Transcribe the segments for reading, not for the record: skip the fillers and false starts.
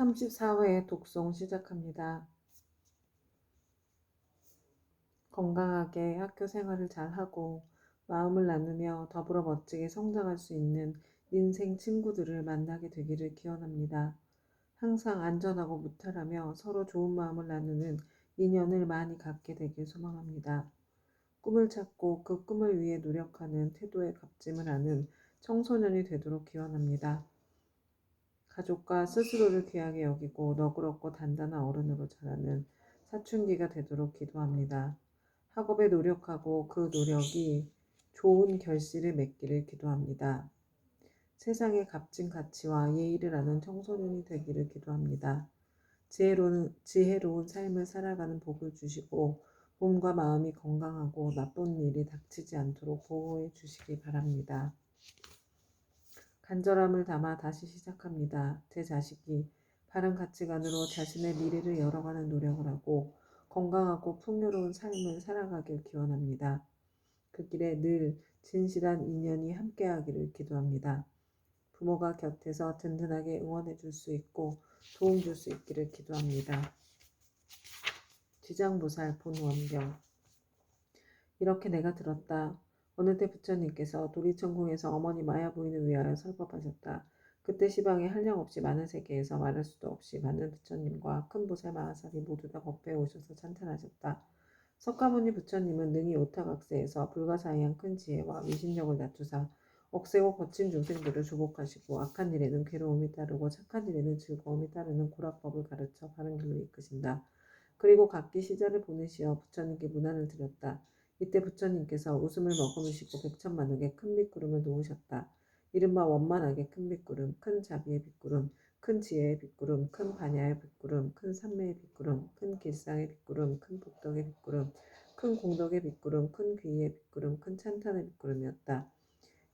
34회 독송 시작합니다. 건강하게 학교 생활을 잘하고 마음을 나누며 더불어 멋지게 성장할 수 있는 인생 친구들을 만나게 되기를 기원합니다. 항상 안전하고 무탈하며 서로 좋은 마음을 나누는 인연을 많이 갖게 되길 소망합니다. 꿈을 찾고 그 꿈을 위해 노력하는 태도의 값짐을 아는 청소년이 되도록 기원합니다. 가족과 스스로를 귀하게 여기고 너그럽고 단단한 어른으로 자라는 사춘기가 되도록 기도합니다. 학업에 노력하고 그 노력이 좋은 결실을 맺기를 기도합니다. 세상의 값진 가치와 예의를 아는 청소년이 되기를 기도합니다. 지혜로운 삶을 살아가는 복을 주시고 몸과 마음이 건강하고 나쁜 일이 닥치지 않도록 보호해 주시기 바랍니다. 간절함을 담아 다시 시작합니다. 제 자식이 바른 가치관으로 자신의 미래를 열어가는 노력을 하고 건강하고 풍요로운 삶을 살아가길 기원합니다. 그 길에 늘 진실한 인연이 함께하기를 기도합니다. 부모가 곁에서 든든하게 응원해 줄 수 있고 도움 줄 수 있기를 기도합니다. 지장보살 본원경. 이렇게 내가 들었다. 어느 때 부처님께서 도리천궁에서 어머니 마야 부인을 위하여 설법하셨다. 그때 시방에 한량없이 많은 세계에서 말할 수도 없이 많은 부처님과 큰 보살 마하살이 모두 다 법회에 오셔서 찬탄하셨다. 석가모니 부처님은 능히 오타각세에서 불가사의한 큰 지혜와 위신력을 갖추사 억세고 거친 중생들을 주복하시고 악한 일에는 괴로움이 따르고 착한 일에는 즐거움이 따르는 고락법을 가르쳐 바른 길로 이끄신다. 그리고 각기 시자를 보내시어 부처님께 문안을 드렸다. 이때 부처님께서 웃음을 머금으시고 백천만옥에 큰 빗구름을 놓으셨다. 이른바 원만하게 큰 빗구름, 큰 자비의 빗구름, 큰 지혜의 빗구름, 큰 반야의 빗구름, 큰 삼매의 빗구름, 큰 길상의 빗구름, 큰 복덕의 빗구름, 큰 공덕의 빗구름, 큰 귀의 빗구름, 큰 찬탄의 빗구름이었다.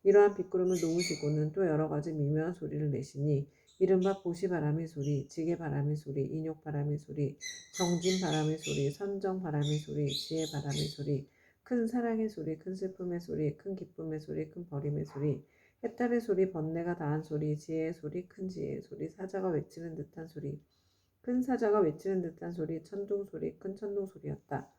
이러한 빗구름을 놓으시고는 또 여러 가지 미묘한 소리를 내시니 이른바 보시바람의 소리, 지게바람의 소리, 인욕바람의 소리, 정진바람의 소리, 선정바람의 소리, 지혜바람의 소리, 큰 사랑의 소리, 큰 슬픔의 소리, 큰 기쁨의 소리, 큰 버림의 소리, 해탈의 소리, 번뇌가 다한 소리, 지혜의 소리, 큰 지혜의 소리, 사자가 외치는 듯한 소리, 큰 사자가 외치는 듯한 소리, 천둥 소리, 큰 천둥 소리였다.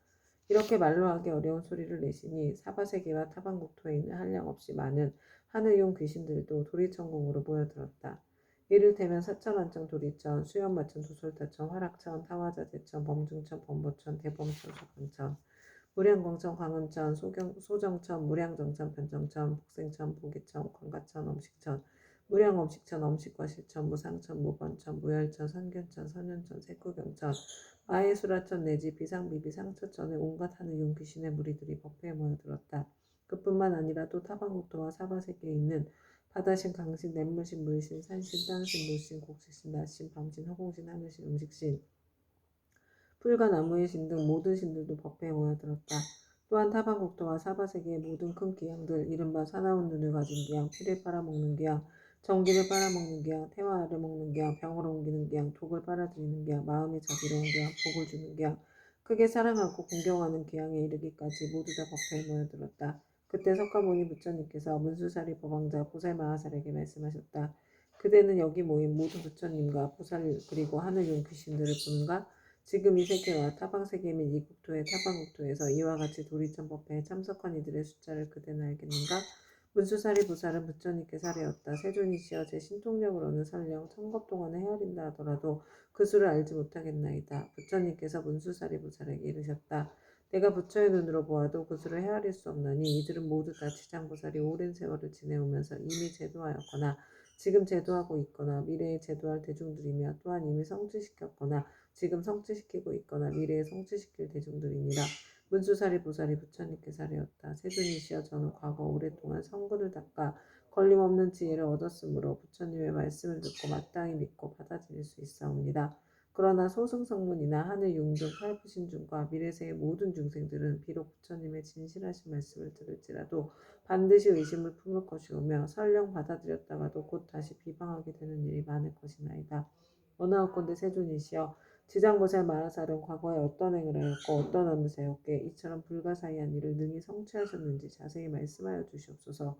이렇게 말로 하기 어려운 소리를 내시니 사바세계와 타방국토에 있는 한량없이 많은 하늘용 귀신들도 도리천궁으로 모여들었다. 이를테면 사천왕청 도리천, 수연마천 도솔타천, 화락천, 타화자재천, 범중천, 범보천, 대범천, 소강천, 무량광천, 광음천, 소정천, 무량정천, 변정천, 복생천, 보기천, 광가천, 엄식천, 무량엄식천, 엄식과실천, 무상천, 무번천, 무열천, 선견천, 선현천, 색구경천, 아예수라천 내지 비상비비 상처천의 온갖 하늘용 귀신의 무리들이 법회에 모여들었다. 그뿐만 아니라 또 타방국토와 사바세계에 있는 바다신, 강신, 냇물신, 물신, 산신, 땅신, 물신, 곡식신, 낮신, 밤신, 허공신, 하늘신, 음식신, 풀과 나무의 신 등 모든 신들도 법회에 모여들었다. 또한 타방국토와 사바세계의 모든 큰 기양들, 이른바 사나운 눈을 가진 기양, 피를 빨아먹는 기양, 전기를 빨아먹는 기양, 태화알을 먹는 기양, 병을 옮기는 기양, 독을 빨아들이는 기양, 마음이 자비로운 기양, 복을 주는 기양, 크게 사랑하고 공경하는 기양에 이르기까지 모두 다 법회에 모여들었다. 그때 석가모니 부처님께서 문수사리 법왕자 보살마하살에게 말씀하셨다. 그대는 여기 모인 모든 부처님과 보살 그리고 하늘용 귀신들을 보는가? 지금 이 세계와 타방세계 및 이 국토의 타방국토에서 이와 같이 도리천 법회에 참석한 이들의 숫자를 그대는 알겠는가? 문수사리 보살은 부처님께 사례었다. 세존이시여 제 신통력으로는 설령 천겁 동안에 헤아린다 하더라도 그 수를 알지 못하겠나이다. 부처님께서 문수사리 보살에게 이르셨다. 내가 부처의 눈으로 보아도 그 수를 헤아릴 수 없나니 이들은 모두 다 지장보살이 오랜 세월을 지내오면서 이미 제도하였거나 지금 제도하고 있거나 미래에 제도할 대중들이며 또한 이미 성취시켰거나 지금 성취시키고 있거나 미래에 성취시킬 대중들이니라. 문수사리 보살이 부처님께 사례었다. 세존이시여 저는 과거 오랫동안 성근을 닦아 걸림없는 지혜를 얻었으므로 부처님의 말씀을 듣고 마땅히 믿고 받아들일 수 있사옵니다. 그러나 소승성문이나 하늘 용등 팔부신중과 미래세의 모든 중생들은 비록 부처님의 진실하신 말씀을 들을지라도 반드시 의심을 품을 것이오며 설령 받아들였다가도 곧 다시 비방하게 되는 일이 많을 것이나이다. 원하옵건대 세존이시여 지장보살 마하살은 과거에 어떤 행을 하였고 어떤 업을 세웠기에 이처럼 불가사의한 일을 능히 성취하셨는지 자세히 말씀하여 주시옵소서.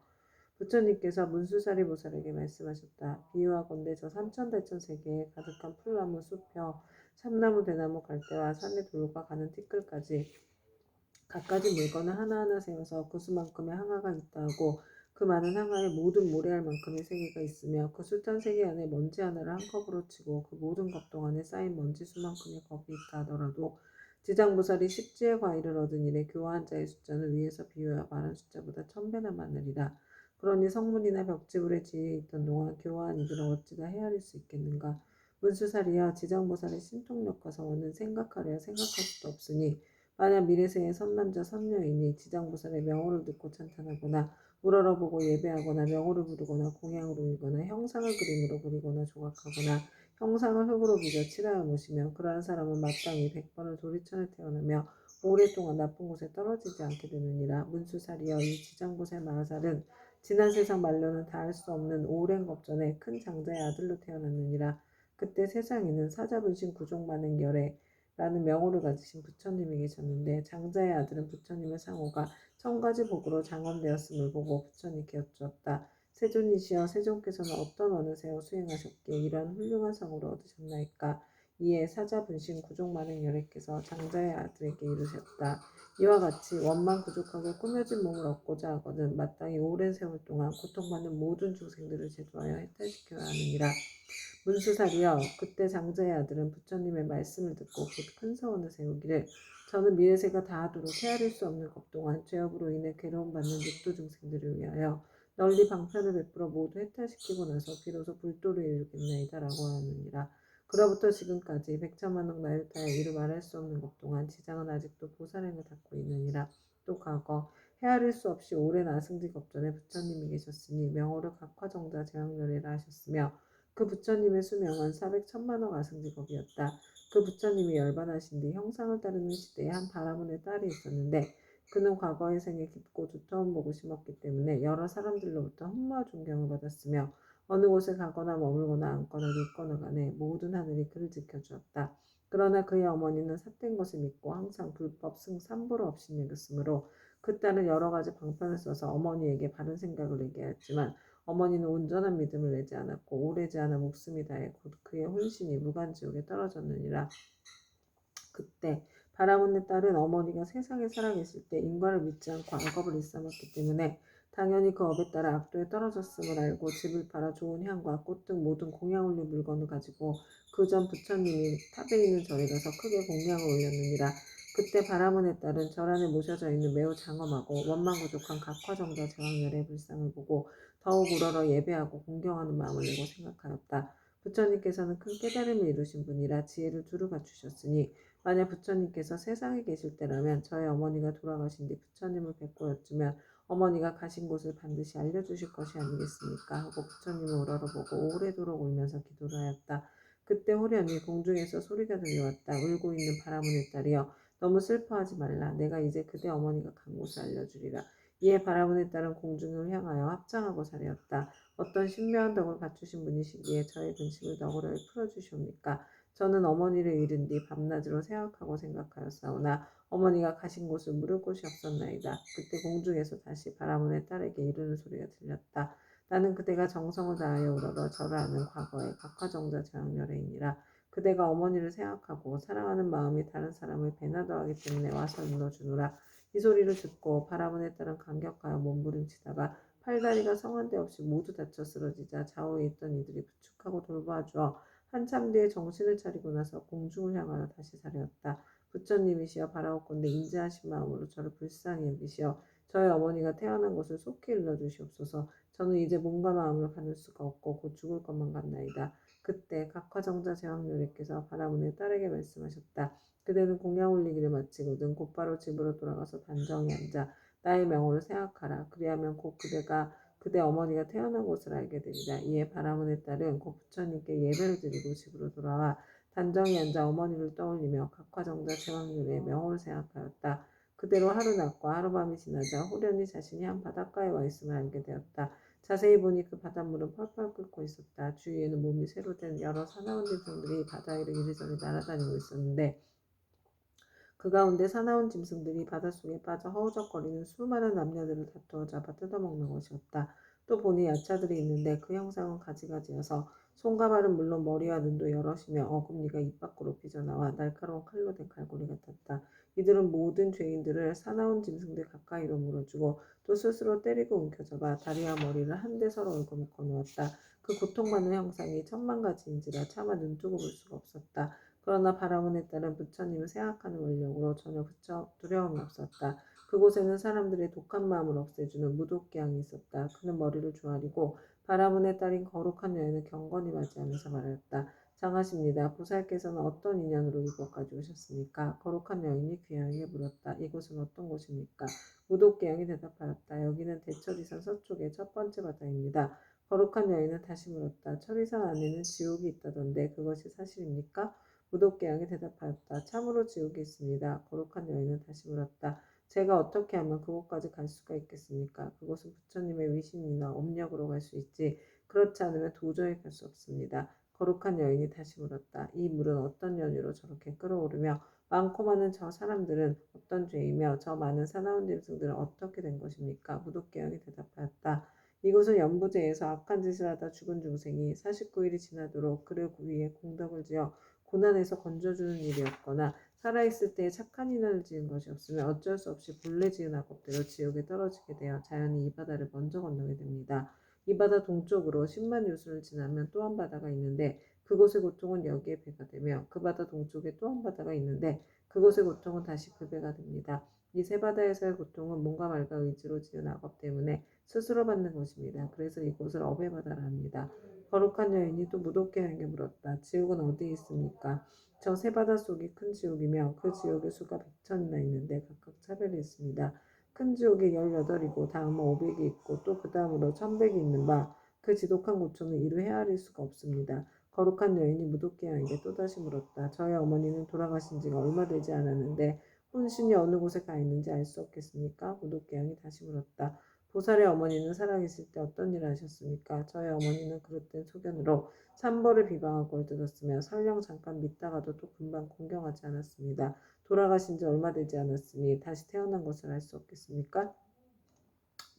부처님께서 문수사리 보살에게 말씀하셨다. 비유하건대 저 삼천대천 세계에 가득한 풀나무, 숲혀, 참나무, 대나무, 갈대와 산의 돌과 가는 티끌까지 갖가지 물건을 하나하나 세워서 그 수만큼의 항아가 있다 하고 그 많은 항아에 모든 모래알 만큼의 세계가 있으며 그 숱한 세계 안에 먼지 하나를 한 컵으로 치고 그 모든 겁동 안에 쌓인 먼지 수만큼의 겁이 있다 하더라도 지장보살이 십지의 과일을 얻은 이래 교화한 자의 숫자는 위에서 비유하여 말한 숫자보다 1000배나 많으리라. 그러니 성문이나 벽지불의 지혜에 있던 동안 교화한 이들을 어찌다 헤아릴 수 있겠는가. 문수살이여 지장보살의 신통력과 서원은 생각하려 생각할 수도 없으니 만약 미래세의 선남자 선녀이니 지장보살의 명호를 듣고 찬탄하거나 우러러보고 예배하거나 명호를 부르거나 공양을 올리거나 형상을 그림으로 그리거나 조각하거나 형상을 흙으로 빚어 칠하여 놓으시면 그러한 사람은 마땅히 100번을 도리천에 태어나며 오랫동안 나쁜 곳에 떨어지지 않게 되느니라. 문수살이여 이 지장보살 마하살은 지난 세상 말로는 다할 수 없는 오랜 겁전에 큰 장자의 아들로 태어났느니라. 그때 세상에는 사자분신 구족만행 열애 라는 명호를 가지신 부처님이 계셨는데 장자의 아들은 부처님의 상호가 1000가지 복으로 장엄되었음을 보고 부처님께 여쭈었다. 세존이시여 세존께서는 어떤 어느 세월 수행하셨기에 이런 훌륭한 상호를 얻으셨나이까. 이에 사자분신 구족만행 열애께서 장자의 아들에게 이르셨다. 이와 같이 원만 부족하게 꾸며진 몸을 얻고자 하거든 마땅히 오랜 세월 동안 고통받는 모든 중생들을 제도하여 해탈시켜야 하느니라. 문수살이여 그때 장자의 아들은 부처님의 말씀을 듣고 곧 큰 서원을 세우기를 저는 미래세가 다하도록 헤아릴 수 없는 겁동안 죄업으로 인해 괴로움받는 육도 중생들을 위하여 널리 방편을 베풀어 모두 해탈시키고 나서 비로소 불도를 이루겠나이다 라고 하느니라. 그로부터 지금까지 백천만억 나일타에 이루 말할 수 없는 겁동안 지장은 아직도 보살행을 닦고 있느니라. 또 과거 헤아릴 수 없이 오랜 아승지 겁전에 부처님이 계셨으니 명호를 각화정자 제왕열애라 하셨으며 그 부처님의 수명은 400천만억 아승지겁이었다. 그 부처님이 열반하신 뒤 형상을 따르는 시대에 한 바라문의 딸이 있었는데 그는 과거의 생에 깊고 두터운 복을 심었기 때문에 여러 사람들로부터 흠모와 존경을 받았으며 어느 곳에 가거나 머물거나 앉거나 눕거나 간에 모든 하늘이 그를 지켜주었다. 그러나 그의 어머니는 삿된 것을 믿고 항상 불법 승삼보를 없이 여겼으므로 그 딸은 여러 가지 방편을 써서 어머니에게 바른 생각을 내게 하였지만 어머니는 온전한 믿음을 내지 않았고 오래지 않아 목숨이 다해 곧 그의 혼신이 무간지옥에 떨어졌느니라. 그때 바라문의 딸은 어머니가 세상에 살아계실 때 인과를 믿지 않고 악업을 일삼았기 때문에 당연히 그 업에 따라 악도에 떨어졌음을 알고 집을 팔아 좋은 향과 꽃 등 모든 공양 올린 물건을 가지고 그 전 부처님이 탑에 있는 절에 가서 크게 공양을 올렸느니라. 그때 바라문의 딸은 절 안에 모셔져 있는 매우 장엄하고 원망부족한 각화정자 제왕열의 불상을 보고 더욱 우러러 예배하고 공경하는 마음을 내고 생각하였다. 부처님께서는 큰 깨달음을 이루신 분이라 지혜를 두루 갖추셨으니 만약 부처님께서 세상에 계실 때라면 저의 어머니가 돌아가신 뒤 부처님을 뵙고 여쭈면 어머니가 가신 곳을 반드시 알려주실 것이 아니겠습니까? 하고 부처님을 우러러보고 오래도록 울면서 기도를 하였다. 그때 호련히 공중에서 소리가 들려왔다. 울고 있는 바라문의 딸이여 너무 슬퍼하지 말라. 내가 이제 그대 어머니가 간 곳을 알려주리라. 이에 바라문의 딸은 공중을 향하여 합장하고 사려었다. 어떤 신묘한 덕을 갖추신 분이시기에 저의 근심을 너그러이 풀어주시옵니까? 저는 어머니를 잃은 뒤 밤낮으로 생각하고 생각하였사오나 어머니가 가신 곳을 물을 곳이 없었나이다. 그때 공중에서 다시 바라문의 딸에게 이르는 소리가 들렸다. 나는 그대가 정성을 다하여 우러러 절을 하는 과거의 각화정자 제왕열애이니라. 그대가 어머니를 생각하고 사랑하는 마음이 다른 사람을 배나 더하기 때문에 와서 일러주노라. 이 소리를 듣고 바라문의 딸은 감격하여 몸부림치다가 팔다리가 성한데 없이 모두 다쳐 쓰러지자 좌우에 있던 이들이 부축하고 돌봐주어 한참 뒤에 정신을 차리고 나서 공중을 향하여 다시 사려었다. 부처님이시여 바라옵건대 인자하신 마음으로 저를 불쌍히 여기시어 저의 어머니가 태어난 곳을 속히 일러주시옵소서. 저는 이제 몸과 마음을 가눌 수가 없고 곧 죽을 것만 같나이다. 그때 각화정자 제왕열애께서 바라문의 딸에게 말씀하셨다. 그대는 공양 올리기를 마치거든 곧바로 집으로 돌아가서 단정히 앉아 나의 명호를 생각하라. 그리하면 곧 그대가 그대 어머니가 태어난 곳을 알게 되리라. 이에 바라문의 딸은 곧 부처님께 예배를 드리고 집으로 돌아와 단정히 앉아 어머니를 떠올리며 각화정자 제왕률의 명호를 생각하였다. 그대로 하루낮과 하루밤이 지나자 호련히 자신이 한 바닷가에 와 있음을 알게 되었다. 자세히 보니 그 바닷물은 펄펄 끓고 있었다. 주위에는 몸이 새로 된 여러 사나운 짐승들이 바다 위를 이리저리 날아다니고 있었는데 그 가운데 사나운 짐승들이 바닷속에 빠져 허우적거리는 수많은 남녀들을 다투어 잡아 뜯어먹는 것이었다. 또 보니 야차들이 있는데 그 형상은 가지가지여서 손과 발은 물론 머리와 눈도 여럿이며 어금니가 입 밖으로 삐져나와 날카로운 칼로 된 갈고리 같았다. 이들은 모든 죄인들을 사나운 짐승들 가까이로 물어주고 또 스스로 때리고 움켜잡아 다리와 머리를 한데 서로 얽어 묶어 놓았다. 그 고통받는 형상이 천만 가지인지라 차마 눈뜨고 볼 수가 없었다. 그러나 바라문에 따른 부처님을 생각하는 원력으로 전혀 두려움이 없었다. 그곳에는 사람들의 독한 마음을 없애주는 무독기양이 있었다. 그는 머리를 조아리고 바라문에 따른 거룩한 여인을 경건히 맞이하면서 말하였다. 장하십니다. 보살께서는 어떤 인연으로 이곳까지 오셨습니까? 거룩한 여인이 귀양에게 물었다. 이곳은 어떤 곳입니까? 무독기양이 대답하였다. 여기는 대처리산 서쪽의 첫 번째 바다입니다. 거룩한 여인은 다시 물었다. 처리산 안에는 지옥이 있다던데 그것이 사실입니까? 무독기양이 대답하였다. 참으로 지옥이 있습니다. 거룩한 여인은 다시 물었다. 제가 어떻게 하면 그곳까지 갈 수가 있겠습니까? 그곳은 부처님의 위신이나 업력으로 갈 수 있지 그렇지 않으면 도저히 갈 수 없습니다. 거룩한 여인이 다시 물었다. 이 물은 어떤 연유로 저렇게 끓어오르며 많고 많은 저 사람들은 어떤 죄이며 저 많은 사나운 짐승들은 어떻게 된 것입니까? 무독계양이 대답하였다. 이곳은 연부제에서 악한 짓을 하다 죽은 중생이 49일이 지나도록 그를 위해 공덕을 지어 고난에서 건져주는 일이었거나 살아있을 때에 착한 인연을 지은 것이 없으면 어쩔 수 없이 본래 지은 악업대로 지옥에 떨어지게 되어 자연히 이 바다를 먼저 건너게 됩니다. 이 바다 동쪽으로 10만 요순을 지나면 또 한 바다가 있는데 그곳의 고통은 여기에 배가 되며 그 바다 동쪽에 또 한 바다가 있는데 그곳의 고통은 다시 그 배가 됩니다. 이 세 바다에서의 고통은 몸과 말과 의지로 지은 악업 때문에 스스로 받는 것입니다. 그래서 이곳을 업의 바다라 합니다. 거룩한 여인이 또 무덥게 하게 물었다. 지옥은 어디에 있습니까? 저 세 바다 속이 큰 지옥이며 그 지옥의 수가 100천이나 있는데 각각 차별이 있습니다. 큰 지옥이 18이고 다음은 500이 있고 또 그 다음으로 1100이 있는 바 그 지독한 고초는 이루 헤아릴 수가 없습니다. 거룩한 여인이 무독기양에게 또다시 물었다. 저의 어머니는 돌아가신 지가 얼마 되지 않았는데 혼신이 어느 곳에 가 있는지 알 수 없겠습니까? 무독기양이 다시 물었다. 보살의 어머니는 살아계실 때 어떤 일을 하셨습니까? 저의 어머니는 그릇된 소견으로 삼벌을 비방하고 옳뜯었으며 설령 잠깐 믿다가도 또 금방 공경하지 않았습니다. 돌아가신 지 얼마 되지 않았으니 다시 태어난 것을 알 수 없겠습니까?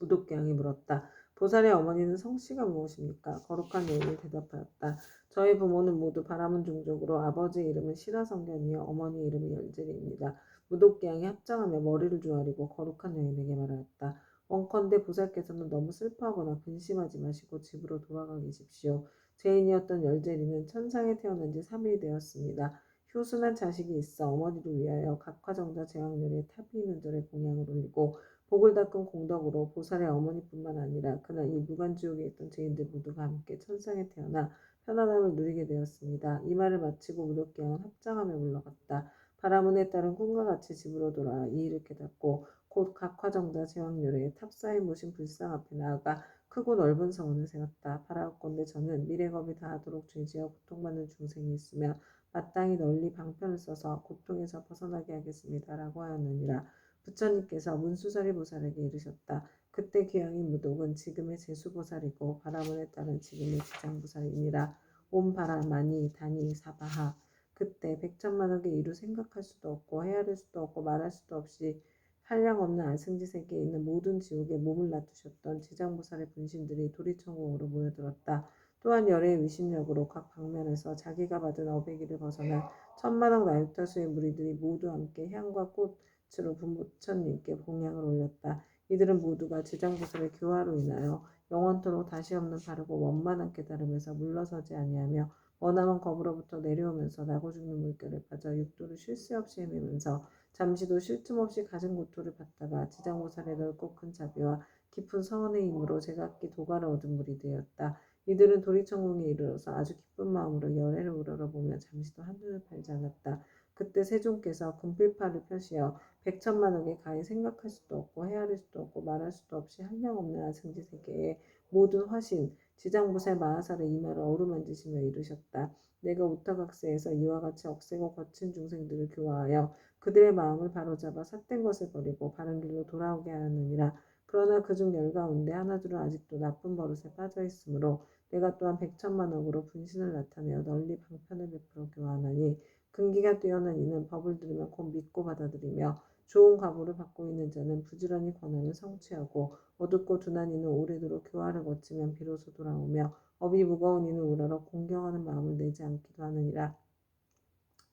무독갱이 물었다. 보살의 어머니는 성씨가 무엇입니까? 거룩한 여인이 대답하였다. 저희 부모는 모두 바라문 종족으로 아버지의 이름은 시라성견이요 어머니 이름은 열제리입니다. 무독갱이 합장하며 머리를 조아리고 거룩한 여인에게 말하였다. 원컨대 보살께서는 너무 슬퍼하거나 근심하지 마시고 집으로 돌아가 계십시오. 죄인이었던 열제리는 천상에 태어난 지 3일이 되었습니다. 효순한 자식이 있어 어머니를 위하여 각화정자 제왕렬에 탑이는 절에 공양을 올리고 복을 닦은 공덕으로 보살의 어머니뿐만 아니라 그날 이 무간지옥에 있던 죄인들 모두가 함께 천상에 태어나 편안함을 누리게 되었습니다. 이 말을 마치고 무덕경은 합장하며 물러갔다. 바라문에 따른 꿈과 같이 집으로 돌아와 이 일을 깨닫고 곧 각화정자 제왕렬에 탑사에 모신 불상 앞에 나아가 크고 넓은 성원을 세웠다. 바라옵건대 저는 미래겁이 다하도록 죄지어 고통받는 중생이 있으며 마땅히 널리 방편을 써서 고통에서 벗어나게 하겠습니다. 라고 하였느니라. 부처님께서 문수사리 보살에게 이르셨다. 그때 귀양인 무독은 지금의 제수보살이고 바라문에 따른 지금의 지장보살이니라. 옴 바라마니 다니 사바하. 그때 백천만억의 이루 생각할 수도 없고 헤아릴 수도 없고 말할 수도 없이 한량없는 안승지 세계에 있는 모든 지옥에 몸을 놔두셨던 지장보살의 분신들이 도리천공으로 모여들었다. 또한 열의 위신력으로 각 방면에서 자기가 받은 어배기를 벗어난 천만억 나육타수의 무리들이 모두 함께 향과 꽃으로 부처님께 공양을 올렸다. 이들은 모두가 지장보살의 교화로 인하여 영원토록 다시 없는 바르고 원만한 깨달음에서 물러서지 아니하며 머나먼 검으로부터 내려오면서 나고 죽는 물결에 빠져 육도를 쉴 새 없이 헤매면서 잠시도 쉴 틈 없이 가진 고토를 받다가 지장보살의 넓고 큰 자비와 깊은 성원의 힘으로 제각기 도가를 얻은 무리되었다. 이들은 도리천공에 이르러서 아주 기쁜 마음으로 열애를 우러러보며 잠시도 한눈을 팔지 않았다. 그때 세존께서 금필파를 펴시어 백천만억에 가히 생각할 수도 없고 헤아릴 수도 없고 말할 수도 없이 한량없는 아승지 세계에 모든 화신 지장보살 마하사를 이마를 어루만지시며 이르셨다. 내가 우타각세에서 이와 같이 억세고 거친 중생들을 교화하여 그들의 마음을 바로잡아 삿된 것을 버리고 바른 길로 돌아오게 하였느니라. 그러나 그중 열 가운데 하나둘은 아직도 나쁜 버릇에 빠져 있으므로 내가 또한 백천만억으로 분신을 나타내어 널리 방편을 베풀어 교화하나니 근기가 뛰어난 이는 법을 들으면 곧 믿고 받아들이며 좋은 과보를 받고 있는 자는 부지런히 권한을 성취하고 어둡고 둔한 이는 오래도록 교화를 거치면 비로소 돌아오며 업이 무거운 이는 우러러 공경하는 마음을 내지 않기도 하느니라.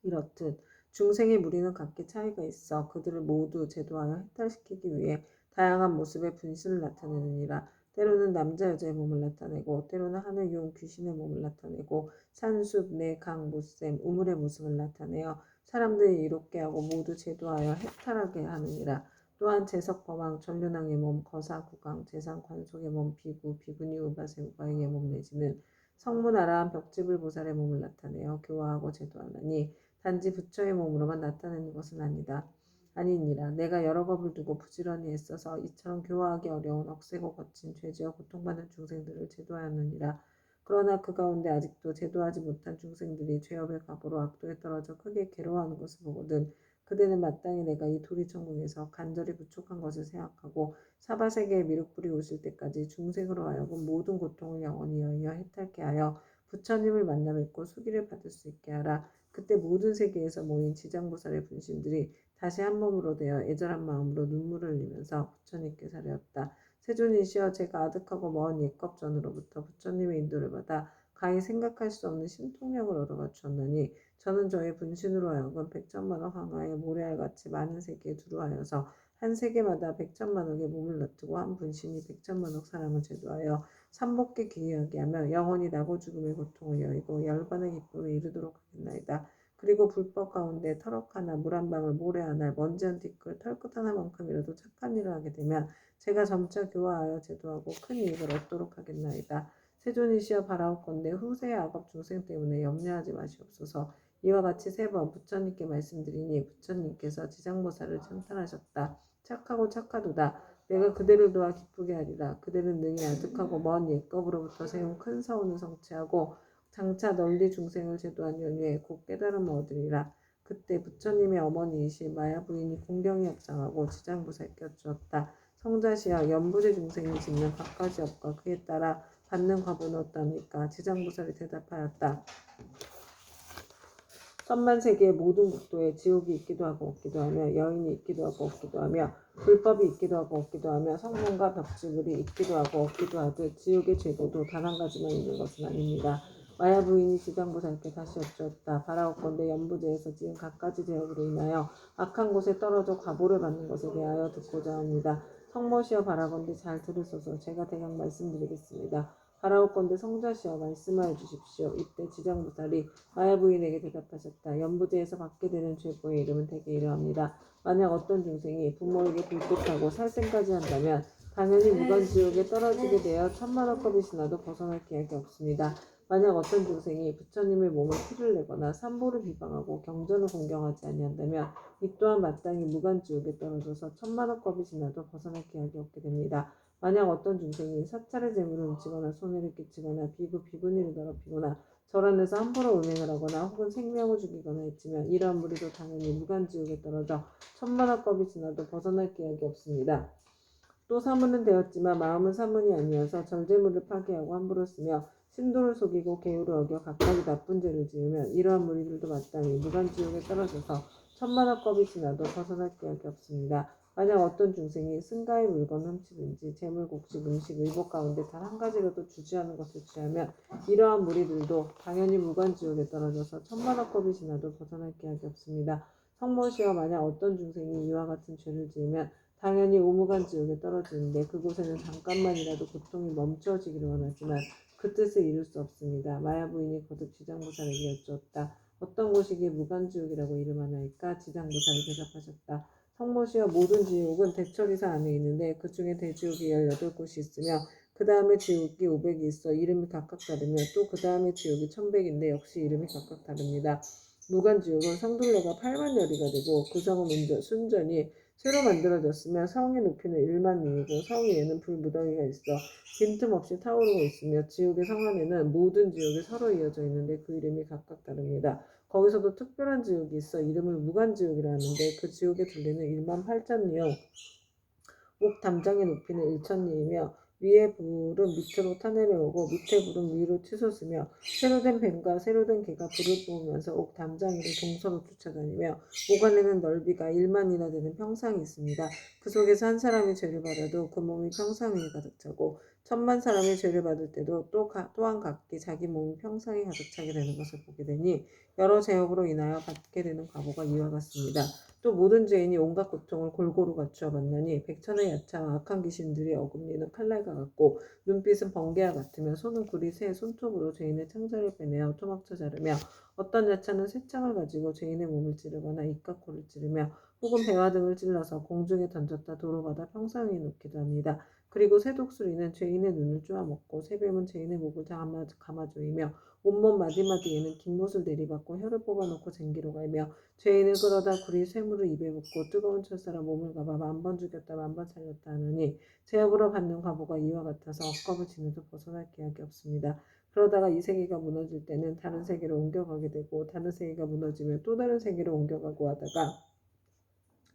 이렇듯 중생의 무리는 각기 차이가 있어 그들을 모두 제도하여 해탈시키기 위해 다양한 모습의 분신을 나타내느니라. 때로는 남자 여자의 몸을 나타내고 때로는 하늘 용 귀신의 몸을 나타내고 산, 숲, 내, 강, 못샘, 우물의 모습을 나타내어 사람들이 이롭게 하고 모두 제도하여 해탈하게 하느니라. 또한 제석 범왕 전륜왕의 몸, 거사 구강, 재상 관속의 몸, 비구, 비구니 우바세 우바이의 몸 내지는 성문 아라한 벽지불 보살의 몸을 나타내어 교화하고 제도하나니 단지 부처의 몸으로만 나타내는 것은 아니니라. 내가 여러 겁을 두고 부지런히 애써서 이처럼 교화하기 어려운 억세고 거친 죄지어 고통받는 중생들을 제도하였느니라. 그러나 그 가운데 아직도 제도하지 못한 중생들이 죄업의 과보로 악도에 떨어져 크게 괴로워하는 것을 보거든 그대는 마땅히 내가 이 도리천궁에서 간절히 부족한 것을 생각하고 사바세계의 미륵불이 오실 때까지 중생으로 하여금 모든 고통을 영원히 여의어 해탈케 하여 부처님을 만나 뵙고 수기를 받을 수 있게 하라. 그때 모든 세계에서 모인 지장보살의 분신들이 다시 한 몸으로 되어 애절한 마음으로 눈물을 흘리면서 부처님께 사려었다. 세존이시여, 제가 아득하고 먼 옛겁 전으로부터 부처님의 인도를 받아 가히 생각할 수 없는 신통력을 얻어가 주었나니 저는 저의 분신으로 하여금 백천만억 황하에 모래알같이 많은 세계에 두루하여서 한 세계마다 백천만억의 몸을 너트고 한 분신이 백천만억 사람을 제도하여 삼복게 기이하게 하며 영원히 나고 죽음의 고통을 여의고 열반의 기쁨에 이르도록 하겠나이다. 그리고 불법 가운데 터럭 하나, 물 한 방울, 모래 하나, 먼지 한 티끌, 털끝 하나만큼이라도 착한 일을 하게 되면 제가 점차 교화하여 제도하고 큰 이익을 얻도록 하겠나이다. 세존이시여, 바라옵건대 후세의 악업 중생 때문에 염려하지 마시옵소서. 이와 같이 세 번 부처님께 말씀드리니 부처님께서 지장보살을 칭찬하셨다. 착하고 착하도다. 내가 그대를 도와 기쁘게 하리라. 그대는 능히 아득하고 먼 옛겁으로부터 세운 큰 서운을 성취하고 장차 널리 중생을 제도한 연후에 곧 깨달음을 얻으리라. 그때 부처님의 어머니이신 마야 부인이 공경히 합장하고 지장보살께 여쭈었다. 성자시여, 연부제 중생이 짓는 갖가지 업과 그에 따라 받는 과보는 어떠합니까? 지장보살이 대답하였다. 천만세계의 모든 국도에 지옥이 있기도 하고 없기도 하며 여인이 있기도 하고 없기도 하며 불법이 있기도 하고 없기도 하며 성문과 벽지물이 있기도 하고 없기도 하듯 지옥의 죄고도 단 한 가지만 있는 것은 아닙니다. 마야 부인이 지장보살께 다시 여쭈었다. 바라옵건대 연부제에서 지은 갖가지 죄업으로 인하여 악한 곳에 떨어져 과보를 받는 것에 대하여 듣고자 합니다. 성모시여, 바라건대 잘 들으소서. 제가 대강 말씀드리겠습니다. 바라옵건대 성자시여, 말씀하여 주십시오. 이때 지장보살이 마야 부인에게 대답하셨다. 연부제에서 받게 되는 죄고의 이름은 대개 이러합니다. 만약 어떤 중생이 부모에게 불꽃하고 살생까지 한다면 당연히 무간지옥에 떨어지게 되어 천만억 겁이 지나도 벗어날 기약이 없습니다. 만약 어떤 중생이 부처님의 몸을 피를 내거나 삼보를 비방하고 경전을 공경하지 아니한다면 이 또한 마땅히 무간지옥에 떨어져서 천만억 겁이 지나도 벗어날 기약이 없게 됩니다. 만약 어떤 중생이 사찰의 재물을 훔치거나 손해를 끼치거나 비구니를 더럽히거나 절안에서 함부로 음행을 하거나 혹은 생명을 죽이거나 했지만 이러한 무리도 당연히 무간지옥에 떨어져 천만억 겁이 지나도 벗어날 기약이 없습니다. 또 사문은 되었지만 마음은 사문이 아니어서 절제물을 파괴하고 함부로 쓰며 신도를 속이고 계율을 어겨 각각의 나쁜 죄를 지으면 이러한 무리들도 마땅히 무간지옥에 떨어져서 천만억 겁이 지나도 벗어날 기약이 없습니다. 만약 어떤 중생이 승가의 물건을 훔치든지 재물, 곡식, 음식, 의복 가운데 단 한 가지라도 주지하는 것을 취하면 이러한 무리들도 당연히 무간지옥에 떨어져서 천만억 겁이 지나도 벗어날 기약이 없습니다. 성모시여, 만약 어떤 중생이 이와 같은 죄를 지으면 당연히 오무간지옥에 떨어지는데 그곳에는 잠깐만이라도 고통이 멈춰지기를 원하지만 그 뜻을 이룰 수 없습니다. 마야 부인이 거듭 지장보살에게 여쭈었다. 어떤 곳이기에 무간지옥이라고 이름하나이까? 지장보살이 대답하셨다. 성모시여, 모든 지옥은 대처리사 안에 있는데 그 중에 대지옥이 18곳이 있으며 그 다음에 지옥이 500이 있어 이름이 각각 다르며 또 그 다음에 지옥이 1100인데 역시 이름이 각각 다릅니다. 무간지옥은 성둘레가 8만여리가 되고 그 성은 순전히 새로 만들어졌으며 성의 높이는 1만 리이고 성 위에는 불무더기가 있어 빈틈없이 타오르고 있으며 지옥의 성 안에는 모든 지옥이 서로 이어져 있는데 그 이름이 각각 다릅니다. 거기서도 특별한 지옥이 있어 이름을 무간지옥이라 하는데 그 지옥의 둘레는 1만 8천 리요 옥 담장의 높이는 1천 리이며 위에 불은 밑으로 타내려오고 밑에 불은 위로 치솟으며 새로 된 뱀과 새로 된 개가 불을 뿜으면서 옥 담장이를 동서로 쫓아다니며 옥 안에는 넓이가 1만이나 되는 평상이 있습니다. 그 속에서 한 사람이 죄를 받아도 그 몸이 평상 위에 가득 차고 10,000사람이 죄를 받을 때도 또한 각기 자기 몸이 평상에 가득 차게 되는 것을 보게 되니 여러 죄업으로 인하여 받게 되는 과보가 이와 같습니다. 또 모든 죄인이 온갖 고통을 골고루 갖추어 만나니 백천의 야차와 악한 귀신들이 어금니는 칼날과 같고 눈빛은 번개와 같으며 손은 구리 새 손톱으로 죄인의 창자를 빼내어 토막쳐 자르며 어떤 야차는 쇠창을 가지고 죄인의 몸을 찌르거나 입과 코를 찌르며 혹은 배와 등을 찔러서 공중에 던졌다 도로마다 평상 위에 놓기도 합니다. 그리고 새 독수리는 죄인의 눈을 쪼아먹고 새뱀은 죄인의 목을 감아조이며 온몸 마디마디에는 긴 못을 내리받고 혀를 뽑아놓고 쟁기로 갈며 죄인을 끌어다 구리 쇠물을 입에 붓고 뜨거운 철사로 몸을 감아 10,000번 죽였다 10,000번 살렸다 하느니 죄업으로 받는 과보가 이와 같아서 억겁을 지내도 벗어날 기약이 없습니다. 그러다가 이 세계가 무너질 때는 다른 세계로 옮겨가게 되고 다른 세계가 무너지면 또 다른 세계로 옮겨가고 하다가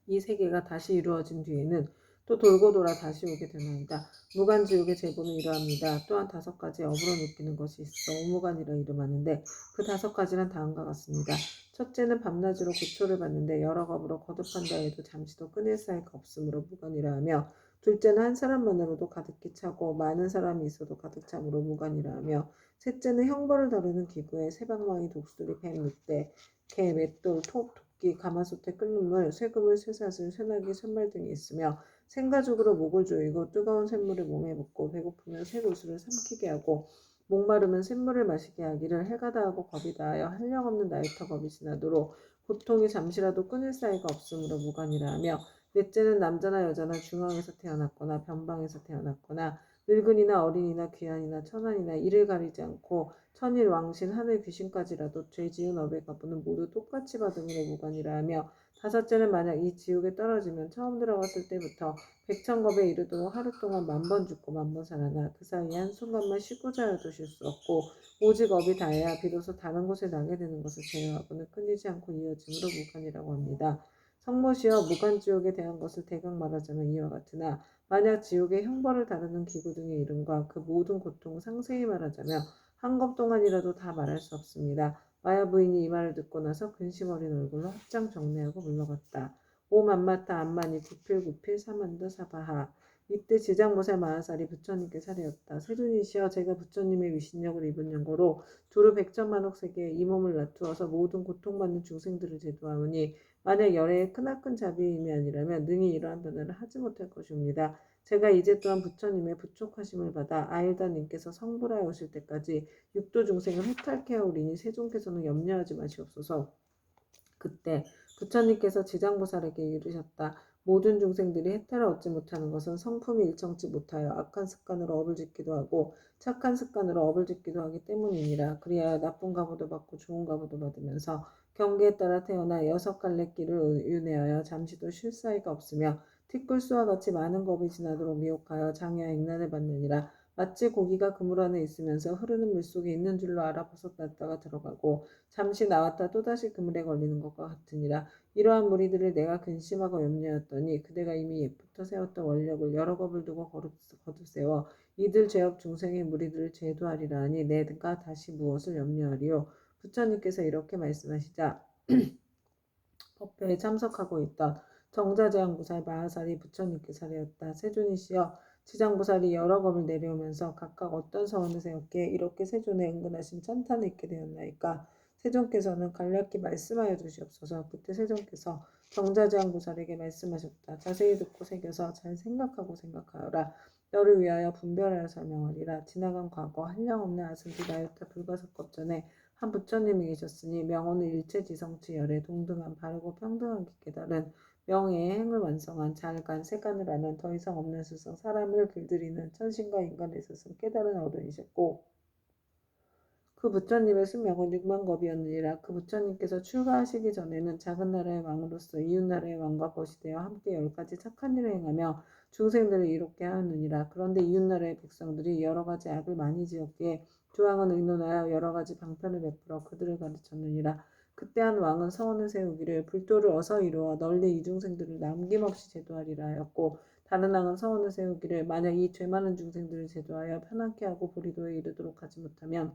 이 세계가 다시 이루어진 뒤에는 또 돌고 돌아 다시 오게 되나이다. 무간지옥의 제보는 이러합니다. 또한 5가지 업으로 느끼는 것이 있어 오무간이라 이름하는데 그 5가지는 다음과 같습니다. 첫째는 밤낮으로 고초를 받는데 여러 업으로 거듭한다 해도 잠시도 끊을 사이가 없으므로 무간이라 하며 둘째는 한 사람만으로도 가득히 차고 많은 사람이 있어도 가득 참으로 무간이라 하며 셋째는 형벌을 다루는 기구에 새방망이 독수리 뱀 늑대 개 맷돌 토끼 가마솥에 끓는 물 쇠그물 쇠사슬 쇠나기 쇠말 등이 있으며 생가죽으로 목을 조이고 뜨거운 샘물을 몸에 붓고 배고프면 쇠로수를 삼키게 하고 목마르면 샘물을 마시게 하기를 해가 다하고 겁이 다하여 한량없는 나이터 겁이 지나도록 고통이 잠시라도 끊을 사이가 없으므로 무관이라 하며 넷째는 남자나 여자나 중앙에서 태어났거나 변방에서 태어났거나 늙은이나 어린이나 귀한이나 천한이나 이를 가리지 않고 천일 왕신 하늘 귀신까지라도 죄 지은 업의 값은 모두 똑같이 받음으로 무관이라 하며 다섯째는 만약 이 지옥에 떨어지면 처음 들어갔을 때부터 백천겁에 이르도록 하루 동안 10,000번 죽고 10,000번 살아나 그 사이에 한순간만 쉬고 자여도 쉴 수 없고 오직 업이 다해야 비로소 다른 곳에 나게 되는 것을 제외하고는 끊이지 않고 이어짐으로 무관이라고 합니다. 성모시여 무간지옥에 대한 것을 대강 말하자면 이와 같으나 만약 지옥의 형벌을 다루는 기구 등의 이름과 그 모든 고통을 상세히 말하자면 한 컵 동안이라도 다 말할 수 없습니다. 마야 부인이 이 말을 듣고 나서 근심 어린 얼굴로 합장 정례하고 물러갔다. 오 만마타 안마니 구필구필 사만다 사바하. 이때 지장모살 마하살이 부처님께 사례였다. 세존이시여 제가 부처님의 위신력을 입은 연고로 두루 백천만억 세계에 이 몸을 놔두어서 모든 고통받는 중생들을 제도하오니 만약 열애의 크나큰 자비임이 아니라면 능히 이러한 변화를 하지 못할 것이옵니다. 제가 이제 또한 부처님의 부촉하심을 받아 아일다님께서 성불하여 오실 때까지 육도 중생을 해탈케 하오리니 세존께서는 염려하지 마시옵소서. 그때 부처님께서 지장보살에게 이르셨다. 모든 중생들이 해탈을 얻지 못하는 것은 성품이 일정치 못하여 악한 습관으로 업을 짓기도 하고 착한 습관으로 업을 짓기도 하기 때문이니라. 그리하여 나쁜 가보도 받고 좋은 가보도 받으면서 경계에 따라 태어나 6갈래 길을 윤회하여 잠시도 쉴 사이가 없으며 티끌수와 같이 많은 겁이 지나도록 미혹하여 장애와 액난을 받느니라. 마치 고기가 그물 안에 있으면서 흐르는 물속에 있는 줄로 알아 벗어났다가 들어가고 잠시 나왔다 또다시 그물에 걸리는 것과 같으니라. 이러한 무리들을 내가 근심하고 염려하였더니 그대가 이미 옛부터 세웠던 원력을 여러 겁을 두고 거듭세워 이들 죄업 중생의 무리들을 제도하리라 하니 내가 다시 무엇을 염려하리요. 부처님께서 이렇게 말씀하시자 법회에 참석하고 있던 정자제왕보살 마하살이 부처님께 사례였다. 세존이시여 지장보살이 여러 겁을 내려오면서 각각 어떤 서원을 세웠기에 이렇게 세존에 은근하신 찬탄을 잊게 되었나이까. 세존께서는 간략히 말씀하여 주시옵소서. 그때 세존께서 정자제왕보살에게 말씀하셨다. 자세히 듣고 새겨서 잘 생각하여라. 너를 위하여 분별하여 설명하리라. 지나간 과거 한량없는 아승기 나였다 불가사법 전에 한 부처님이 계셨으니 명호는 일체지성치 열에 동등한 바르고 평등하게 깨달은 명예의 행을 완성한 잘간 세간을 아는 더 이상 없는 스승 사람을 길들이는 천신과 인간의 스승 깨달은 어른이셨고 그 부처님의 수명은 6만겁이었느니라. 그 부처님께서 출가하시기 전에는 작은 나라의 왕으로서 이웃나라의 왕과 벗이 되어 함께 10가지 착한 일을 행하며 중생들을 이롭게 하였느니라. 그런데 이웃나라의 백성들이 여러 가지 악을 많이 지었기에 주 왕은 의논하여 여러 가지 방편을 베풀어 그들을 가르쳤느니라. 그때 한 왕은 서원을 세우기를 불도를 어서 이루어 널리 이 중생들을 남김없이 제도하리라 하였고 다른 왕은 서원을 세우기를 만약 이 죄 많은 중생들을 제도하여 편안케 하고 보리도에 이르도록 하지 못하면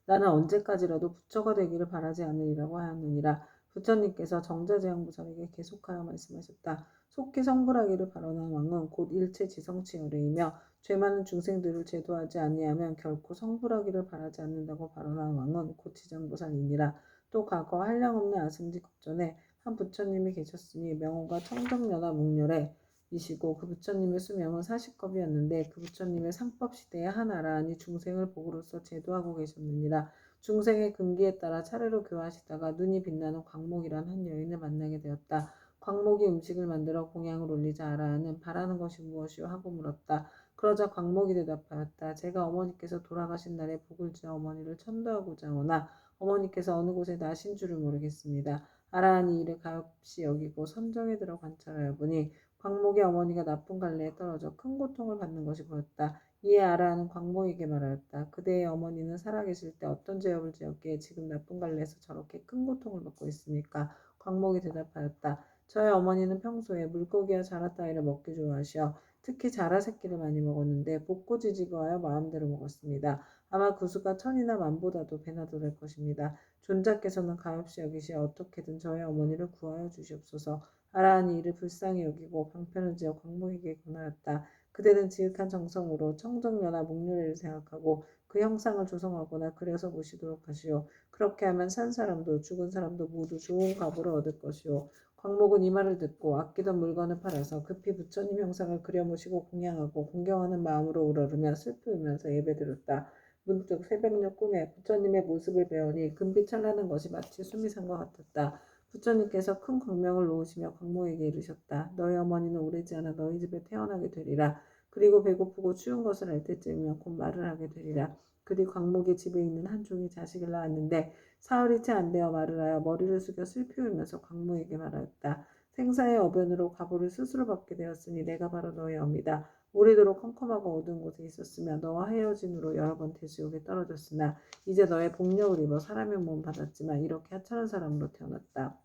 나는 언제까지라도 부처가 되기를 바라지 않으리라고 하였느니라. 부처님께서 정자제왕부사에게 계속하여 말씀하셨다. 속히 성불하기를 바라는 왕은 곧 일체 지성치열이며 죄 많은 중생들을 제도하지 아니하면 결코 성불하기를 바라지 않는다고 발언한 왕은 곧 지장보살이니라. 또 과거 한량없는 아승지 국전에 한 부처님이 계셨으니 명호가 청정연화 묵렬에 이시고 그 부처님의 수명은 40겁이었는데 그 부처님의 상법 시대에 한 아라한이 중생을 복으로서 제도하고 계셨느니라. 중생의 금기에 따라 차례로 교화하시다가 눈이 빛나는 광목이란 한 여인을 만나게 되었다. 광목이 음식을 만들어 공양을 올리자 아라한은 바라는 것이 무엇이오 하고 물었다. 그러자 광목이 대답하였다. 제가 어머니께서 돌아가신 날에 복을 지어 어머니를 천도하고자 하오나 어머니께서 어느 곳에 나신 줄을 모르겠습니다. 아라한이 이를 가엾이 여기고 선정에 들어 관찰하여 보니 광목의 어머니가 나쁜 갈래에 떨어져 큰 고통을 받는 것이 보였다. 이에 아라는 광목에게 말하였다. 그대의 어머니는 살아계실 때 어떤 죄업을 지었기에 지금 나쁜 갈래에서 저렇게 큰 고통을 받고 있습니까? 광목이 대답하였다. 저의 어머니는 평소에 물고기와 자라 따위를 먹기 좋아하시어 특히 자라 새끼를 많이 먹었는데 복고지지거하여 마음대로 먹었습니다. 아마 그 수가 천이나 만보다도 배나 더 될 것입니다. 존자께서는 가엾이 여기시어 어떻게든 저의 어머니를 구하여 주시옵소서. 아라한이 이를 불쌍히 여기고 방편을 지어 광목에게 권하였다. 그대는 지극한 정성으로 청정연화 목련회를 생각하고 그 형상을 조성하거나 그려서 모시도록 하시오. 그렇게 하면 산 사람도 죽은 사람도 모두 좋은 과보를 얻을 것이오. 광목은 이 말을 듣고 아끼던 물건을 팔아서 급히 부처님 형상을 그려 모시고 공양하고 공경하는 마음으로 우러르며 슬피 울면서 예배드렸다. 문득 새벽녘 꿈에 부처님의 모습을 배우니 금빛 찬란한 것이 마치 숨이 산 것 같았다. 부처님께서 큰 광명을 놓으시며 광목에게 이르셨다. 너희 어머니는 오래지 않아 너희 집에 태어나게 되리라. 그리고 배고프고 추운 것을 알 때쯤이면 곧 말을 하게 되리라. 그뒤 광목의 집에 있는 한 종이 자식을 낳았는데 사흘이 채 안 되어 말을 하여 머리를 숙여 슬피 울면서 광목에게 말하였다. 생사의 어변으로 과보를 스스로 받게 되었으니 내가 바로 너의 어미다. 오래도록 컴컴하고 어두운 곳에 있었으며 너와 헤어진 후로 여러 번 대지옥에 떨어졌으나 이제 너의 복력을 입어 사람의 몸을 받았지만 이렇게 하찮은 사람으로 태어났다.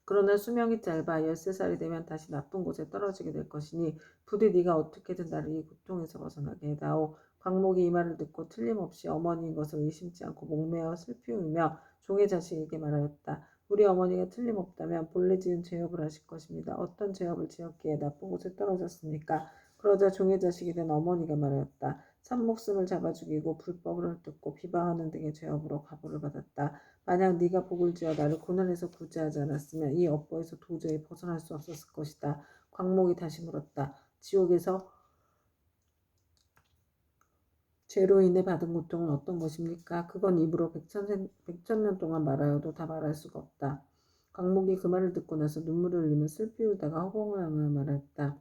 그러나 수명이 짧아 13살이 되면 다시 나쁜 곳에 떨어지게 될 것이니 부디 네가 어떻게든 나를 이 고통에서 벗어나게 해다오. 광목이 이 말을 듣고 틀림없이 어머니인 것을 의심치 않고 목매어 슬피 울며 종의 자식에게 말하였다. 우리 어머니가 틀림없다면 본래 지은 죄업을 하실 것입니다. 어떤 죄업을 지었기에 나쁜 곳에 떨어졌습니까? 그러자 종의 자식이 된 어머니가 말하였다. 산목숨을 잡아 죽이고 불법을 헐뜯고 비방하는 등의 죄업으로 과보를 받았다. 만약 네가 복을 지어 나를 고난에서 구제하지 않았으면 이 업보에서 도저히 벗어날 수 없었을 것이다. 광목이 다시 물었다. 지옥에서 죄로 인해 받은 고통은 어떤 것입니까? 그건 입으로 백천년 동안 말하여도 다 말할 수가 없다. 광목이 그 말을 듣고 나서 눈물을 흘리며 슬피 울다가 허공을 향하여 말했다.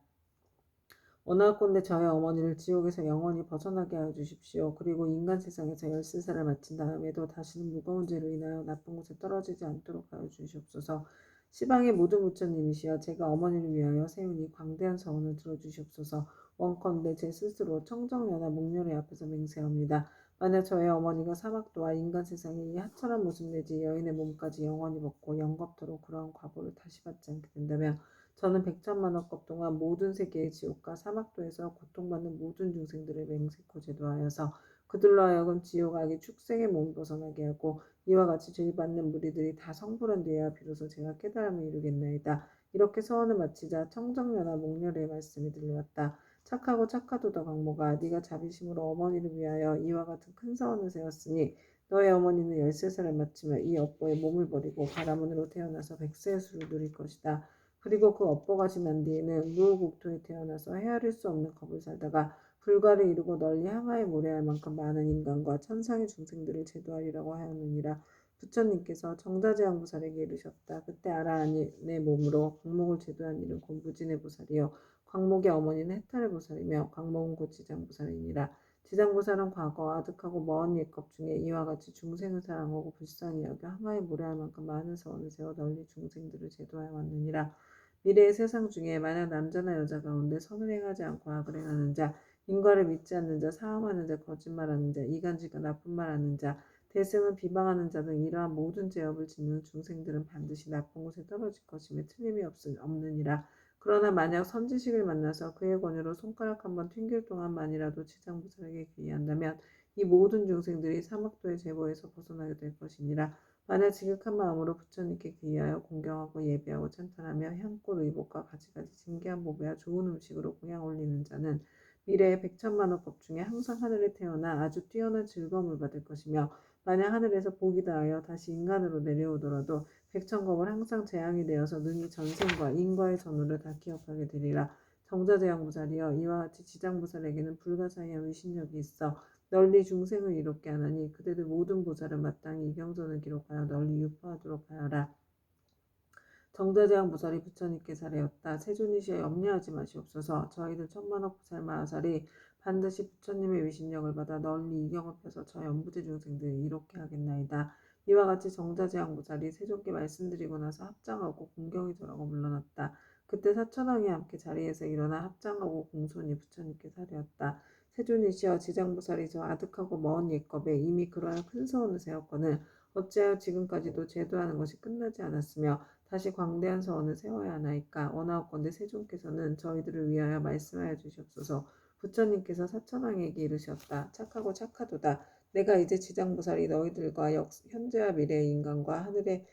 원하건대 저의 어머니를 지옥에서 영원히 벗어나게 하여 주십시오. 그리고 인간 세상에서 13살을 마친 다음에도 다시는 무거운 죄로 인하여 나쁜 곳에 떨어지지 않도록 하여 주시옵소서. 시방의 모든 부처님이시여 제가 어머니를 위하여 세우니 광대한 서원을 들어주시옵소서. 원컨대 제 스스로 청정연화 목련회 앞에서 맹세합니다. 만약 저의 어머니가 사막도와 인간 세상에 이 하찮은 모습 내지 여인의 몸까지 영원히 벗고 영겁토록 그러한 과보를 다시 받지 않게 된다면 저는 백천만억급 동안 모든 세계의 지옥과 사막도에서 고통받는 모든 중생들을 맹세코 제도하여서 그들로 하여금 지옥 악의 축생의 몸을 벗어나게 하고 이와 같이 죄받는 무리들이 다 성불한 뒤에야 비로소 제가 깨달음을 이루겠나이다. 이렇게 서원을 마치자 청정연화 목렬의 말씀이 들려왔다. 착하고 착하도다 광모가 네가 자비심으로 어머니를 위하여 이와 같은 큰 서원을 세웠으니 너의 어머니는 13살을 마치며 이 업보에 몸을 버리고 가라문으로 태어나서 백세의 수를 누릴 것이다. 그리고 그 업보가 지난 뒤에는 무국토에 태어나서 헤아릴 수 없는 겁을 살다가 불가를 이루고 널리 항하에 모래할 만큼 많은 인간과 천상의 중생들을 제도하리라고 하였느니라. 부처님께서 정자제왕보살에게 이르셨다. 그때 아라한의 몸으로 광목을 제도한 이는 곧 무진의 보살이요 광목의 어머니는 해탈의 보살이며 광목은 곧 지장보살이니라. 지장보살은 과거 아득하고 먼 옛것 중에 이와 같이 중생을 사랑하고 불쌍히 여겨 항하에 모래할 만큼 많은 서원을 세워 널리 중생들을 제도하여 왔느니라. 미래의 세상 중에 만약 남자나 여자 가운데 선을 행하지 않고 악을 행하는 자, 인과를 믿지 않는 자, 사함하는 자, 거짓말하는 자, 이간질과 나쁜 말하는 자, 대승을 비방하는 자 등 이러한 모든 죄업을 짓는 중생들은 반드시 나쁜 곳에 떨어질 것임에 틀림이 없느니라. 그러나 만약 선지식을 만나서 그의 권유로 손가락 한번 튕길 동안만이라도 지장보살에게 귀의한다면 이 모든 중생들이 사막도의 제보에서 벗어나게 될 것이니라. 만약 지극한 마음으로 부처님께 귀의하여 공경하고 예배하고 찬탄하며 향꽃 의복과 가지가지 진귀한 보배와 좋은 음식으로 공양 올리는 자는 미래의 백천만억 법 중에 항상 하늘에 태어나 아주 뛰어난 즐거움을 받을 것이며, 만약 하늘에서 복이 다하여 다시 인간으로 내려오더라도 백천겁을 항상 재앙이 되어서 능히 전생과 인과의 전후를 다 기억하게 되리라. 정자재앙보살이여, 이와 같이 지장보살에게는 불가사의한 위신력이 있어 널리 중생을 이롭게 하나니 그대들 모든 보살은 마땅히 이 경전을 기록하여 널리 유포하도록 하여라. 정자재앙보살이 부처님께 사례였다. 세존이시여, 염려하지 마시옵소서. 저희들 천만억 보살 마하살이 반드시 부처님의 위신력을 받아 널리 이경을 펴서 저 연부제 중생들을 이롭게 하겠나이다. 이와 같이 정자재앙보살이 세존께 말씀드리고 나서 합장하고 공경이 절하고 물러났다. 그때 사천왕이 함께 자리에서 일어나 합장하고 공손히 부처님께 사례였다. 세존이시여, 지장보살이 저 아득하고 먼 옛겁에 이미 그러한 큰 서원을 세웠거늘 어찌하여 지금까지도 제도하는 것이 끝나지 않았으며 다시 광대한 서원을 세워야 하나이까. 원하옵건대 세존께서는 저희들을 위하여 말씀하여 주시옵소서. 부처님께서 사천왕에게 이르셨다. 착하고 착하도다. 내가 이제 지장보살이 너희들과 현재와 미래의 인간과 하늘의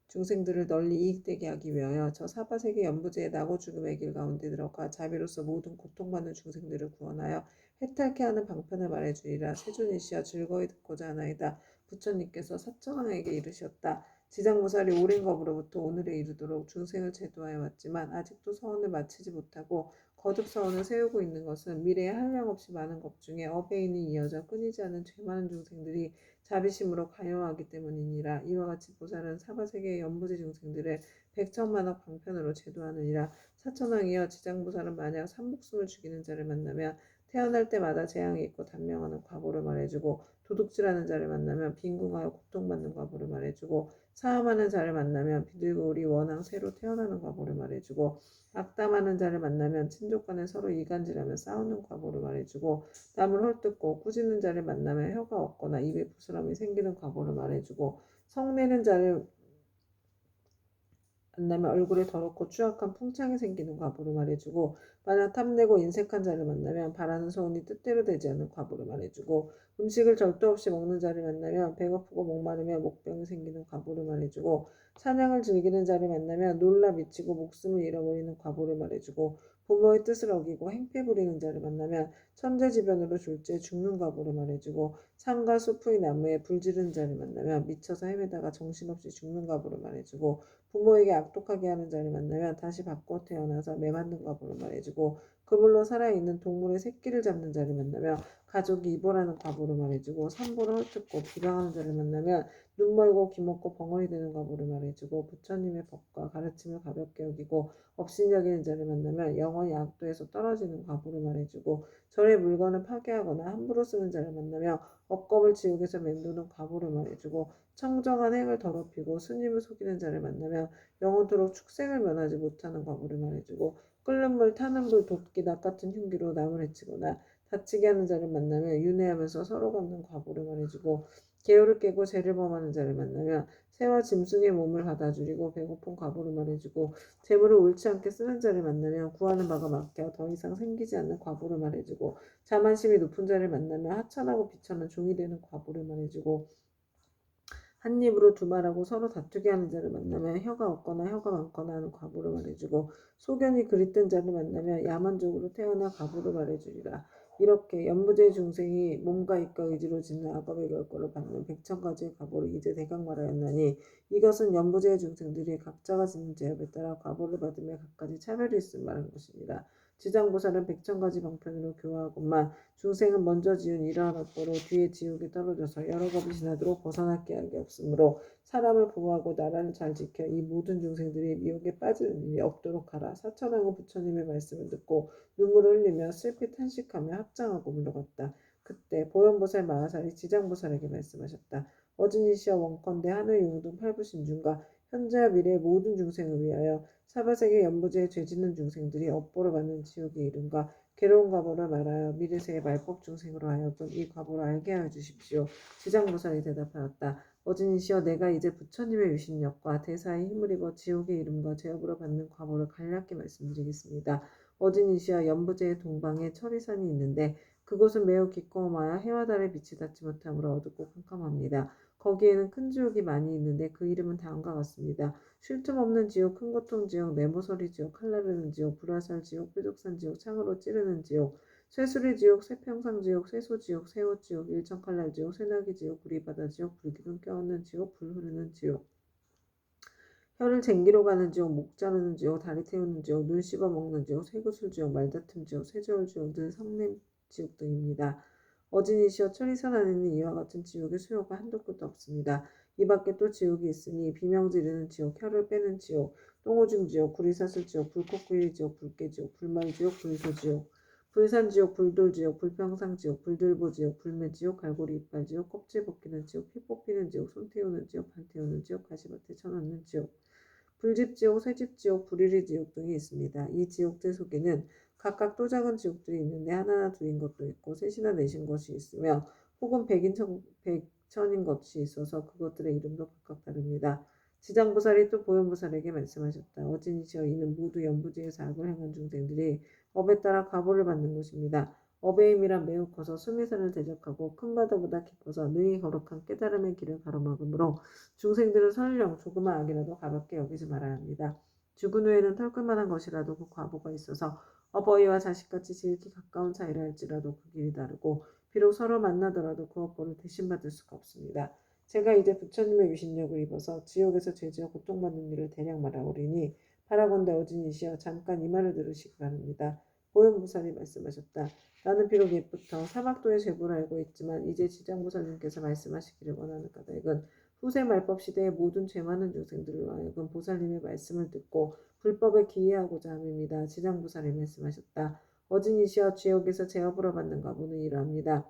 중생들을 널리 이익되게 하기 위하여 저 사바세계 연부제의 나고 죽음의 길 가운데 들어가 자비로서 모든 고통받는 중생들을 구원하여 해탈케 하는 방편을 말해주리라. 세존이시여, 즐거이 듣고자 하나이다. 부처님께서 사천왕에게 이르셨다. 지장보살이 오랜 겁으로부터 오늘에 이르도록 중생을 제도하여 왔지만 아직도 서원을 마치지 못하고 거듭 서원을 세우고 있는 것은 미래에 한량없이 많은 것 중에 어베인이 이어져 끊이지 않은 죄 많은 중생들이 자비심으로 가요하기 때문이니라. 이와 같이 보살은 사바세계의 연부지 중생들을 백천만억 방편으로 제도하느니라. 사천왕이여, 지장보살은 만약 삼복숨을 죽이는 자를 만나면 태어날 때마다 재앙이 있고 단명하는 과보를 말해주고, 도둑질하는 자를 만나면 빈궁하여 고통받는 과보를 말해주고, 사함하는 자를 만나면 비둘고 우리 원앙 새로 태어나는 과보를 말해주고, 악담하는 자를 만나면 친족 간에 서로 이간질하며 싸우는 과보를 말해주고, 남을 헐뜯고 꾸짖는 자를 만나면 혀가 없거나 입에 부스럼이 생기는 과보를 말해주고, 성내는 자를 만나면 얼굴에 더럽고 추악한 풍창이 생기는 과보를 말해주고, 만약 탐내고 인색한 자를 만나면 바라는 소원이 뜻대로 되지 않는 과보를 말해주고, 음식을 절도 없이 먹는 자를 만나면 배고프고 목마르며 목병이 생기는 과보를 말해주고, 사냥을 즐기는 자를 만나면 놀라 미치고 목숨을 잃어버리는 과보를 말해주고, 부모의 뜻을 어기고 행패 부리는 자를 만나면 천재지변으로 졸지에 죽는 과보를 말해주고, 산과 숲의 나무에 불 지르는 자를 만나면 미쳐서 헤매다가 정신없이 죽는 과보를 말해주고, 부모에게 악독하게 하는 자를 만나면 다시 바꿔 태어나서 매맞는 과보를 말해주고, 그물로 살아있는 동물의 새끼를 잡는 자를 만나면 가족이 이벌하는 과보를 말해주고, 산보를 헐뜯고 비방하는 자를 만나면 눈 멀고 귀 먹고 벙어리 되는 과보를 말해주고, 부처님의 법과 가르침을 가볍게 여기고 업신 여기는 자를 만나면 영원히 악도에서 떨어지는 과보를 말해주고, 절의 물건을 파괴하거나 함부로 쓰는 자를 만나면 업겁을 지옥에서 맴도는 과보를 말해주고, 청정한 행을 더럽히고 스님을 속이는 자를 만나면 영원토록 축생을 면하지 못하는 과보를 말해주고, 끓는 물 타는 불 돕기 낫 같은 흉기로 남을 해치거나 다치게 하는 자를 만나면 윤회하면서 서로 갚는 과보를 말해주고, 계율을 깨고 죄를 범하는 자를 만나면 새와 짐승의 몸을 받아주리고 배고픈 과보를 말해주고, 재물을 옳지 않게 쓰는 자를 만나면 구하는 바가 막혀 더 이상 생기지 않는 과보를 말해주고, 자만심이 높은 자를 만나면 하찮하고 비천한 종이 되는 과보를 말해주고, 한 입으로 두말하고 서로 다투게 하는 자를 만나면 혀가 없거나 혀가 많거나 하는 과보를 말해주고, 소견이 그릿된 자를 만나면 야만족으로 태어나 과보를 말해주리라. 이렇게 연부제 중생이 몸과 입과 의지로 짓는 악업의 결과를 받는 백천가지의 과보를 이제 대강 말하였나니, 이것은 연부제 중생들이 각자가 짓는 죄업에 따라 과보를 받으며 각가지 차별이 있음 말한 것이니라. 지장보살은 백천가지 방편으로 교화하건만 중생은 먼저 지은 이러한 업보로 뒤에 지옥에 떨어져서 여러 겁이 지나도록 벗어날 계약이 없으므로 사람을 보호하고 나라를 잘 지켜 이 모든 중생들이 미혹에 빠지는 일이 없도록 하라. 사천왕은 부처님의 말씀을 듣고 눈물을 흘리며 슬피 탄식하며 합장하고 물러갔다. 그때 보현보살 마하살이 지장보살에게 말씀하셨다. 어진이시여, 원컨대 하늘 용등 팔부신중과 현재와 미래의 모든 중생을 위하여 사바세계 연부제에 죄짓는 중생들이 업보를 받는 지옥에 이른가 괴로운 과보를 말하여 미르세의 말법 중생으로 하여금 이 과보를 알게 하여 주십시오. 지장보살이 대답하였다. 어진이시여 내가 이제 부처님의 유신력과 대사의 힘을 입어 지옥의 이름과 제업으로 받는 과보를 간략히 말씀드리겠습니다. 어진이시여 연부제의 동방에 철이산이 있는데 그곳은 매우 기꺼움하여 해와 달의 빛이 닿지 못하므로 어둡고 캄캄합니다. 거기에는 큰 지옥이 많이 있는데 그 이름은 다음과 같습니다. 쉴 틈 없는 지옥, 큰 고통 지옥, 내모서리 지옥, 칼나르는 지옥, 불화살 지옥, 뾰족산 지옥, 창으로 찌르는 지옥, 쇠수리 지옥, 쇠평상 지옥, 쇠소 지옥, 세호 지옥, 일천칼날 지옥, 쇠나기 지옥, 구리바다 지옥, 불기둥 껴얹는 지옥, 불 흐르는 지옥. 혀를 쟁기로 가는 지옥, 목 자르는 지옥, 다리 태우는 지옥, 눈 씹어 먹는 지옥, 쇠구슬 지옥, 말다툼 지옥, 쇠저울 지옥 등 성냄 지옥 등입니다. 어진이시여 천리산 안에는 이와 같은 지옥의 수요가 한도 끝도 없습니다. 이 밖에 또 지옥이 있으니 비명 지르는 지옥, 혀를 빼는 지옥, 똥오줌 지옥, 구리사슬 지옥, 불꽃구이 지옥, 불깨지옥, 불말지옥, 불소지옥, 불산지옥, 불돌지옥, 불평상지옥, 불들보지옥, 불매지옥, 갈고리 이빨지옥, 껍질 벗기는 지옥, 피 뽑히는 지옥, 손 태우는 지옥, 발 태우는 지옥, 가시밭에 쳐넣는 지옥, 불집지옥, 쇠집지옥, 불이리지옥 등이 있습니다. 이 지옥들 속에는 각각 또 작은 지옥들이 있는데 하나나 둘인 것도 있고 셋이나 넷인 것이 있으며 혹은 백천인 것이 있어서 그것들의 이름도 각각 다릅니다. 지장보살이 또 보현보살에게 말씀하셨다. 어진이시여 이는 모두 연부지에서 악을 행한 중생들이 업에 따라 과보를 받는 것입니다. 업의 힘이란 매우 커서 수미산을 대적하고 큰 바다보다 깊어서 능히 거룩한 깨달음의 길을 가로막으므로 중생들은 설령 조그만 악이라도 가볍게 여기지 말아야 합니다. 죽은 후에는 털끝만한 것이라도 그 과보가 있어서 어버이와 자식같이 지극히 가까운 사이라 할지라도 그 길이 다르고 비록 서로 만나더라도 그 업보를 대신받을 수가 없습니다. 제가 이제 부처님의 유신력을 입어서 지옥에서 죄지어 고통받는 일을 대략 말하오리니 바라건대 어진이시여 잠깐 이 말을 들으시기 바랍니다. 보현보살이 말씀하셨다. 나는 비록 옛부터 사막도의 죄보를 알고 있지만 이제 지장보살님께서 말씀하시기를 원하는 까닭은 후세 말법 시대의 모든 죄 많은 중생들로 하여금 보살님의 말씀을 듣고 불법에 기이하고자 함입니다. 지장보살이 말씀하셨다. 어진이시여 지옥에서 제업으로 받는 과보는 이러합니다.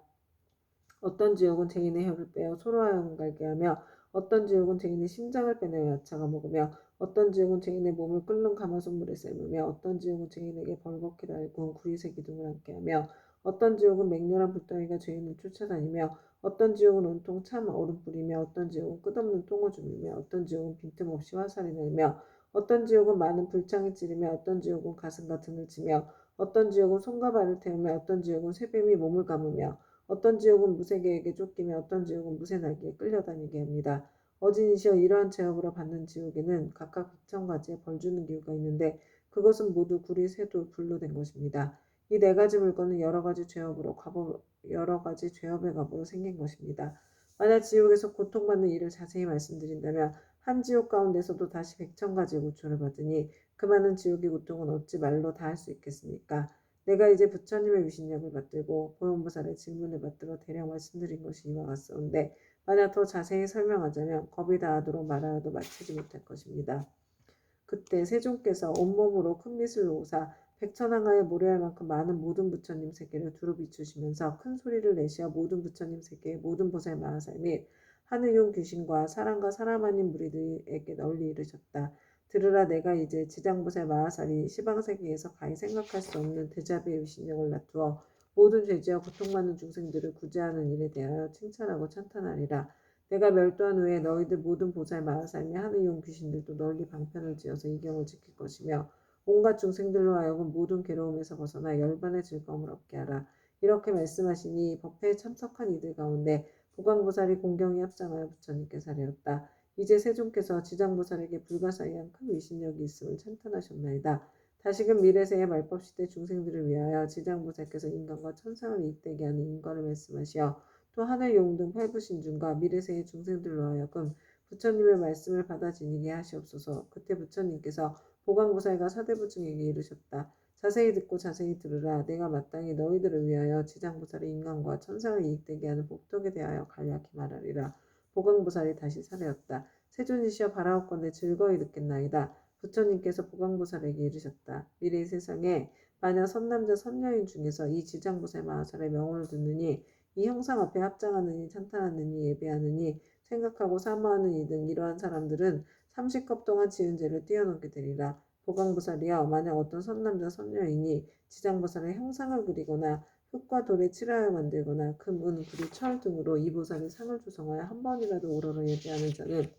어떤 지옥은 죄인의 혀를 빼어 소로하여 갈게 하며 어떤 지옥은 죄인의 심장을 빼내어 야차가 먹으며 어떤 지옥은 죄인의 몸을 끓는 가마솥물에 삶으며 어떤 지옥은 죄인에게 벌겋게 달군 구리새 기둥을 앉게 하며 어떤 지옥은 맹렬한 불덩이가 죄인을 쫓아다니며 어떤 지옥은 온통 참 얼음불이며 어떤 지옥은 끝없는 똥오줌이며 어떤 지옥은 빈틈없이 화살이 날며 어떤 지옥은 많은 불창이 찌르며 어떤 지옥은 가슴과 등을 치며 어떤 지옥은 손과 발을 태우며 어떤 지옥은 쇠뱀이 몸을 감으며 어떤 지옥은 무쇠개에게 쫓기며 어떤 지옥은 무쇠날개에 끌려다니게 합니다. 어진이시여 이러한 제업으로 받는 지옥에는 각각 1,000가지의 벌주는 기구가 있는데 그것은 모두 구리, 쇠도, 불로 된 것입니다. 이 네 가지 물건은 여러 가지 죄업의 과보로 생긴 것입니다. 만약 지옥에서 고통받는 일을 자세히 말씀드린다면 한 지옥 가운데서도 다시 100,000가지의 고초를 받으니 그 많은 지옥의 고통은 어찌 말로 다 할 수 있겠습니까? 내가 이제 부처님의 유신력을 받들고 보현보살의 질문을 받들어 대략 말씀드린 것이 이와 같사온데 만약 더 자세히 설명하자면 겁이 다하도록 말하여도 마치지 못할 것입니다. 그때 세존께서 온몸으로 큰 빛을 놓으사 백천왕하에 모래할 만큼 많은 모든 부처님 세계를 두루 비추시면서 큰 소리를 내시어 모든 부처님 세계의 모든 보살 마하살 및 하늘용 귀신과 사람과 사람 아닌 무리들에게 널리 이르셨다. 들으라 내가 이제 지장보살 마하살이 시방세계에서 가히 생각할 수 없는 대자비의 위신력을 나투어 모든 죄지와 고통받는 중생들을 구제하는 일에 대하여 칭찬하고 찬탄하리라. 내가 멸도한 후에 너희들 모든 보살 마하살 및 하늘용 귀신들도 널리 방편을 지어서 이 경을 지킬 것이며 온갖 중생들로 하여금 모든 괴로움에서 벗어나 열반의 즐거움을 얻게 하라. 이렇게 말씀하시니 법회에 참석한 이들 가운데 보광보살이 공경에 합장하여 부처님께 사례었다. 이제 세존께서 지장보살에게 불가사의한 큰 위신력이 있음을 찬탄하셨나이다. 다시금 미래세의 말법시대 중생들을 위하여 지장보살께서 인간과 천상을 이익되게 하는 인과를 말씀하시어 또 하늘용 등 팔부신중과 미래세의 중생들로 하여금 부처님의 말씀을 받아 지니게 하시옵소서. 그때 부처님께서 보광보살과 사대부중에게 이르셨다. 자세히 듣고 자세히 들으라. 내가 마땅히 너희들을 위하여 지장보살의 인간과 천상을 이익되게 하는 복덕에 대하여 간략히 말하리라. 보광보살이 다시 사례었다. 세존이시여 바라옵건대 즐거이 듣겠나이다. 부처님께서 보광보살에게 이르셨다. 미래의 세상에 만약 선남자 선여인 중에서 이 지장보살 마하살의 명호를 듣느니 이 형상 앞에 합장하느니 찬탄하느니 예배하느니 생각하고 사모하는 이 등 이러한 사람들은 30컵 동안 지은 죄를 뛰어넘게 되리라. 보강보살이여 만약 어떤 선남자 선녀인이 지장보살의 형상을 그리거나 흙과 돌에 칠하여 만들거나 금, 은, 구리, 철 등으로 이 보살의 상을 조성하여 한 번이라도 우러러 예배하는 자는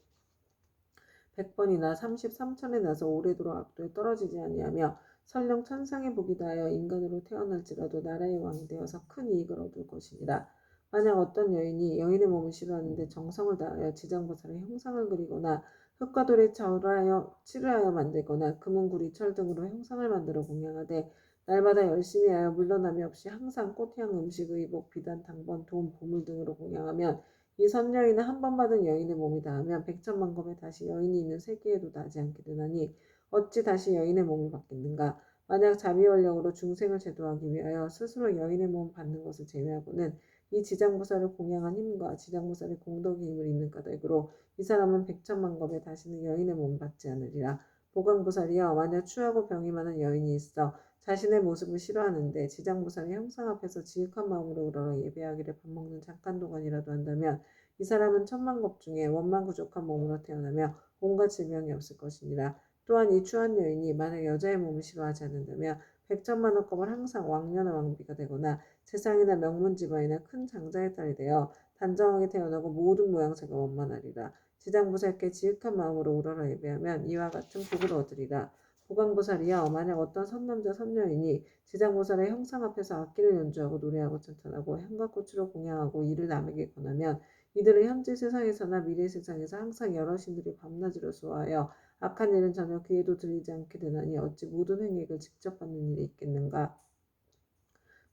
100번이나 33천에 나서 오래도록 악도에 떨어지지 아니하며 설령 천상의 복이 다하여 인간으로 태어날지라도 나라의 왕이 되어서 큰 이익을 얻을 것이니라. 만약 어떤 여인이 여인의 몸을 싫어하는데 정성을 다하여 지장보살의 형상을 그리거나 흙과 돌에 칠하여 만들거나 금은 구리 철 등으로 형상을 만들어 공양하되 날마다 열심히 하여 물러남이 없이 항상 꽃향 음식 의복 비단 당번 돈 보물 등으로 공양하면 이 선여인은 한 번 받은 여인의 몸이 닿으면 백천만 겁에 다시 여인이 있는 세계에도 나지 않게 되나니 어찌 다시 여인의 몸을 받겠는가. 만약 자비원령으로 중생을 제도하기 위하여 스스로 여인의 몸을 받는 것을 제외하고는 이 지장보살을 공양한 힘과 지장보살의 공덕의 힘을 입는 까닭으로 이 사람은 백천만 겁에 다시는 여인의 몸을 받지 않으리라. 보강보살이여 만약 추하고 병이 많은 여인이 있어 자신의 모습을 싫어하는데 지장보살의 형상 앞에서 지극한 마음으로 우러러 예배하기를 밥 먹는 잠깐 동안이라도 한다면 이 사람은 천만겁 중에 원만구족한 몸으로 태어나며 온갖 질병이 없을 것이니라. 또한 이 추한 여인이 만약 여자의 몸을 싫어하지 않는다면 백천만억 겁을 항상 왕녀나 왕비가 되거나 재상이나 명문집안이나 큰 장자의 딸이 되어 단정하게 태어나고 모든 모양새가 원만하리라. 지장보살께 지극한 마음으로 우러러 예배하면 이와 같은 복을 얻으리라. 보강보살이여 만약 어떤 선남자 선녀인이 지장보살의 형상 앞에서 악기를 연주하고 노래하고 찬탄하고 향과 꽃으로 공양하고 이를 남에게 권하면 이들은 현재 세상에서나 미래 세상에서 항상 여러 신들이 밤낮으로 수호하여 악한 일은 전혀 귀에도 들리지 않게 되나니 어찌 모든 횡액을 직접 받는 일이 있겠는가.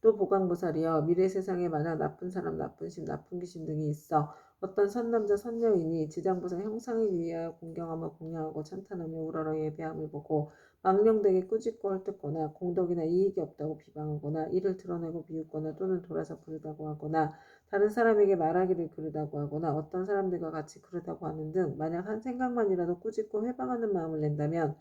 또 보강보살이여 미래 세상에 만약 나쁜 사람, 나쁜 신, 나쁜 귀신 등이 있어 어떤 선남자 선녀인이 지장보살 형상에 위하여 공경하며 공양하고 찬탄하며 우러러 예배함을 보고 망령되게 꾸짖고 헐뜯거나 공덕이나 이익이 없다고 비방하거나 이를 드러내고 비웃거나 또는 돌아서 부르다고 하거나 다른 사람에게 말하기를 그르다고 하거나 어떤 사람들과 같이 그르다고 하는 등 만약 한 생각만이라도 꾸짖고 회방하는 마음을 낸다면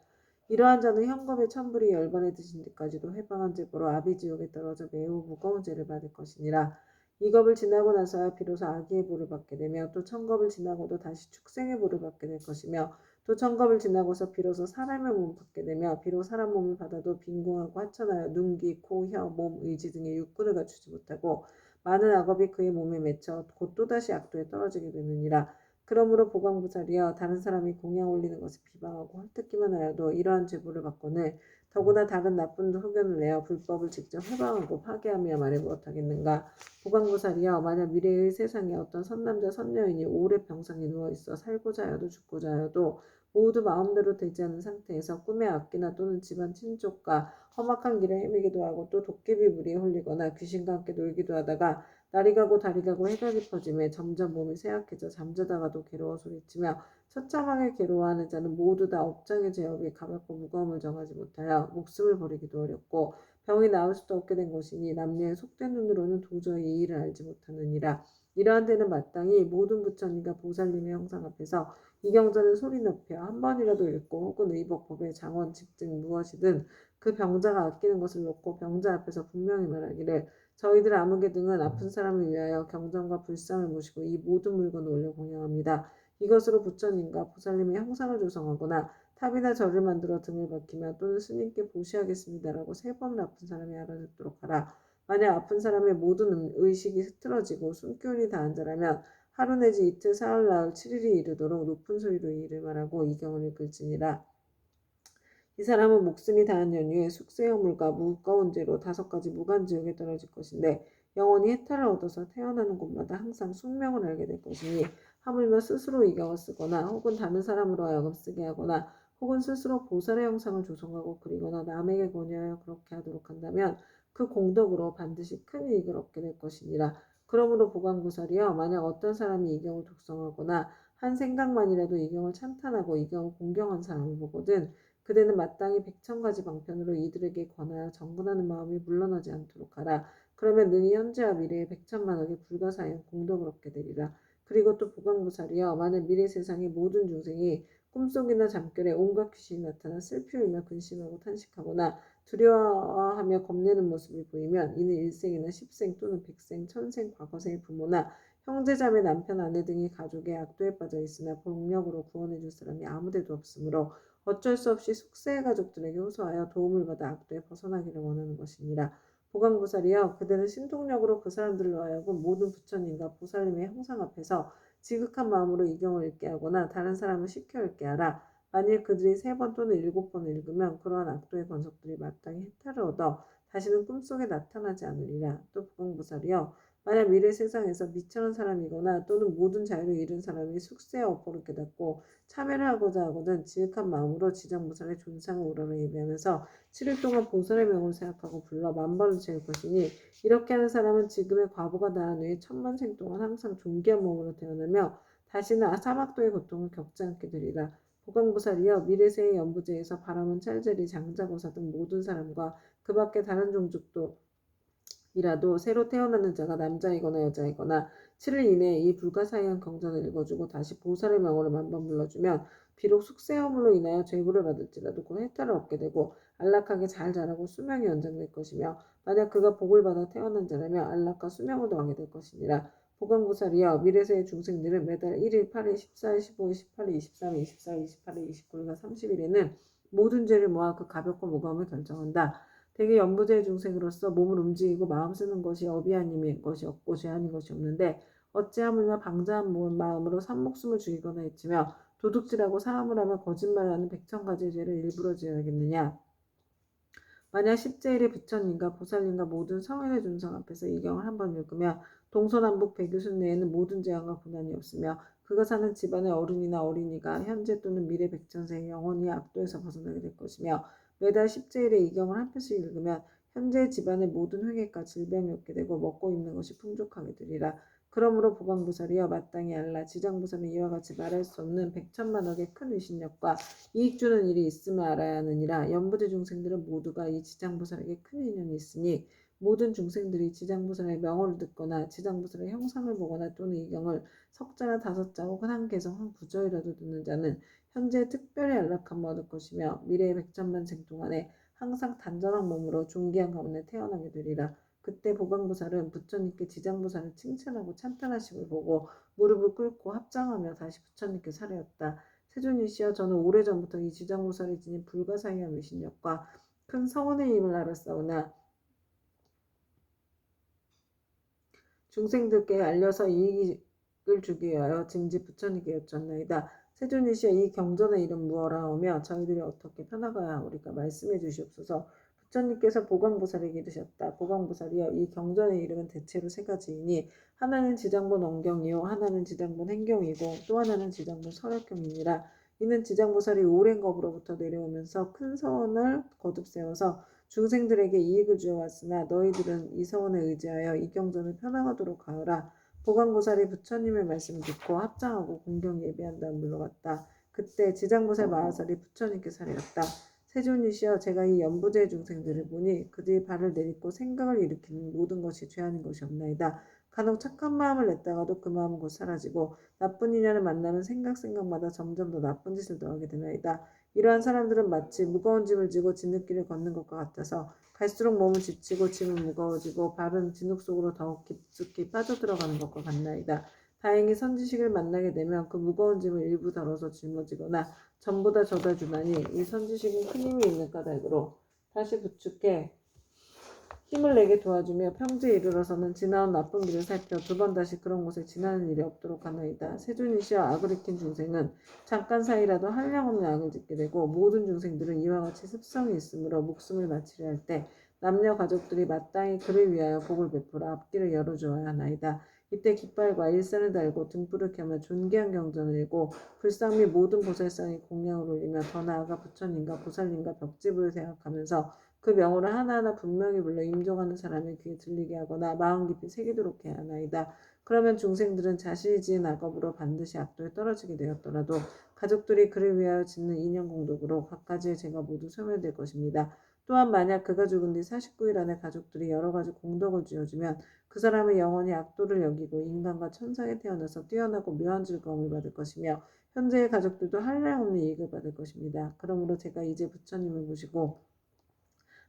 이러한 자는 현겁의 천불이 열번에 드신 뒤까지도 해방한 죄고로 아비지옥에 떨어져 매우 무거운 죄를 받을 것이니라. 이 겁을 지나고 나서야 비로소 아기의 보를 받게 되며 또 천겁을 지나고도 다시 축생의 보를 받게 될 것이며 또 천겁을 지나고서 비로소 사람의 몸을 받게 되며 비록 사람 몸을 받아도 빈궁하고 하천하여 눈, 귀, 코, 혀, 몸, 의지 등의 육군을 갖추지 못하고 많은 악업이 그의 몸에 맺혀 곧 또다시 악도에 떨어지게 되느니라. 그러므로 보강보살이여 다른 사람이 공양 올리는 것을 비방하고 헐뜯기만 하여도 이러한 죄보를 받거늘 더구나 다른 나쁜 흑연을 내어 불법을 직접 해방하고 파괴하며 말해 무엇하겠는가. 보강보살이여 만약 미래의 세상에 어떤 선남자 선녀인이 오래 병상에 누워있어 살고자 하여도 죽고자 하여도 모두 마음대로 되지 않은 상태에서 꿈의 악기나 또는 집안 친족과 험악한 길에 헤매기도 하고 또 도깨비 무리에 홀리거나 귀신과 함께 놀기도 하다가 날이 가고 달이 가고 해가 깊어짐에 점점 몸이 쇠약해져 잠자다가도 괴로워 소리치며 처참하게 괴로워하는 자는 모두 다 업장의 제업이 가볍고 무거움을 정하지 못하여 목숨을 버리기도 어렵고 병이 나을 수도 없게 된 것이니 남녀의 속된 눈으로는 도저히 이 일을 알지 못하느니라. 이러한 데는 마땅히 모든 부처님과 보살님의 형상 앞에서 이 경전을 소리 높여 한 번이라도 읽고 혹은 의복법의 장원 집등 무엇이든 그 병자가 아끼는 것을 놓고 병자 앞에서 분명히 말하기를 저희들 아무개 등은 아픈 사람을 위하여 경전과 불상을 모시고 이 모든 물건을 올려 공양합니다. 이것으로 부처님과 보살님의 형상을 조성하거나 탑이나 절을 만들어 등을 박히며 또는 스님께 보시하겠습니다라고 3번 아픈 사람이 알아듣도록 하라. 만약 아픈 사람의 모든 의식이 흐트러지고 숨기운이 다한 자라면 하루 내지 이틀, 사흘, 나흘, 7일이 이르도록 높은 소리로 이 일을 말하고 이 경을 읽을지니라. 이 사람은 목숨이 다한 연후에 숙세여물과 무거운 죄로 5가지 무간지옥에 떨어질 것인데 영원히 해탈을 얻어서 태어나는 곳마다 항상 숙명을 알게 될 것이니 하물며 스스로 이 경을 쓰거나 혹은 다른 사람으로 하여금 쓰게 하거나 혹은 스스로 보살의 형상을 조성하고 그리거나 남에게 권유하여 그렇게 하도록 한다면 그 공덕으로 반드시 큰 이익을 얻게 될 것이니라. 그러므로 보강보살이여 만약 어떤 사람이 이 경을 독성하거나 한 생각만이라도 이 경을 찬탄하고 이 경을 공경한 사람을 보거든 그대는 마땅히 100,000가지 방편으로 이들에게 권하여 정근하는 마음이 물러나지 않도록 하라. 그러면 능히 현재와 미래의 100,000만억의 불가사의한 공덕을 얻게 되리라. 그리고 또 보강보살이여 만약 미래 세상의 모든 중생이 꿈속이나 잠결에 온갖 귀신이 나타나 슬피 울며 근심하고 탄식하거나 두려워하며 겁내는 모습이 보이면 이는 일생이나 10생 또는 100생, 1000생, 과거생의 부모나 형제자매, 남편, 아내 등이 가족의 악도에 빠져 있으나 복력으로 구원해 줄 사람이 아무데도 없으므로 어쩔 수 없이 숙세의 가족들에게 호소하여 도움을 받아 악도에 벗어나기를 원하는 것이니라. 보강보살이여 그대는 신통력으로 그 사람들로 하여금 모든 부처님과 보살님의 형상 앞에서 지극한 마음으로 이 경을 읽게 하거나 다른 사람을 시켜 읽게 하라. 만일 그들이 3번 또는 7번을 읽으면 그러한 악도의 권속들이 마땅히 해탈을 얻어 다시는 꿈속에 나타나지 않으리라. 또 보강보살이여 만약 미래 세상에서 미천한 사람이거나 또는 모든 자유를 잃은 사람이 숙세의 업보를 깨닫고 참여를 하고자 하거든 지극한 마음으로 지정보살의 존상을 우러러 예배하면서 7일 동안 보살의 명을 생각하고 불러 만번을 채울 것이니 이렇게 하는 사람은 지금의 과보가 나은 후에 천만생 동안 항상 존귀한 몸으로 태어나며 다시는 사막도의 고통을 겪지 않게 되리라. 보강보살이여 미래세의 연부제에서 바라본 찰제리 장자고사 등 모든 사람과 그 밖에 다른 종족도 이라도 새로 태어나는 자가 남자이거나 여자이거나 7일 이내에 이 불가사의한 경전을 읽어주고 다시 보살의 명호를 만번 불러주면 비록 숙세허물로 인하여 죄고를 받을지라도 곧 혜택을 얻게 되고 안락하게 잘 자라고 수명이 연장될 것이며 만약 그가 복을 받아 태어난 자라면 안락과 수명을 더하게 될 것이니라. 보강보살이여 미래세의 중생들은 매달 1일, 8일, 14일, 15일, 18일, 23일, 24일, 28일, 29일과 30일에는 모든 죄를 모아 그 가볍고 무거움을 결정한다. 대개 연부제의 중생으로서 몸을 움직이고 마음 쓰는 것이 업이 아닌 것이 없고 죄 아닌 것이 없는데 어찌하물며 방자한 마음으로 산목숨을 죽이거나 해치며 도둑질하고 사함을 하며 거짓말하는 백천가지의 죄를 일부러 지어야겠느냐. 만약 십제일의 부처님과 보살님과 모든 성인의 존상 앞에서 이 경을 한번 읽으면 동서남북 백유순 내에는 모든 재앙과 고난이 없으며 그가 사는 집안의 어른이나 어린이가 현재 또는 미래 백천세에 영원히 악도에서 벗어나게 될 것이며 매달 십제일의 이 경을 한 편씩 읽으면 현재 집안의 모든 회개가 질병이 없게 되고 먹고 입는 것이 풍족하게 되리라. 그러므로 보강보살이여 마땅히 알라. 지장보살은 이와 같이 말할 수 없는 백천만억의 큰 위신력과 이익 주는 일이 있음을 알아야 하느니라. 연부제 중생들은 모두가 이 지장보살에게 큰 인연이 있으니 모든 중생들이 지장보살의 명호를 듣거나 지장보살의 형상을 보거나 또는 이 경을 석자나 5자 혹은 한 개성 한 구절이라도 듣는 자는 현재 특별히 안락함을 얻을 것이며 미래의 백천만생 동안에 항상 단전한 몸으로 존귀한 가문에 태어나게 되리라. 그때 보강보살은 부처님께 지장보살을 칭찬하고 찬탄하심을 보고 무릎을 꿇고 합장하며 다시 부처님께 사례었다. 세존이시여 저는 오래전부터 이 지장보살이 지닌 불가사의한 위신력과 큰 성원의 힘을 알았사오나 중생들께 알려서 이익을 주기 위하여 징지 부처님께 여쭈었나이다. 세존이시여 이 경전의 이름 무엇라오며 저희들이 어떻게 편나가야 하오리까 말씀해 주시옵소서. 부처님께서 보광보살에게 이르셨다. 보광보살이여 이 경전의 이름은 대체로 3가지이니 하나는 지장본 언경이요 하나는 지장본 행경이고 또 하나는 지장본 설역경이니라. 이는 지장보살이 오랜 겁으로부터 내려오면서 큰 서원을 거듭 세워서 중생들에게 이익을 주어왔으나 너희들은 이 서원에 의지하여 이 경전을 편함하도록 하여라. 보광보살이 부처님의 말씀을 듣고 합장하고 공경 예배한 다음 물러갔다. 그때 지장보살 마하살이 부처님께 사례했다. 세존이시여 제가 이 연부제 중생들을 보니 그들이 발을 내딛고 생각을 일으키는 모든 것이 죄 아닌 것이 없나이다. 간혹 착한 마음을 냈다가도 그 마음은 곧 사라지고 나쁜 인연을 만나면 생각마다 점점 더 나쁜 짓을 더하게 되나이다. 이러한 사람들은 마치 무거운 짐을 지고 진흙길을 걷는 것과 같아서 갈수록 몸은 지치고 짐은 무거워지고 발은 진흙 속으로 더욱 깊숙이 빠져들어가는 것과 같나이다. 다행히 선지식을 만나게 되면 그 무거운 짐을 일부 덜어서 짊어지거나 전부 다 져다 주나니 이 선지식은 큰 힘이 있는 까닭으로 다시 부축해 힘을 내게 도와주며 평지에 이르러서는 지나온 나쁜 길을 살펴 2번 다시 그런 곳에 지나는 일이 없도록 하나이다. 세존이시여 악을 익힌 중생은 잠깐 사이라도 한량없는 악을 짓게 되고 모든 중생들은 이와 같이 습성이 있으므로 목숨을 바치려 할 때 남녀 가족들이 마땅히 그를 위하여 복을 베풀어 앞길을 열어주어야 하나이다. 이때 깃발과 일선을 달고 등불을 켜며 존귀한 경전을 읽고 불상 및 모든 보살상에 공양을 올리며 더 나아가 부처님과 보살님과 벽지부를 생각하면서 그 명호를 하나하나 분명히 불러 임종하는 사람의 귀에 들리게 하거나 마음 깊이 새기도록 해야 하나이다. 그러면 중생들은 자신이 지은 악업으로 반드시 악도에 떨어지게 되었더라도 가족들이 그를 위하여 짓는 인연공덕으로 각가지의 죄가 모두 소멸될 것입니다. 또한 만약 그가 죽은 뒤 49일 안에 가족들이 여러 가지 공덕을 지어주면 그 사람은 영원히 악도를 여기고 인간과 천상에 태어나서 뛰어나고 묘한 즐거움을 받을 것이며 현재의 가족들도 한량없는 이익을 받을 것입니다. 그러므로 제가 이제 부처님을 모시고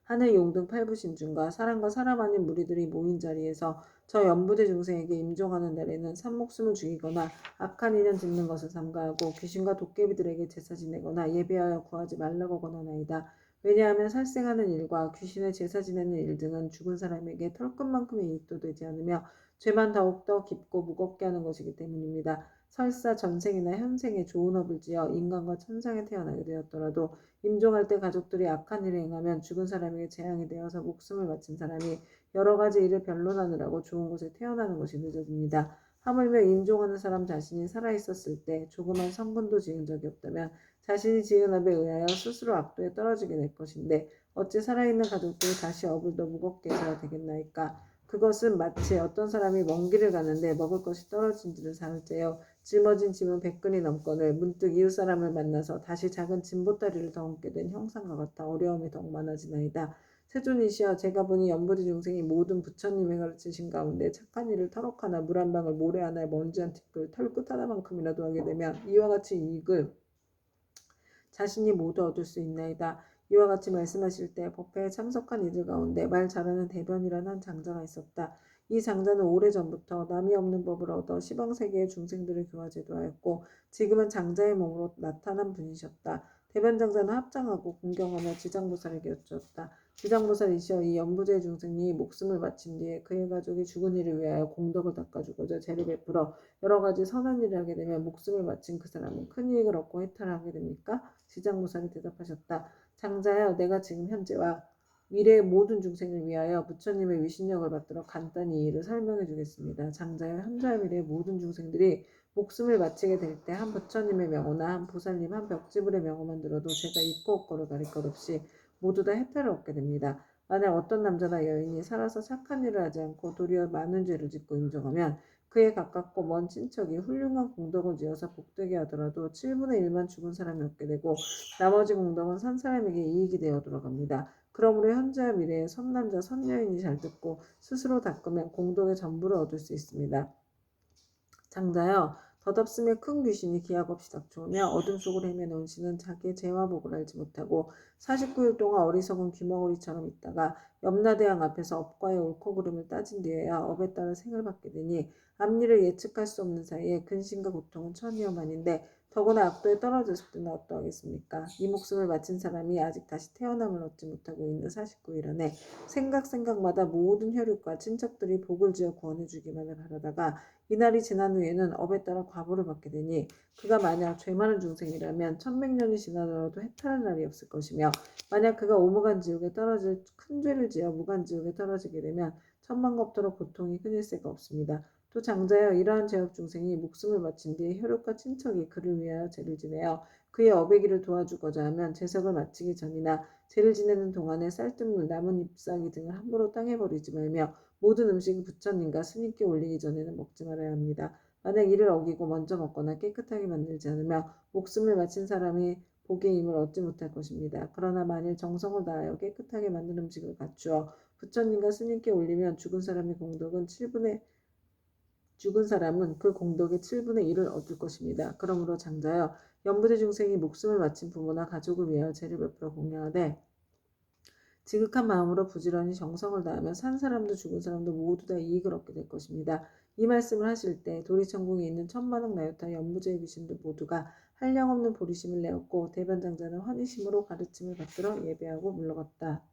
하늘 용등 팔부신중과 사람과 사람 아닌 무리들이 모인 자리에서 저 연부대 중생에게 임종하는 날에는 산목숨을 죽이거나 악한 인연 짓는 것을 삼가하고 귀신과 도깨비들에게 제사 지내거나 예배하여 구하지 말라고 권하나이다. 왜냐하면 살생하는 일과 귀신의 제사 지내는 일 등은 죽은 사람에게 털끝만큼의 이익도 되지 않으며 죄만 더욱더 깊고 무겁게 하는 것이기 때문입니다. 설사 전생이나 현생에 좋은 업을 지어 인간과 천상에 태어나게 되었더라도 임종할 때 가족들이 악한 일을 행하면 죽은 사람에게 재앙이 되어서 목숨을 바친 사람이 여러 가지 일을 변론하느라고 좋은 곳에 태어나는 것이 늦어집니다. 하물며 임종하는 사람 자신이 살아있었을 때 조그만 성근도 지은 적이 없다면 자신이 지은 업에 의하여 스스로 악도에 떨어지게 될 것인데 어찌 살아있는 가족들이 다시 업을 더 무겁게 져야 되겠나이까. 그것은 마치 어떤 사람이 먼 길을 가는데 먹을 것이 떨어진지를 사흘째요. 짊어진 짐은 100근이 넘거늘 문득 이웃 사람을 만나서 다시 작은 짐보따리를 더 얹게 된 형상과 같아 어려움이 더욱 많아지나이다. 세존이시여, 제가 보니 연부지 중생이 모든 부처님의 가르치신 가운데 착한 일을 터럭하나 물 한 방울 모래 하나에 먼지 한 티끌 털끝 하나만큼이라도 하게 되면 이와 같이 이익을 자신이 모두 얻을 수 있나이다. 이와 같이 말씀하실 때 법회에 참석한 이들 가운데 말 잘하는 대변이라는 한 장자가 있었다. 이 장자는 오래전부터 남이 없는 법을 얻어 시방세계의 중생들을 교화제도하였고 지금은 장자의 몸으로 나타난 분이셨다. 대변 장자는 합장하고 공경하며 지장보살에게 여쭈었다. 지장보살이시여, 이 연부제 중생이 목숨을 바친 뒤에 그의 가족이 죽은 이를 위하여 공덕을 닦아주고자 죄를 베풀어 여러 가지 선한 일을 하게 되면 목숨을 바친 그 사람은 큰 이익을 얻고 해탈을 하게 됩니까? 지장보살이 대답하셨다. 장자여, 내가 지금 현재와 미래의 모든 중생을 위하여 부처님의 위신력을 받들어 간단히 이 일을 설명해 주겠습니다. 장자여, 현재와 미래의 모든 중생들이 목숨을 바치게 될 때 한 부처님의 명호나 한 보살님, 한 벽지불의 명호만 들어도 제가 있고 없고를 가릴 것 없이 모두 다 해탈을 얻게 됩니다. 만약 어떤 남자나 여인이 살아서 착한 일을 하지 않고 도리어 많은 죄를 짓고 임종하면 그에 가깝고 먼 친척이 훌륭한 공덕을 지어서 복되게 하더라도 7분의 1만 죽은 사람이 얻게 되고 나머지 공덕은 산 사람에게 이익이 되어 들어갑니다. 그러므로 현재와 미래에 선남자 선여인이 잘 듣고 스스로 닦으면 공덕의 전부를 얻을 수 있습니다. 장자여, 덧없음에 큰 귀신이 기약 없이 닥쳐오며 어둠 속으로 헤매놓은 신은 자기의 죄와 복을 알지 못하고 49일 동안 어리석은 귀머거리처럼 있다가 염라대왕 앞에서 업과의 옳고 그름을 따진 뒤에야 업에 따라 생을 받게 되니 앞일을 예측할 수 없는 사이에 근심과 고통은 천위어만인데 더구나 악도에 떨어졌을 때는 어떠하겠습니까? 이 목숨을 바친 사람이 아직 다시 태어남을 얻지 못하고 있는 49일 안에 생각마다 모든 혈육과 친척들이 복을 지어 구원해 주기만을 바라다가 이날이 지난 후에는 업에 따라 과보를 받게 되니 그가 만약 죄 많은 중생이라면 천백년이 지나더라도 해탈할 날이 없을 것이며 만약 그가 오무간지옥에 떨어질 큰 죄를 지어 무간지옥에 떨어지게 되면 천만겁도로 고통이 끊일 새가 없습니다. 또 장자여, 이러한 죄업 중생이 목숨을 바친 뒤에 혈육과 친척이 그를 위하여 죄를 지내어 그의 업의 길을 도와주고자 하면 제석을 마치기 전이나 죄를 지내는 동안에 쌀뜨물, 나뭇잎사귀 등을 함부로 땅에 버리지 말며 모든 음식을 부처님과 스님께 올리기 전에는 먹지 말아야 합니다. 만약 이를 어기고 먼저 먹거나 깨끗하게 만들지 않으며 목숨을 바친 사람이 복의 힘을 얻지 못할 것입니다. 그러나 만일 정성을 다하여 깨끗하게 만든 음식을 갖추어 부처님과 스님께 올리면 죽은 사람은 그 공덕의 7분의 1을 얻을 것입니다. 그러므로 장자여, 연부제 중생이 목숨을 바친 부모나 가족을 위하여 죄를 베풀어 공양하되 지극한 마음으로 부지런히 정성을 다하면 산 사람도 죽은 사람도 모두 다 이익을 얻게 될 것입니다. 이 말씀을 하실 때 도리천궁에 있는 천만억 나요타 연부제의 귀신들 모두가 한량없는 보리심을 내었고 대변장자는 환희심으로 가르침을 받들어 예배하고 물러갔다.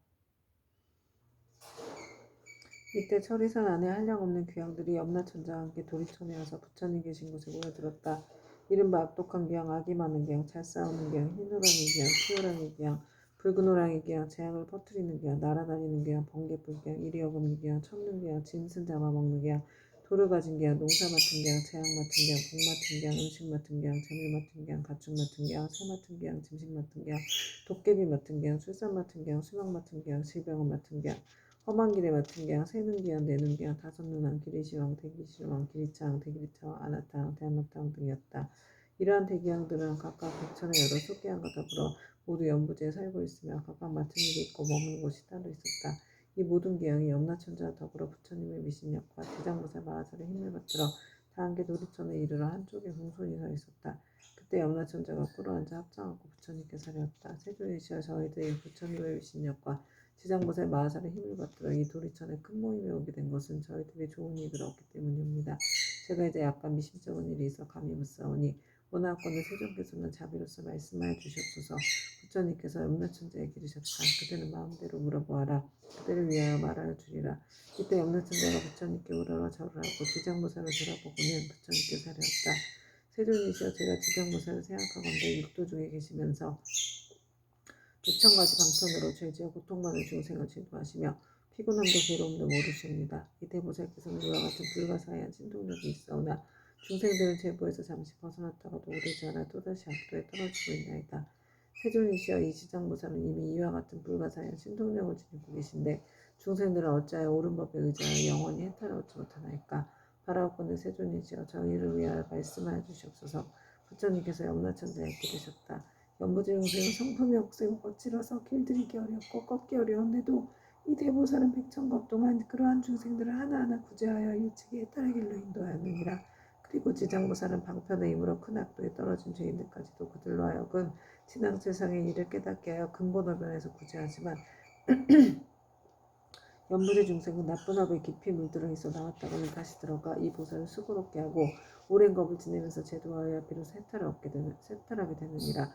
이때 철이산 안에 한량없는 귀양들이 염라천자와 함께 도리천에 와서 부처님 계신 곳에 모여들었다. 이른바 악독한 귀양, 악이 많은 귀양, 잘 싸우는 귀양, 흰호랑이 귀양, 피호랑이 귀양, 붉은 호랑이 귀양, 재앙을 퍼뜨리는 귀양, 날아다니는 귀양, 번개불 귀양, 이리 어금니 귀양, 쳤는 귀양, 짐승 잡아먹는 귀양, 돌을 가진 귀양, 농사 맡은 귀양, 재앙 맡은 귀양, 복 맡은 귀양, 음식 맡은 귀양, 재물 맡은 귀양, 가축 맡은 귀양, 새 맡은 귀양, 짐승 맡은 귀양, 도깨비 맡은 귀양, 출산 맡은 귀양, 수명 맡은 귀양, 질병을 맡은 귀양, 험한 길에 맡은 귀양, 새는 귀양, 내는 귀양, 다섯 눈왕, 기리시왕, 대기시왕, 기리차왕, 대기리차왕, 아나타왕, 대한마타왕 등이었다. 이러한 대기왕들은 각각 백천의 여러 속귀양과 더불어 모두 연부지에 살고 있으며 각각 맡은 일이 있고 머무는 곳이 따로 있었다. 이 모든 귀양이 염라천자와 더불어 부처님의 미신력과 지장보살 마하살의 힘을 받들어 다 함께 도리천에 이르러 한쪽에 공손히 서 있었다. 그때 염라천자가 꿇어앉아 합장하고 부처님께 사려왔다. 세존이시여, 저희들이 부처님의 미신력과 지장보살 마하살의 힘을 받들어 이 도리천에 큰 모임에 오게 된 것은 저희들이 좋은 이익을 얻기 때문입니다. 제가 이제 약간 미심쩍은 일이 있어 감이 묻사오니 원하건대 세존께서는 자비로서 말씀하여 주시옵소서. 부처님께서 염라천자에 기르셨다. 그대는 마음대로 물어보아라. 그대를 위하여 말하여 주리라. 이때 염라천자가 부처님께 우러러 절을 하고 지장보살을 돌아보고는 부처님께 사려었다. 세존이시여, 제가 지장보살을 생각하건대 육도 중에 계시면서 백천가지 방편으로 죄지어 고통받는 중생을 제도하시며 피곤함도 괴로움도 모르시옵니다. 이 대보살께서는 이와 같은 불가사의한 신통력이 있사오나 중생들은 제보에서 잠시 벗어났다가도 오르지 않아 또다시 악도에 떨어지고 있나이다. 세존이시여, 이 지장보살은 이미 이와 같은 불가사의한 신통력을 지니고 계신데 중생들은 어찌하여 옳은 법에 의지하여 영원히 해탈을 얻지 못하나이까. 바라옵건대 세존이시여, 저희를 위하여 말씀하여 주시옵소서. 부처님께서 염라천자에 기르셨다. 연부지용생은 성품이 억세고 거칠어서 길들이기 어렵고 꺾기 어려운데도 이 대보살은 백천겁 동안 그러한 중생들을 하나하나 구제하여 일찍이 해탈의 길로 인도하였느니라. 그리고 지장보살은 방편의 힘으로 큰 악도에 떨어진 죄인들까지도 그들로 하여금 진앙세상의 일을 깨닫게 하여 근본어변에서 구제하지만 연부지 중생은 나쁜 업에 깊이 물들어 있어 나왔다가는 다시 들어가 이 보살을 수고롭게 하고 오랜 겁을 지내면서 제도하여 비로소 해탈하게 되느니라.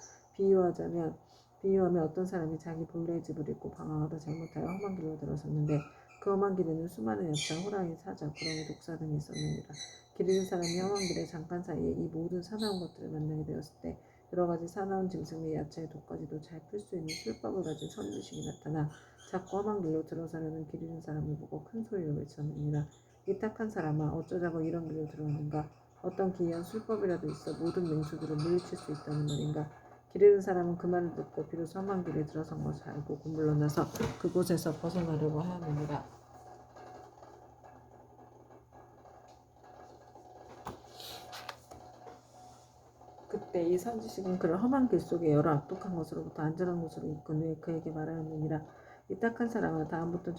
비유하면 어떤 사람이 자기 본래의 집을 잃고 방황하다 잘못하여 험한 길로 들어섰는데 그 험한 길에는 수많은 엽차, 호랑이, 사자, 구렁이, 독사 등이 있었느니라. 길 잃은 사람이 험한 길에 잠깐 사이에 이 모든 사나운 것들을 만나게 되었을 때 여러 가지 사나운 짐승 및 야채의 독까지도 잘 풀 수 있는 술법을 가진 선지식이 나타나 자꾸 험한 길로 들어서려는 길 잃은 사람을 보고 큰 소리로 외쳤느니라. 이 착한 사람아, 어쩌자고 이런 길로 들어왔는가? 어떤 기이한 술법이라도 있어 모든 맹수들을 물리칠 수 있다는 말인가? 길 잃은 사람은 그 말을 듣고 비로소 험한 길에 들어선 것을 알고 물러나서 그곳에서 벗어나려고 하느니라. 그때 이 선지식은 그를 험한 길 속에 여러 악독한 것으로부터 안전한 곳으로 이끈 후에 그에게 말하였느니라. 이 딱한 사람아, 다음부터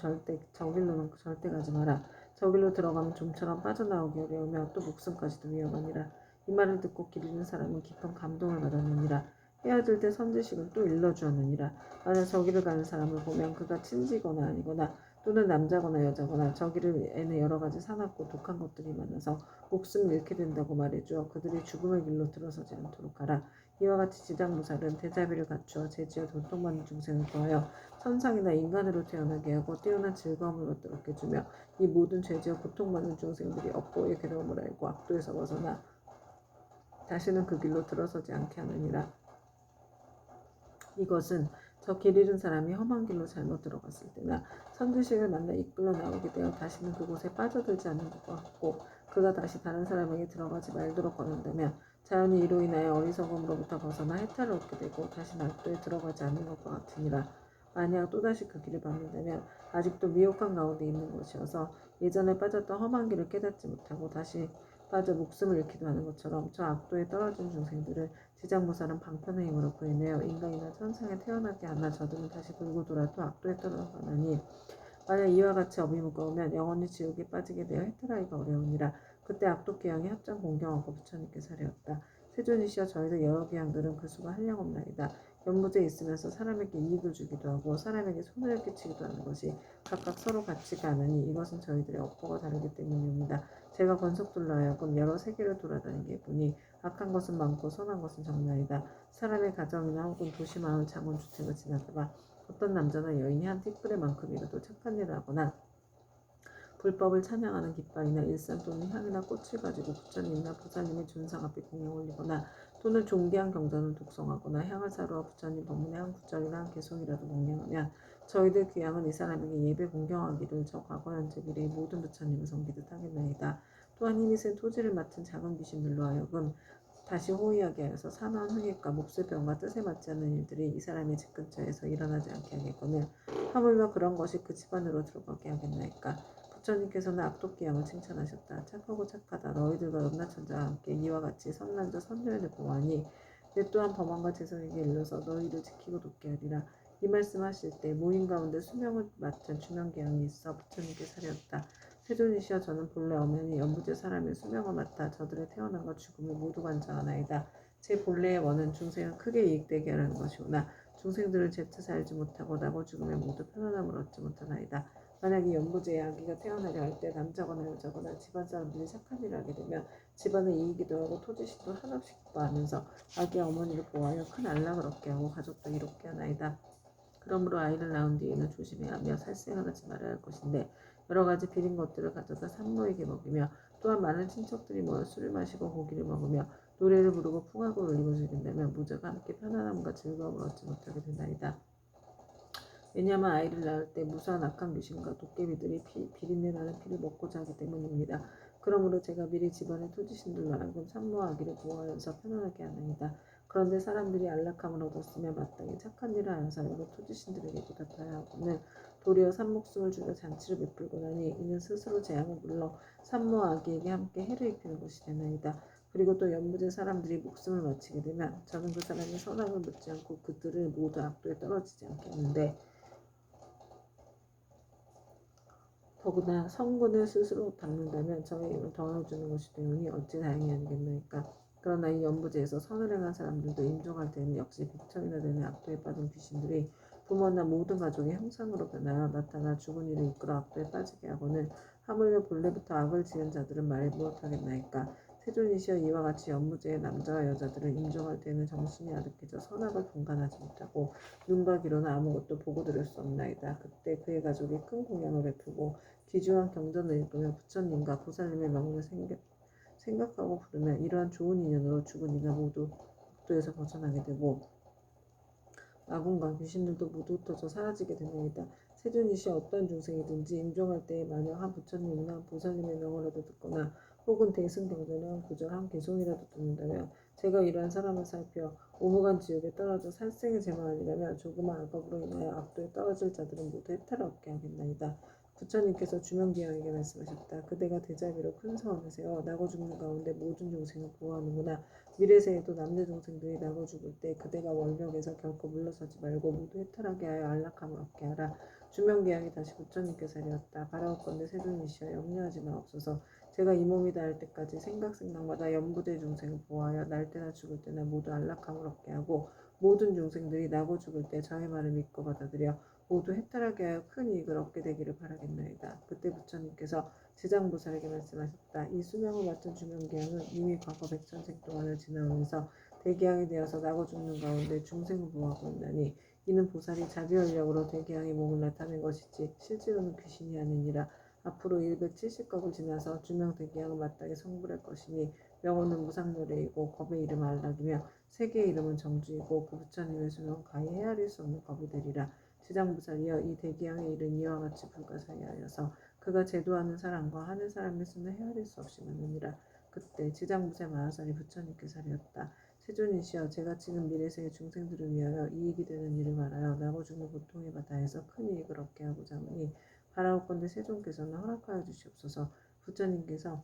저길로는 절대 가지 마라. 저길로 들어가면 좀처럼 빠져나오기 어려우며 또 목숨까지도 위험하니라. 이 말을 듣고 길 잃은 사람은 깊은 감동을 받았느니라. 헤어질 때 선지식은 또 일러주었느니라. 만약 저길을 가는 사람을 보면 그가 친지거나 아니거나 또는 남자거나 여자거나 저길에는 여러 가지 사납고 독한 것들이 많아서 목숨을 잃게 된다고 말해주어 그들이 죽음의 길로 들어서지 않도록 하라. 이와 같이 지장보살은 대자비를 갖추어 제지어 돈통받는 중생을 구하여 천상이나 인간으로 태어나게 하고 뛰어난 즐거움을 얻도록 해주며 이 모든 죄지어 고통받는 중생들이 업보의 괴로움을 알고 악도에서 벗어나 다시는 그 길로 들어서지 않게 하느니라. 이것은 저 길 잃은 사람이 험한 길로 잘못 들어갔을 때나 선지식을 만나 이끌러 나오게 되어 다시는 그곳에 빠져들지 않는 것과 같고 그가 다시 다른 사람에게 들어가지 말도록 권한다면 자연히 이로 인하여 어리석음으로부터 벗어나 해탈을 얻게 되고 다시 낙도에 들어가지 않는 것과 같으니라. 만약 또다시 그 길을 밟는다면 아직도 미혹한 가운데 있는 것이어서 예전에 빠졌던 험한 길을 깨닫지 못하고 다시 빠져 목숨을 잃기도 하는 것처럼 저 악도에 떨어진 중생들을 지장보살은 방편의 힘으로 구해내어 인간이나 천상에 태어나게 하나 저들은 다시 돌고 돌아 또 악도에 떨어가나니 만약 이와 같이 업이 무거우면 영원히 지옥에 빠지게 되어 해탈하기가 어려우니라. 그때 악독 기양이 합장 공경하고 부처님께 사려었다. 세존이시여, 저희들 여러 기양들은 그 수가 한량없나이다. 연무제에 있으면서 사람에게 이익을 주기도 하고 사람에게 손해를 끼치기도 하는 것이 각각 서로 같지가 않으니 이것은 저희들의 업보가 다르기 때문입니다. 제가 권속들로 하여금 여러 세계를 돌아다니게 보니 악한 것은 많고 선한 것은 적나이다. 사람의 가정이나 혹은 도시 마을 장원 주택을 지나다가 어떤 남자나 여인이 한 티끌의만큼이라도 착한 일을 하거나 불법을 찬양하는 깃발이나 일산 또는 향이나 꽃을 가지고 부처님이나 보살님의 존상 앞에 공양 올리거나 또는 존귀한 경전을 독송하거나 향을 사루어 부처님 법문의 한 구절이나 한 개송이라도 공양하면 저희들 귀양은 이 사람에게 예배 공경하기를 저 과거 현재 미래의 모든 부처님을 섬기듯 하겠나이다. 또한 힘이 센 토지를 맡은 작은 귀신들로 하여금 다시 호의하게 하여서 사나운 흥액과 몹쓸병과 뜻에 맞지 않는 일들이 이 사람의 집 근처에서 일어나지 않게 하겠거늘 하물며 그런 것이 그 집안으로 들어가게 하겠나이까. 부처님께서는 악독기양을 칭찬하셨다. 착하고 착하다. 너희들과 염라천자와 함께 이와 같이 선난자 선녀를 보아하니 내 또한 범한과 재성에게 일러서 너희를 지키고 돕게 하리라. 이 말씀하실 때 모임 가운데 수명을 맡은 주명기양이 있어 부처님께 사려었다. 세존이시여, 저는 본래 엄연히 연부제 사람의 수명을 맡아 저들의 태어남과 죽음을 모두 관장하나이다. 제 본래의 원은 중생을 크게 이익되게 하라는 것이오나 중생들은 제 뜻을 알지 못하고 나고 죽음에 모두 편안함을 얻지 못하나이다. 만약 이 연부제의 아기가 태어나려 할 때 남자거나 여자거나 집안 사람들이 착한 일을 하게 되면 집안에 이익이 더하고 토지신도 한없이 기뻐하면서 아기의 어머니를 보호하여 큰 안락을 얻게 하고 가족도 이롭게 하나이다. 그러므로 아이를 낳은 뒤에는 조심해야 하며 살생을 하지 말아야 할 것인데 여러 가지 비린 것들을 가져다 산모에게 먹이며 또한 많은 친척들이 모여 술을 마시고 고기를 먹으며 노래를 부르고 풍악을 울리고 즐긴다면 무자가 함께 편안함과 즐거움을 얻지 못하게 된다이다. 왜냐하면 아이를 낳을 때 무수한 악한 귀신과 도깨비들이 비린내 나는 피를 먹고자 하기 때문입니다. 그러므로 제가 미리 집안의 토지신들로 하여금 산모와 아기를 보호하여서 편안하게 하나이다. 그런데 사람들이 안락함을 얻었으며 마땅히 착한 일을 하여서 여러 토지신들에게 보답하여 하고는 도리어 산목숨을 줄여 잔치를 베풀고 나니 이는 스스로 재앙을 불러 산모와 아기에게 함께 해를 입히는 것이 되나이다. 그리고 또 연부제 사람들이 목숨을 마치게 되면 저는 그 사람이 선악을 묻지 않고 그들을 모두 악도에 떨어지지 않겠는데 더구나 성군을 스스로 닦는다면 저의 힘을 더해주는 것이 되오니 어찌 다행이 아니겠나이까. 그러나 이 연부제에서 선을 행한 사람들도 임종할 때는 역시 백천이나 되는 악도에 빠진 귀신들이 부모나 모든 가족이 형상으로 변하여 나타나 죽은 이를 이끌어 악도에 빠지게 하고는 하물며 본래부터 악을 지은 자들은 말이 무엇하겠나이까. 세존이시여 이와 같이 연부제의 남자와 여자들은 임종할 때는 정신이 아득해져 선악을 분간하지 못하고 눈과 귀로는 아무것도 보고 들을 수 없나이다. 그때 그의 가족이 큰 공양을 베푸고 귀중한 경전을 읽으며 부처님과 보살님의 명을 생각하고 부르면 이러한 좋은 인연으로 죽은 이가 모두 복도에서 벗어나게 되고 아군과 귀신들도 모두 흩어져 사라지게 되나이다. 세존이시 어떠한 중생이든지 임종할 때에 만약 한 부처님이나 보살님의 명을라도 듣거나 혹은 대승경전의 한 구절 한 개송이라도 듣는다면 제가 이러한 사람을 살펴 오무간 지옥에 떨어져 살생의 죄만 아니라면 조그만 악업으로 인하여 악도에 떨어질 자들은 모두 해탈을 얻게 하겠나이다. 부처님께서 주명기왕에게 말씀하셨다. 그대가 대자비로 큰 사원을 세워 나고 죽는 가운데 모든 중생을 보호하는구나. 미래세에도 남녀 중생들이 나고 죽을 때 그대가 원력에서 결코 물러서지 말고 모두 해탈하게 하여 안락함을 얻게 하라. 주명기왕이 다시 부처님께 사리었다. 바라옵건대 세존이시여 염려하지 마옵소서. 제가 이 몸이 닿을 때까지 생각마다 연부제 중생을 보호하여 날 때나 죽을 때나 모두 안락함을 얻게 하고 모든 중생들이 나고 죽을 때 저의 말을 믿고 받아들여 모두 해탈하게 하여 큰 이익을 얻게 되기를 바라겠나이다. 그때 부처님께서 지장보살에게 말씀하셨다. 이 수명을 맡은 주명기왕은 이미 과거 백천생 동안을 지나오면서 대기왕이 되어서 나고 죽는 가운데 중생을 보호하고 있나니 이는 보살이 자비원력으로 대기왕의 몸을 나타낸 것이지 실제로는 귀신이 아니니라. 앞으로 170겁을 지나서 주명 대기왕은 마땅히 성불할 것이니 명호는 무상노래이고 겁의 이름 안락이며 세계의 이름은 정주이고 그 부처님의 수명은 가히 헤아릴 수 없는 겁이 되리라. 지장부살이여 이 대기양의 일은 이와 같이 불가사의하여서 그가 제도하는 사람과 하는 사람의 수는 헤아릴 수 없이 많으니라. 그때 지장부세 마하선이 부처님께 사리었다. 세존이시여 제가 지금 미래세의 중생들을 위하여 이익이 되는 일을 말하여 나고 죽는 고통의 바다에서 큰 이익을 얻게 하고자 하니 바라옵건대 세존께서는 허락하여 주시옵소서. 부처님께서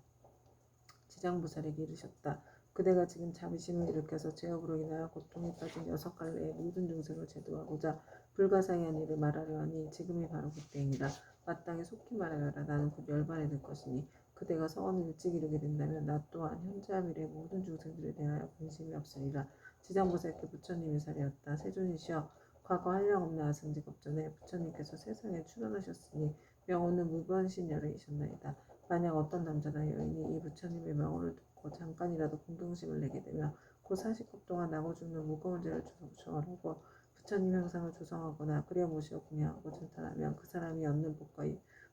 지장부살에게 이르셨다. 그대가 지금 자비심을 일으켜서 죄업으로 인하여 고통에 빠진 6갈래의 모든 중생을 제도하고자 불가사의한 일을 말하려 하니 지금이 바로 그때이니라. 마땅히 속히 말하여라. 나는 곧 열반에 들 것이니 그대가 서원을 일찍 이루게 된다면 나 또한 현재와 미래 모든 중생들에 대하여 관심이 없으리라. 지장보살께 부처님이 사리었다. 세존이시여 과거 한량없는 아승직업 전에 부처님께서 세상에 출현하셨으니 명호는 무변신열애이셨나이다. 만약 어떤 남자나 여인이 이 부처님의 명호를 듣고 잠깐이라도 공경심을 내게 되면 곧 40겁 동안 나고 죽는 무거운 죄를 조성하고 부처님 형상을 조성하거나 그려 모시어 공양하고 증탄하면 그 사람이 얻는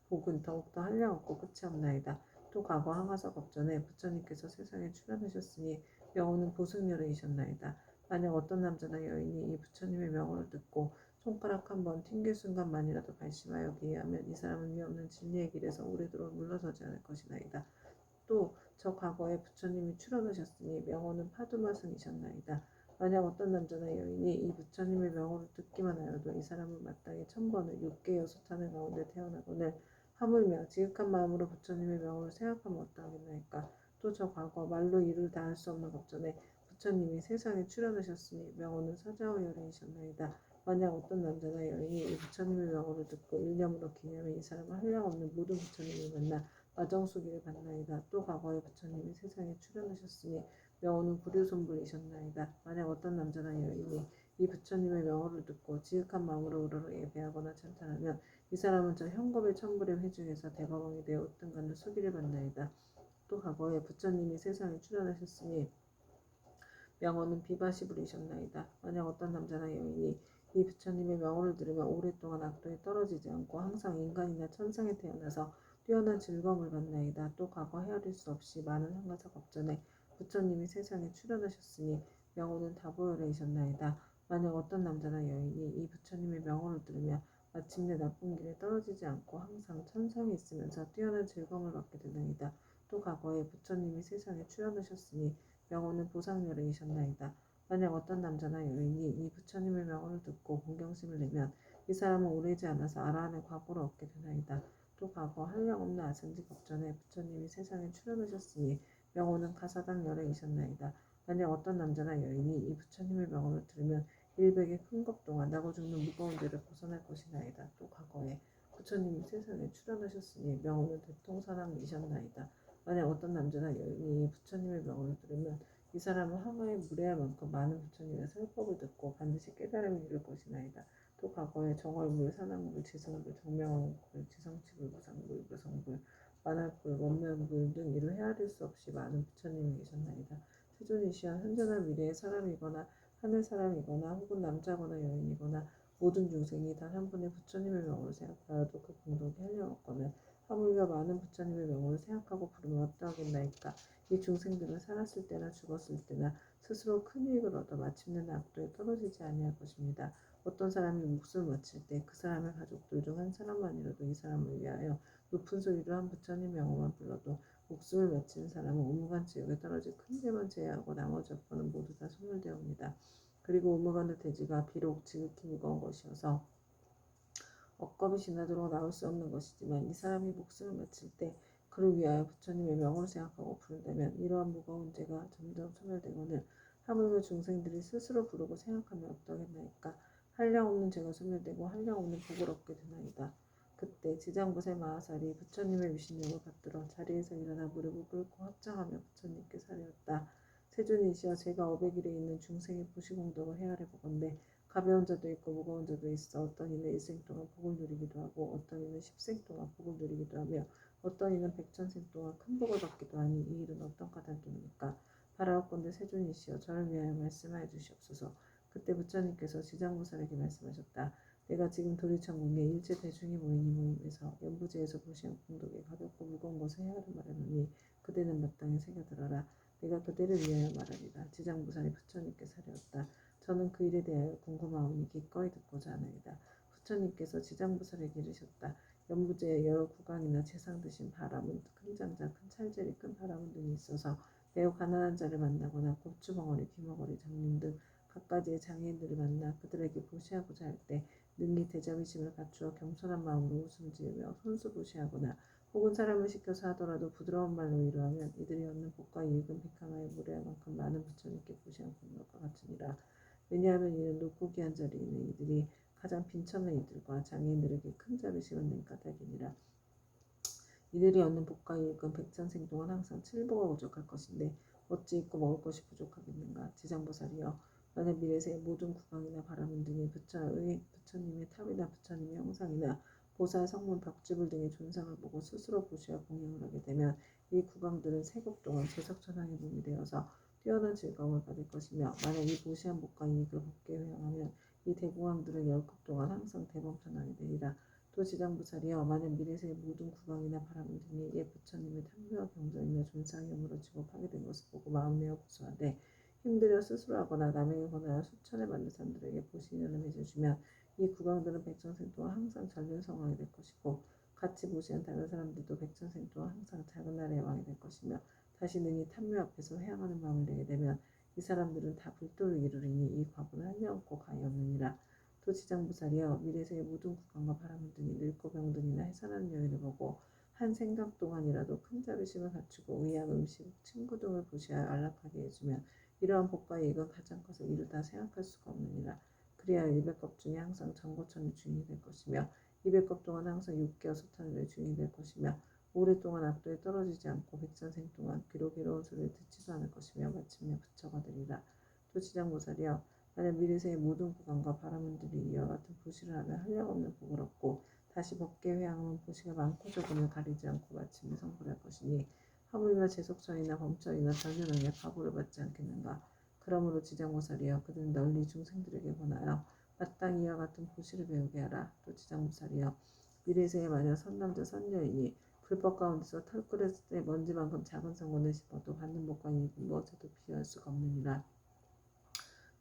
복은 더욱더 한량없고 끝이 없나이다. 또 과거 항아사 겁전에 부처님께서 세상에 출현하셨으니 명호는 보승열애이셨나이다. 만약 어떤 남자나 여인이 이 부처님의 명호를 듣고 손가락 한 번 튕길 순간만이라도 발심하여 기회하면 이 사람은 위없는 진리의 길에서 오래도록 물러서지 않을 것이나이다. 또 저 과거에 부처님이 출현하셨으니 명호는 파두마승이셨나이다. 만약 어떤 남자나 여인이 이 부처님의 명호를 듣기만 하여도 이 사람은 마땅히 1000번을 6개 여수탄을 가운데 태어나고는 하물며 지극한 마음으로 부처님의 명호를 생각하면 어떠하겠나이까. 또 저 과거 말로 이를 다 할 수 없는 법전에 부처님이 세상에 출현하셨으니 명호는 사자오열애이셨나이다. 만약 어떤 남자나 여인이 이 부처님의 명호를 듣고 일념으로 기념해 이 사람은 한량없는 모든 부처님을 만나 마정수기를 받나이다. 또 과거에 부처님이 세상에 출현하셨으니 명호는 구류손불이셨나이다. 만약 어떤 남자나 여인이 이 부처님의 명호를 듣고 지극한 마음으로 우러러 예배하거나 찬탄하면 이 사람은 저 현겁의 천불의 회중에서 대거왕이 되어 으뜸간을 수기를 받나이다. 또 과거에 부처님이 세상에 출현하셨으니 명호는 비바시불이셨나이다. 만약 어떤 남자나 여인이 이 부처님의 명호를 들으며 오랫동안 악도에 떨어지지 않고 항상 인간이나 천상에 태어나서 뛰어난 즐거움을 받나이다. 또 과거 헤아릴 수 없이 많은 한가사 법전에 부처님이 세상에 출현하셨으니 명호는 다보혈이셨나이다. 만약 어떤 남자나 여인이 이 부처님의 명호를 들으며 마침내 나쁜 길에 떨어지지 않고 항상 천상에 있으면서 뛰어난 즐거움을 받게 되나이다. 또 과거에 부처님이 세상에 출현하셨으니 명호는 보상열애이셨나이다. 만약 어떤 남자나 여인이 이 부처님의 명호를 듣고 공경심을 내면 이 사람은 오래지 않아서 아라한의 과보를 얻게 되나이다. 또 과거 한량없는 아승지 법전에 부처님이 세상에 출현하셨으니 명호는 가사당 열애이셨나이다. 만약 어떤 남자나 여인이 이 부처님의 명호를 들으면 일백의 큰 겁 동안 나고 죽는 무거운 죄를 벗어날 것이나이다. 또 과거에 부처님이 세상에 출현하셨으니 명호는 대통사랑이셨나이다. 만약 어떤 남자나 여인이 부처님의 명호를 들으면 이 사람은 황하에 무례할 만큼 많은 부처님의 설법을 듣고 반드시 깨달음을 이룰 것이나이다. 또 과거에 정월불, 산왕불, 지성불, 정명불, 지성치불, 무상불, 무성불, 만할불, 원면불 등 이루 헤아릴 수 없이 많은 부처님이 계셨나이다. 세존이시여 현존한 미래의 사람이거나 하늘 사람이거나 혹은 남자거나 여인이거나 모든 중생이 단 한 분의 부처님의 명호를 생각하여도 그 공덕이 한량없거늘 하물며 많은 부처님의 명호를 생각하고 부르면 어떠하겠나이까. 이 중생들은 살았을 때나 죽었을 때나 스스로 큰 이익을 얻어 마침내는 악도에 떨어지지 아니할 것입니다. 어떤 사람이 목숨을 마칠 때 그 사람의 가족들 중 한 사람만이라도 이 사람을 위하여 높은 소리로 한 부처님 명호만 불러도 목숨을 마치는 사람은 우무간 지옥에 떨어질 큰 죄만 제외하고 나머지 업보는 모두 다 소멸되옵니다. 그리고 우무간의 대지가 비록 지극히 무거운 것이어서 억겁이 지나도록 나올 수 없는 것이지만 이 사람이 목숨을 마칠 때 그를 위하여 부처님의 명호를 생각하고 부른다면 이러한 무거운 죄가 점점 소멸되거늘 하물며 중생들이 스스로 부르고 생각하면 어떠겠나이까. 한량없는 죄가 소멸되고 한량없는 복을 얻게 되나이다. 그때 지장보살 마하살이 부처님의 위신력을 받들어 자리에서 일어나 무릎을 꿇고 합장하며 부처님께 사리었다. 세존이시여 제가 500일에 있는 중생의 보시공덕을 헤아려 보건대 가벼운 자도 있고 무거운 자도 있어 어떤 이는 일생 동안 복을 누리기도 하고 어떤 이는 10생 동안 복을 누리기도 하며 어떤 이는 100,000생 동안 큰 복을 받기도 하니 이 일은 어떤 까닭입니까? 바라옵건대 세존이시여 저를 위하여 말씀하여 주시옵소서. 그때 부처님께서 지장보살에게 말씀하셨다. 내가 지금 도리천궁에 일체 대중이 모인 이 모임에서 연부제에서 보시한 공덕에 가볍고 무거운 것을 헤아려 말하노니 그대는 마땅히 새겨들어라. 내가 그대를 위하여 말하리라. 지장보살이 부처님께 사려었다. 저는 그 일에 대하여 궁금하오니 기꺼이 듣고자 하나이다. 부처님께서 지장보살에게 이르셨다. 연부제에 여러 국왕이나 재상 드신 바람은 큰 장자, 큰 찰제리, 큰 바람은 등이 있어서 매우 가난한 자를 만나거나 고추벙어리, 귀머거리, 장님 등 갖가지의 장애인들을 만나 그들에게 보시하고자 할 때 능히 대자비심을 갖추어 겸손한 마음으로 웃음 지으며 손수보시하거나 혹은 사람을 시켜서 하더라도 부드러운 말로 위로하면 이들이 얻는 복과 이익은 백항하에 무례할 만큼 많은 부처님께 보시한 공덕과 같으니라. 왜냐하면 이는 높고 귀한 자리에 있는 이들이 가장 빈천한 이들과 장애인들에게 큰 자비심을 낸 까닭이니라. 이들이 얻는 복과 이익은 백천생 동안 항상 칠보가 부족할 것인데 어찌 입고 먹을 것이 부족하겠는가. 지장보살이여 만약 미래세의 모든 국왕이나 바라문 등이 부처님의 탑이나 부처님의 형상이나 보살 성문 벽지불 등의 존상을 보고 스스로 보시어 공양을 하게 되면 이 국왕들은 세급 동안 제석천왕의 몸이 되어서 뛰어난 즐거움을 받을 것이며 만약 이 보시한 복과 이익을 곱게 회영하면 이 대국왕들은 열급 동안 항상 대범천왕이 되리라. 또 지장보살이여 만약 미래세의 모든 국왕이나 바라문 등이 옛 부처님의 탐묘와 경전이나 존상이 오므러지고 파괴된 것을 보고 마음내어 보소하되 힘들여 스스로 하거나 남에게 권하여 수천에 많은 사람들에게 보시인을 해주시면 이 국왕들은 백천생 동안 항상 전륜성왕이 될 것이고 같이 보시한 다른 사람들도 백천생 동안 항상 작은 나라의 왕이 될 것이며 다시 능히 탐묘 앞에서 회양하는 마음을 내게 되면 이 사람들은 다 불도를 이루리니 이 과부는 한량없고 가히 없느니라. 또 지장보살이여 미래세의 모든 국왕과 바라문 등이 늙고 병든이나 해산하는 여인을 보고 한 생각 동안이라도 큰 자비심을 갖추고 의약 음식 친구 등을 보시하여 안락하게 해주면 이러한 복과 이익은 가장 커서 이를 다 생각할 수가 없느니라. 그리하여 100겁 중에 항상 정고천이 주인이 될 것이며 200겁 동안 항상 육개와 소탄의 주인이 될 것이며 오랫동안 압도에 떨어지지 않고 백전생 동안 비록 괴로운 소리를 듣지도 않을 것이며 마침내 부처가 되리라. 또 지장보살이여 만약 미래세의 모든 구강과 바라문들이 이와 같은 보시를 하면 한량없는 복을 얻고 다시 법계 회항하면 보시가 많고 적음을 가리지 않고 마침내 성불할 것이니 하물며 제속전이나 범전이나 전륜왕의 가보를 받지 않겠는가. 그러므로 지장보살이여 그들은 널리 중생들에게 권하여 마땅히 이와 같은 보시를 배우게 하라. 또 지장보살이여 미래세에 만약 선남자 선녀이니 불법 가운데서 털그릇에 먼지만큼 작은 성분을 씹어도 받는 복과 이익은 무엇에도 비교할 수가 없느니라.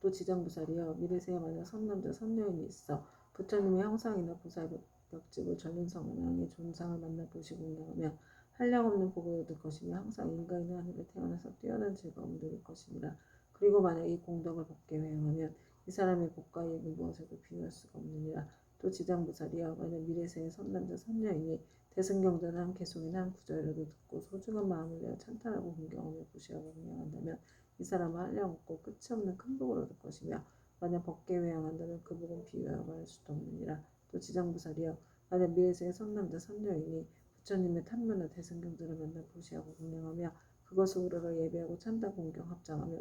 또 지장보살이여 미래세에 만약 선남자 선녀인이 있어 부처님의 형상이나 보살 벽집을 전륜성을 향해 존상을 만나 보시고 운영하며 한량없는 복을 얻을 것이며 항상 인간의 하늘에 태어나서 뛰어난 즐거움을 누릴 것이니라. 그리고 만약 이 공덕을 법계 회행하면 이 사람의 복과 이익은 무엇에도 비교할 수가 없느니라. 또 지장보살이여 만약 미래세의 선남자 선녀이니 대승경전을 한 개송이나 한 구절이라도 듣고 소중한 마음을 내어 찬탄하고 공경하며 보시하고 공양한다면 이 사람은 한량없고 끝이 없는 큰 복을 얻을 것이며 만약 법계 회양한다면 그 복은 비유하여 말할 수도 없느니라. 또 지장보살이여 만약 미래세의 선남자 선녀이니 부처님의 탐묘나 대승경전을 만나 보시하고 공양하며 그것을 우러러 예배하고 찬다 공경 합장하며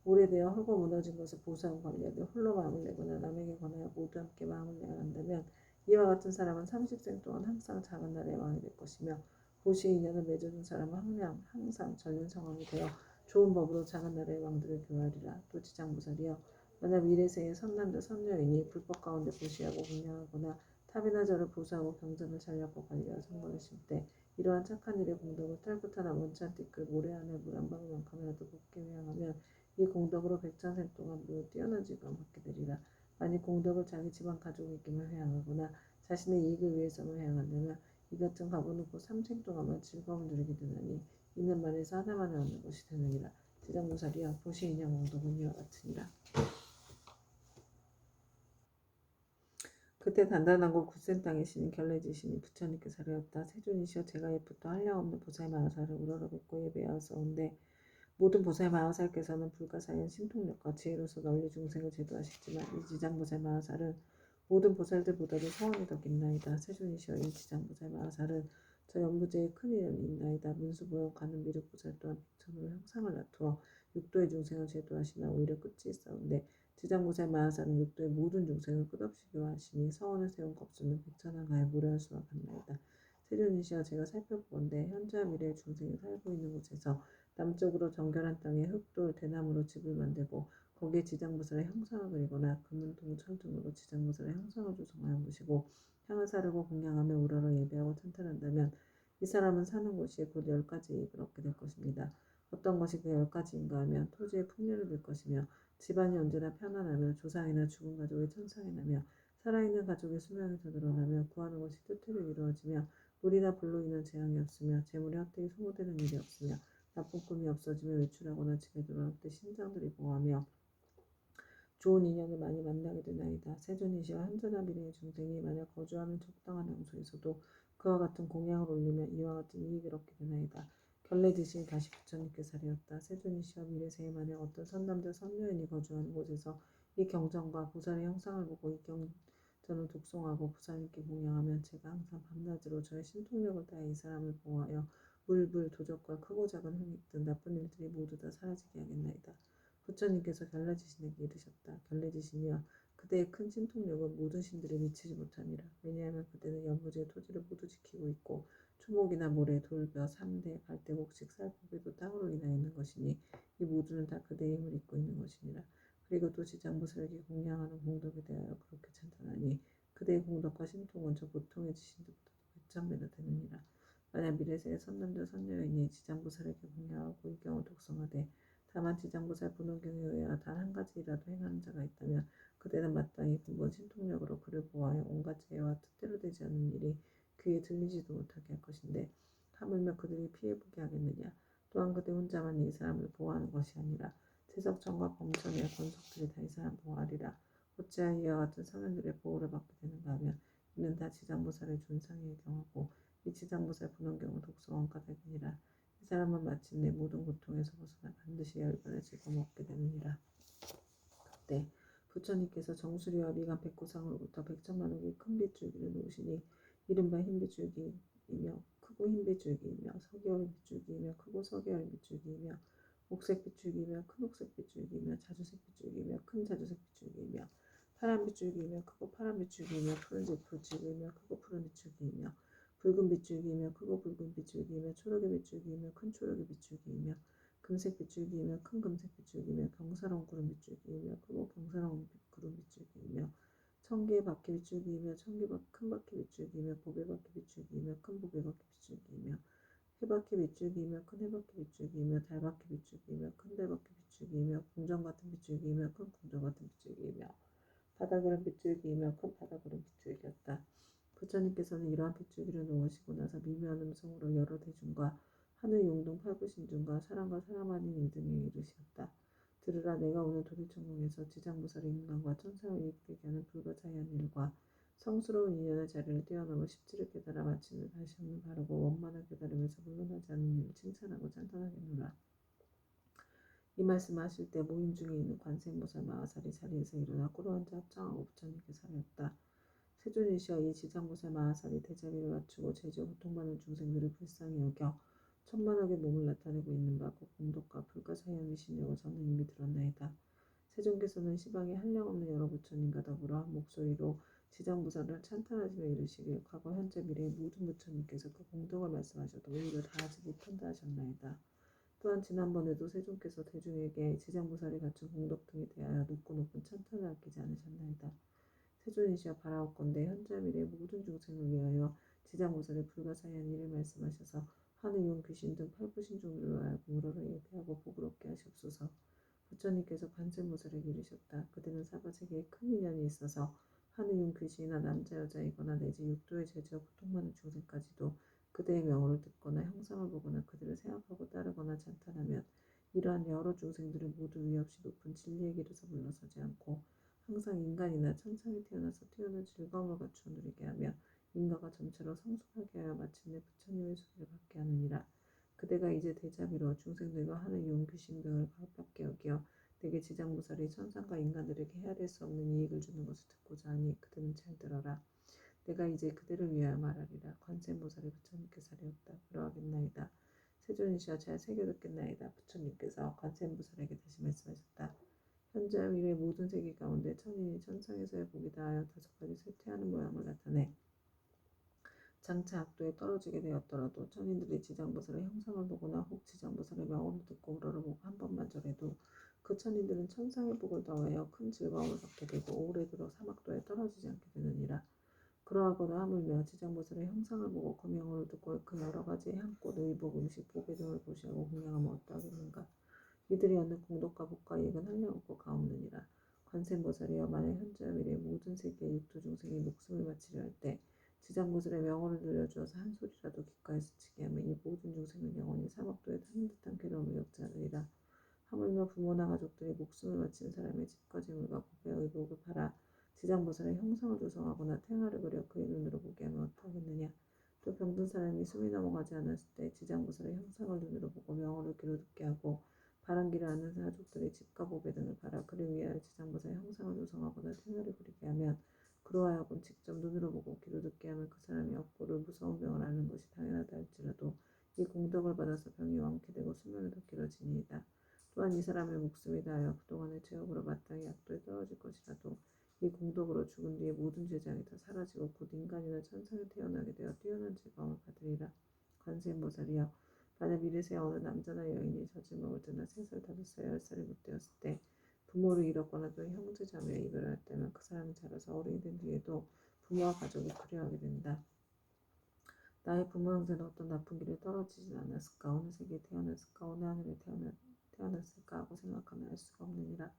오래되어 헐고 무너진 것을 보수하고 관리하며 홀로 마음을 내거나 남에게 권하여 모두 함께 마음을 내야 한다면 이와 같은 사람은 30생 동안 항상 작은 나라의 왕이 될 것이며 보시의 인연을 맺어준 사람은 항상 전륜성왕이 되어 좋은 법으로 작은 나라의 왕들을 교하리라. 또 지장보살이여 만약 미래세의 선남자 선녀이니 불법 가운데 보시하고 공양하거나 탑이나 절을 보수하고 경전을 잘잡고 관리하여 성공을 쉴때 이러한 착한 일의 공덕을 털끝하나 원찬 띠끌 모래 안에 물 한 방울만큼이라도 곱게 회양하면 이 공덕으로 백전생 동안 매우 뛰어난 즐거움을 받게 되리라. 만일 공덕을 자기 집안 가족에게만 회양하거나 자신의 이익을 위해서만 회양한다면 이 같은 가보는 곧 3생 동안만 즐거움을 누리게 되나니 이는 만에서 하나만을 얻는 것이 되느니라. 지장보살이여 보시 인양 공덕은 이와 같으니라. 그때 단단하고 굳센 땅에 신인 결례지신이 부처님께 사려었다. 세존이시여 제가 옛부터 한량없는 보살 마하사를 우러러 뵙고 예배하였사온데 모든 보살 마하살께서는 불가사의한 신통력과 지혜로서 널리 중생을 제도하시지만 이 지장보살 마하살은 모든 보살들보다도 성원이 더 깊나이다. 세존이시여 이 지장보살 마하살은 저 연부제의 큰 이름이 있나이다. 문수보영 가는 미륵보살 또한 백천으로 형상을 나투어 육도의 중생을 제도하시나 오히려 끝이 있사온데 지장보살 마하살은 육도의 모든 중생을 끝없이 교화하시니 서원을 세운 겁수는 백천왕가의 모래수와 같나이다. 세존이시여 제가 살펴보건대 현재와 미래의 중생이 살고 있는 곳에서 남쪽으로 정결한 땅에 흙돌 대나무로 집을 만들고 거기에 지장보살의 형상을 그리거나 금은 동철 등으로 지장보살의 형상을 조성하여 모시고 향을 사르고 공양하며 우러러 예배하고 찬탄한다면 이 사람은 사는 곳이 곧 10가지 이익을 얻게 될 것입니다. 어떤 것이 그 10가지인가 하면 토지의 풍요를 bil 것이며 집안이 언제나 편안하며 조상이나 죽은 가족의 천상이 나며 살아있는 가족의 수명이 더 늘어나며 구하는 것이 뜻대로 이루어지며 물이나 불로 인한 재앙이 없으며 재물이 헛되이 소모되는 일이 없으며 나쁜 꿈이 없어지며 외출하거나 집에 돌아올 때 신장들이 보호하며 좋은 인연을 많이 만나게 되나이다. 세존이시와 현존한 미래의 중생이 만약 거주하는 적당한 장소에서도 그와 같은 공양을 올리며 이와 같은 이익을 얻게 되나이다. 결례지신이 다시 부처님께 사려었다. 세존이시와 미래세에 만약 어떤 선남자 선녀인이 거주하는 곳에서 이 경전과 보살의 형상을 보고 이 경전을 독송하고 부처님께 공양하면 제가 항상 밤낮으로 저의 신통력을 다해 이 사람을 보호하여 물불, 도적과 크고 작은 흉익 등 나쁜 일들이 모두 다 사라지게 하겠나이다. 부처님께서 결례지신에게 이르셨다. 결례지신이여 그대의 큰 신통력은 모든 신들이 미치지 못하니라. 왜냐하면 그대는 연무지의 토지를 모두 지키고 있고 초목이나 모래, 돌벼, 삼대, 갈대곡식, 쌀포기도 땅으로 인하여 있는 것이니 이 모두는 다 그대의 힘을 입고 있는 것이니라. 그리고 또 지장보살에게 공양하는 공덕에 대하여 그렇게 찬탄하니 그대의 공덕과 신통은 저 보통의 지신들보다도 백천배나 되느니라. 만약 미래세의 선남자 선녀이니 지장보살에게 공양하고 이 경을 독성하되 다만 지장보살 분홍경에 의하여 단 한 가지라도 행하는 자가 있다면 그대는 마땅히 근본 신통력으로 그를 보호하여 온갖 재해와 뜻대로 되지 않는 일이 귀에 들리지도 못하게 할 것인데 하물며 그들이 피해보게 하겠느냐. 또한 그대 혼자만이 이 사람을 보호하는 것이 아니라 세석천과 범천의 권속들이 다 이 사람 보호하리라. 어찌하여 이와 같은 성현들의 보호를 받게 되는가 하면 이는 다 지장보살의 존상에 경하고 이 지장보살 분홍경을 독성한 까닭이니라. 이 사람은 마침내 모든 고통에서 벗어나 반드시 열반의 즐거움을 얻게 되느니라. 그때 부처님께서 정수리와 미간 백구상으로부터 100천만억의 큰 빗줄기를 놓으시니 이른바 흰 빗줄기이며 크고 흰 빗줄기이며 서기어린 빗줄기이며 크고 서기어린 빗줄기이며 옥색 빗줄기이며 큰 옥색 빗줄기이며 자주색 빗줄기이며 큰 자주색 빗줄기이며 파란 빗줄기이며 크고 파란 빗줄기이며 푸른색 빗줄기이며 크고 푸른 빗줄기이며 붉은 빗줄기이며 크고 붉은 빗줄기이며 초록의 빗줄기이며 큰 초록의 빗줄기이며 금색 빗줄기이며 큰 금색 빗줄기이며 경사로운 구름 빗줄기이며 크고 경사로운 구름 빗줄기이며 천개의 바퀴 빗줄기이며 큰 바퀴 빗줄기이며 보배 바퀴 빗줄기이며 큰 보배 바퀴 빗줄기이며 해바퀴 빗줄기이며 큰 해바퀴 빗줄기이며 달바퀴 빗줄기이며 큰 달바퀴 빗줄기이며 궁정 같은 빗줄기이며 큰 궁정 같은 빗줄기이며 바다구름 빗줄기이며 큰 바다구름 빗줄기였다. 부처님께서는 이러한 빗줄기를 놓으시고 나서 미묘한 음성으로 여러 대중과 하늘 용동 팔부신중과 사람과 사람 아닌 이등에 이르시었다. 들으라, 내가 오늘 도리천국에서 지장보살의 인간과 천사를 이쁘게 하는 불가사의한 일과 성스러운 인연의 자리를 뛰어넘어 십지를 깨달아 마치는 다시 없는 바르고 원만한 깨달음에서 물러나지 않는 일을 칭찬하고 찬탄하겠노라. 이 말씀을 하실 때 모임 중에 있는 관세음보살 마하살이 자리에서 일어나 꿇어앉아 합장하고 부처님께 사례었다. 세존이시여, 이 지장보살 마하살이 대자비를 갖추고 제주 고통받는 중생들을 불쌍히 여겨 천만하게 몸을 나타내고 있는 바고 공덕과 불가사의함이시냐고 저는 이미 들었나이다. 세존께서는 시방에 한량없는 여러 부처님과 더불어 한 목소리로 지장보살을 찬탄하시며 이르시길 과거 현재 미래의 모든 부처님께서 그 공덕을 말씀하셔도 왜 이를 다하지 못한다 하셨나이다. 또한 지난번에도 세존께서 대중에게 지장보살이 갖춘 공덕 등에 대하여 높고 찬탄을 아끼지 않으셨나이다. 세존이시여, 바라옵건대 현재 미래의 모든 중생을 위하여 지장보살의 불가사의한 일을 말씀하셔서 하늘 용 귀신 등 팔부신종들로 하여금 우러러 예배하고 복을 얻게 하시옵소서. 부처님께서 관세음보살에게 이르셨다. 그대는 사바세계에 큰 인연이 있어서 하늘 용 귀신이나 남자 여자이거나 내지 육도의 죄지와 고통받는 중생까지도 그대의 명호를 듣거나 형상을 보거나 그들을 생각하고 따르거나 찬탄하면 이러한 여러 중생들을 모두 위협 없이 높은 진리의 길에서 물러서지 않고 항상 인간이나 천상에 태어나서 뛰어난 즐거움을 갖추어 누리게 하며 인가가 점차로 성숙하게 하여 마침내 부처님의 소개를 받게 하느니라. 그대가 이제 대자비로 중생들과 하늘 용 귀신 등을 가깝게 여기어 내게 지장보살이 천상과 인간들에게 헤아릴 수 없는 이익을 주는 것을 듣고자 하니 그대는 잘 들어라. 내가 이제 그대를 위하여 말하리라. 관세음보살이 부처님께 사례었다. 그러하겠나이다. 세존이시여, 잘 새겨듣겠나이다. 부처님께서 관세음보살에게 다시 말씀하셨다. 현재와 미래의 모든 세계 가운데 천인이 천상에서의 복이 다하여 5가지 쇠퇴하는 모양을 나타내 장차 악도에 떨어지게 되었더라도 천인들이 지장보살의 형상을 보거나 혹 지장보살의 명호를 듣고 우러러보고 한 번만 절해도 그 천인들은 천상의 복을 더하여 큰 즐거움을 받게 되고 오래도록 사막도에 떨어지지 않게 되느니라. 그러하거나 하물며 지장보살의 형상을 보고 그 명호를 듣고 그 여러 가지의 향꽃, 의복, 음식, 보배 등을 보시하고 공양하면 어떠하겠는가. 이들이 얻는 공덕과 복과 이익은 한량없고 가없느니라. 관세음보살이여, 만약 현재와 미래의 모든 세계의 육도 중생이 목숨을 바치려 할 때 지장보살의 명호를 들려주어서 한 소리라도 귓가에 스치게 하면 이 모든 중생은 영원히 사막도에 타는 듯한 괴로움을 겪지 않으리라. 하물며 부모나 가족들이 목숨을 바친 사람의 집과 재물과 보배, 의복을 팔아 지장보살의 형상을 조성하거나 태양을 그려 그의 눈으로 보게 하면 어떠하겠느냐. 또 병든 사람이 숨이 넘어가지 않았을 때 지장보살의 형상을 눈으로 보고 명호를 귀로 듣게 하고 바람기를 아는 가족들의 집과 보배 등을 팔아 그를 위하여 지장보살의 형상을 조성하거나 태양을 그리게 하면 그로 하여금 직접 눈으로 보고 귀로 듣게 하면 그 사람이 업고를 무서운 병을 앓는 것이 당연하다 할지라도 이 공덕을 받아서 병이 완쾌되고 수명이 더 길어지니이다. 또한 이 사람의 목숨이 다하여 그동안의 죄업으로 마땅히 악도에 떨어질 것이라도 이 공덕으로 죽은 뒤에 모든 죄장이 다 사라지고 곧 인간이나 천상에 태어나게 되어 뛰어난 즐거움을 받으리라. 관세음보살이여, 만약 미래세 어느 남자나 여인이 젖을 먹을 때나 3살, 5살, 10살이 못 되었을 때 부모를 잃었거나 또 형제 자매와 이별할 때면 그 사람이 자라서 어른이 된 뒤에도 부모와 가족이 그리워하게 된다. 나의 부모 형제는 어떤 나쁜 길에 떨어지진 않았을까, 어느 세계에 태어났을까, 어느 하늘에 태어났을까 하고 생각하면 알 수가 없느니라.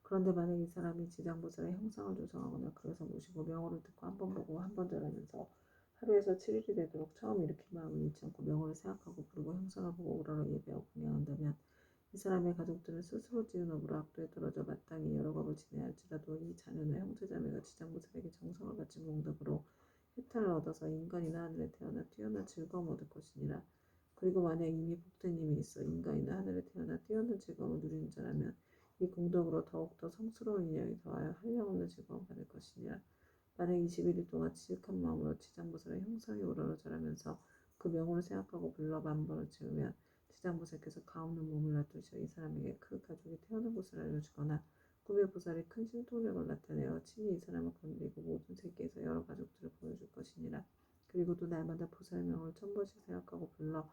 그런데 만약 이 사람이 지장보살의 형상을 조성하거나 그래서 모시고 명호를 듣고 한 번 보고 한 번 절하면서 하루에서 7일이 되도록 처음 일으킨 마음을 잃지 않고 명호를 생각하고 부르고 형상을 보고 우러러 예배하고 공양한다면 이 사람의 가족들은 스스로 지은 업으로 악도에 떨어져 마땅히 여러 겁을 지내야 할지라도 이 자녀나 형제자매가 지장보살에게 정성을 바친 공덕으로 혜택을 얻어서 인간이나 하늘에 태어나 뛰어난 즐거움을 얻을 것이니라. 그리고 만약 이미 복된 힘이 있어 인간이나 하늘에 태어나 뛰어난 즐거움을 누리는 자라면 이 공덕으로 더욱더 성스러운 인연이 더하여 한량없는 즐거움을 받을 것이니라. 만약 21일 동안 지극한 마음으로 지장보살의 형상에 우러러 절하면서 그 명호를 생각하고 불러 만번을 채우면 지장보살께서 가없는 몸을 놔두셔 이 사람에게 그 가족이 태어난 곳을 알려주거나 꿈의 보살이 큰 신통력을 나타내어 친히 이 사람을 건드리고 모든 세계에서 여러 가족들을 보여줄 것이니라. 그리고 또 날마다 보살 명을 1000번씩 생각하고 불러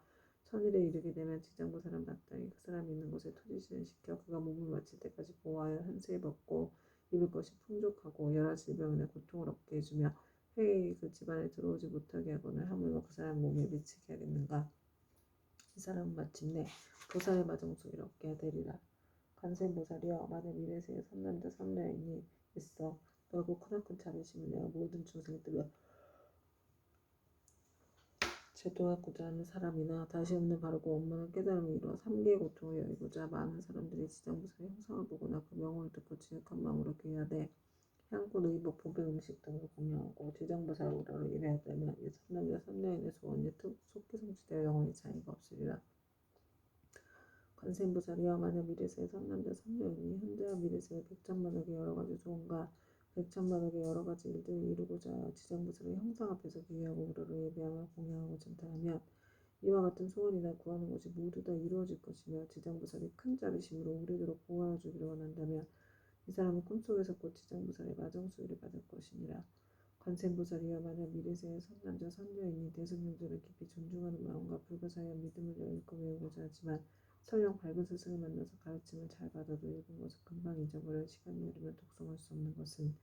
천일에 이르게 되면 지장보살은 마땅히 그 사람이 있는 곳에 토지신을 시켜 그가 몸을 마칠 때까지 보호하여 한세에 먹고 입을 것이 풍족하고 여러 질병이나 고통을 얻게 해주며 회개의 그 집안에 들어오지 못하게 하거나 하물며 그 사람 몸에 미치게 하겠는가. 이 사람은 마침내 보살의 마정수기를 얻게 되리라. 관세음보살이여 만일 미래세에 선남자 선녀인이 있어 넓고 크나큰 자비심을 내어 모든 중생들을 제도하고자 하는 사람이나 다시 없는 바르고 원만한 깨달음을 이루어 삼계의 고통을 여의고자 많은 사람들이 지장보살의 형상을 보거나 그 명호를 듣고 지극한 마음으로 귀하되 향꽃, 의복, 보배, 음식 등을 공양하고 지장보살 오라를 예배하다면 이 선남자 선녀인의 소원이 속히 성취되어 영원히 차이가 없으리라. 관세음보살이여 만약 미래세의 선남자 선녀인이 현재와 미래세의 백천만억의 여러가지 소원과 백천만억의 여러가지 일들을 이루고자 지장보살의 형상 앞에서 기회하고 우러러 예배하며 공양하고 전타하면 이와 같은 소원이나 구하는 것이 모두 다 이루어질 것이며 지장보살이 큰 자비심으로 오래도록 보호하여 주기를 원한다면 이 사람은 꿈속에서 곧 지장보살의 마정수위를 받을 것이니라. 관세음보살이여 만약 미래세의 선남자 선녀인이 대승명절을 깊이 존중하는 마음과 불가사의한 믿음을 여일껏 외우고자 하지만 설령 밝은 스승을 만나서 가르침을 잘 받아도 읽은 것을 금방 잊어버려 시간이 흐르면 독송할 수 없는 것은